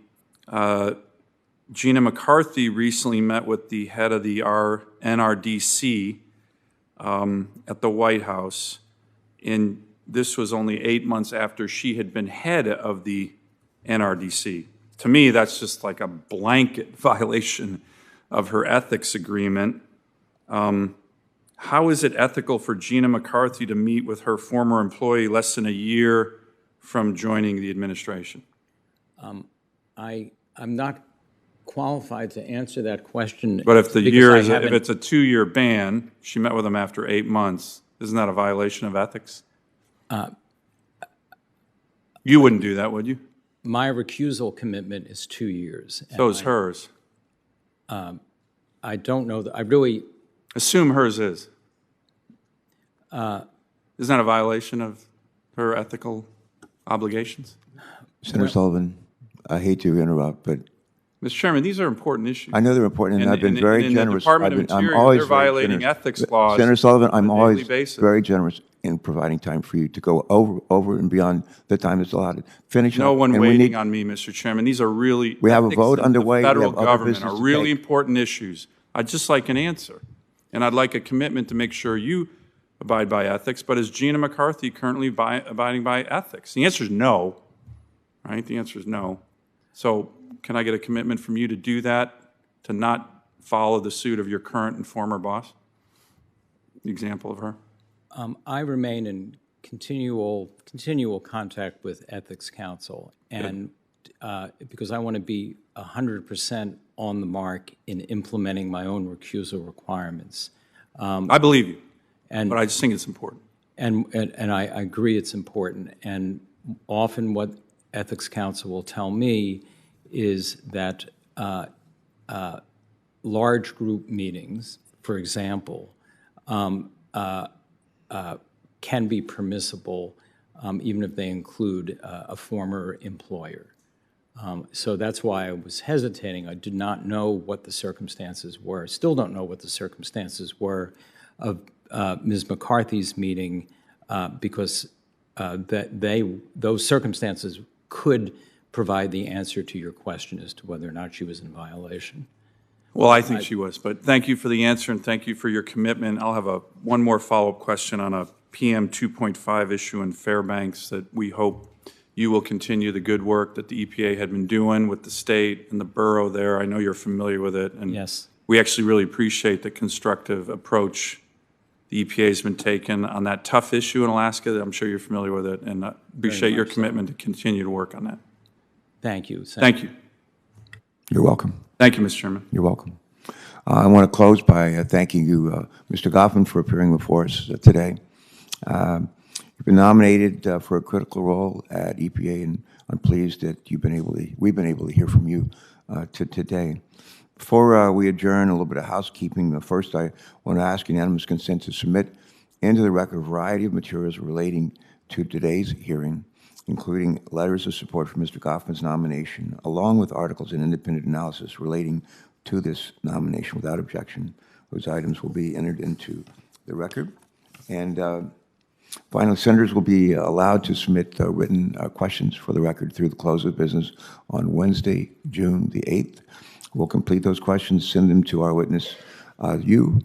Gina McCarthy recently met with the head of the NRDC at the White House, and this was only 8 months after she had been head of the NRDC. To me, that's just like a blanket violation of her ethics agreement. How is it ethical for Gina McCarthy to meet with her former employee less than a year from joining the administration? I'm not qualified to answer that question. But if it's a 2-year ban, she met with him after 8 months, isn't that a violation of ethics? You wouldn't do that, would you? My recusal commitment is 2 years. So is hers. I don't know that. I really assume hers is. Isn't that a violation of her ethical obligations? Senator Sullivan, I hate to interrupt, but Mr. Chairman, these are important issues. I know they're important, and I've been very in generous. The Department of Interior, they're violating ethics laws. Senator Sullivan, I'm on a always daily basis. very generous in providing time for you to go over and beyond the time that's allotted. Finish No up, one and we waiting need- on me, Mr. Chairman. These are really We have a ethics vote of underway. The We federal have other government business are to really take. important issues. I'd just like an answer, and I'd like a commitment to make sure you abide by ethics. But is Gina McCarthy currently abiding by ethics? The answer is no. Right? The answer is no. So can I get a commitment from you to do that, to not follow the suit of your current and former boss? The example of her. I remain in continual contact with Ethics Counsel, and because I want to be 100% on the mark in implementing my own recusal requirements. I believe you, but I just think it's important. And I agree it's important. And often what Ethics Counsel will tell me is that large group meetings, for example, can be permissible even if they include a former employer. So that's why I was hesitating. I did not know what the circumstances were. Still don't know what the circumstances were of Ms. McCarthy's meeting because those circumstances could provide the answer to your question as to whether or not she was in violation. Well, I think she was, but thank you for the answer and thank you for your commitment. I'll have one more follow-up question on a PM 2.5 issue in Fairbanks that we hope you will continue the good work that the EPA had been doing with the state and the borough there. I know you're familiar with it. And yes. We actually really appreciate the constructive approach the EPA has been taking on that tough issue in Alaska. I'm sure you're familiar with it, and appreciate your commitment to continue to work on that. Thank you. Thank you. You're welcome. Thank you, Mr. Chairman. You're welcome. I want to close by thanking you, Mr. Goffman, for appearing before us today. You've been nominated for a critical role at EPA, and I'm pleased that we've been able to hear from you today. Before we adjourn, a little bit of housekeeping. First, I want to ask unanimous consent to submit into the record a variety of materials relating to today's hearing, including letters of support for Mr. Goffman's nomination, along with articles and independent analysis relating to this nomination. Without objection, those items will be entered into the record. And finally, senators will be allowed to submit written questions for the record through the close of business on Wednesday, June the 8th. We'll complete those questions, send them to our witness, Mr.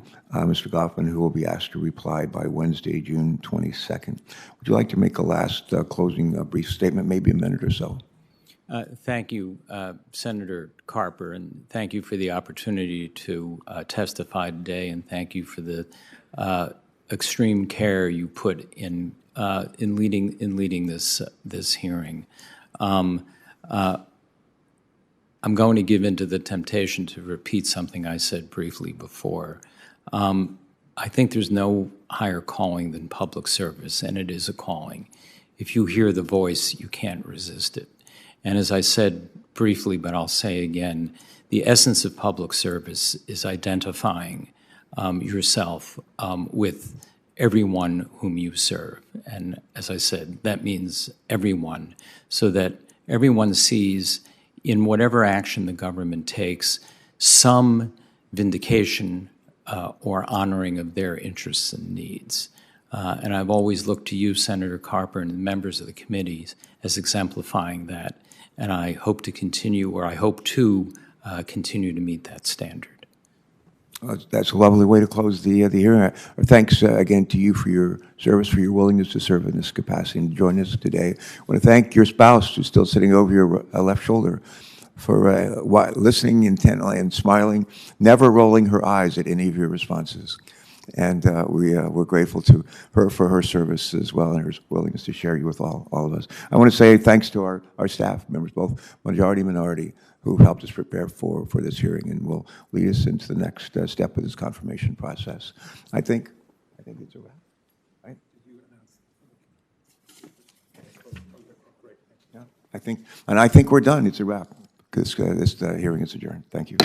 Goffman, who will be asked to reply by Wednesday, June 22nd. Would you like to make a last closing brief statement, maybe a minute or so? Thank you, Senator Carper, and thank you for the opportunity to testify today, and thank you for the extreme care you put in leading this hearing. I'm going to give in to the temptation to repeat something I said briefly before. I think there's no higher calling than public service, and it is a calling. If you hear the voice, you can't resist it. And as I said briefly, but I'll say again, the essence of public service is identifying yourself with everyone whom you serve. And as I said, that means everyone, so that everyone sees in whatever action the government takes some vindication or honoring of their interests and needs. And I've always looked to you, Senator Carper, and the members of the committees as exemplifying that. And I hope to continue, or I hope to continue to meet that standard. That's a lovely way to close the hearing. Thanks again to you for your service, for your willingness to serve in this capacity and join us today. I want to thank your spouse, who's still sitting over your left shoulder, for listening intently and smiling, never rolling her eyes at any of your responses. And we're grateful to her for her service as well and her willingness to share you with all of us. I want to say thanks to our staff members, both majority and minority, who helped us prepare for this hearing and will lead us into the next step of this confirmation process. I think it's a wrap. Right? Yeah, I think we're done. It's a wrap. This hearing is adjourned. Thank you.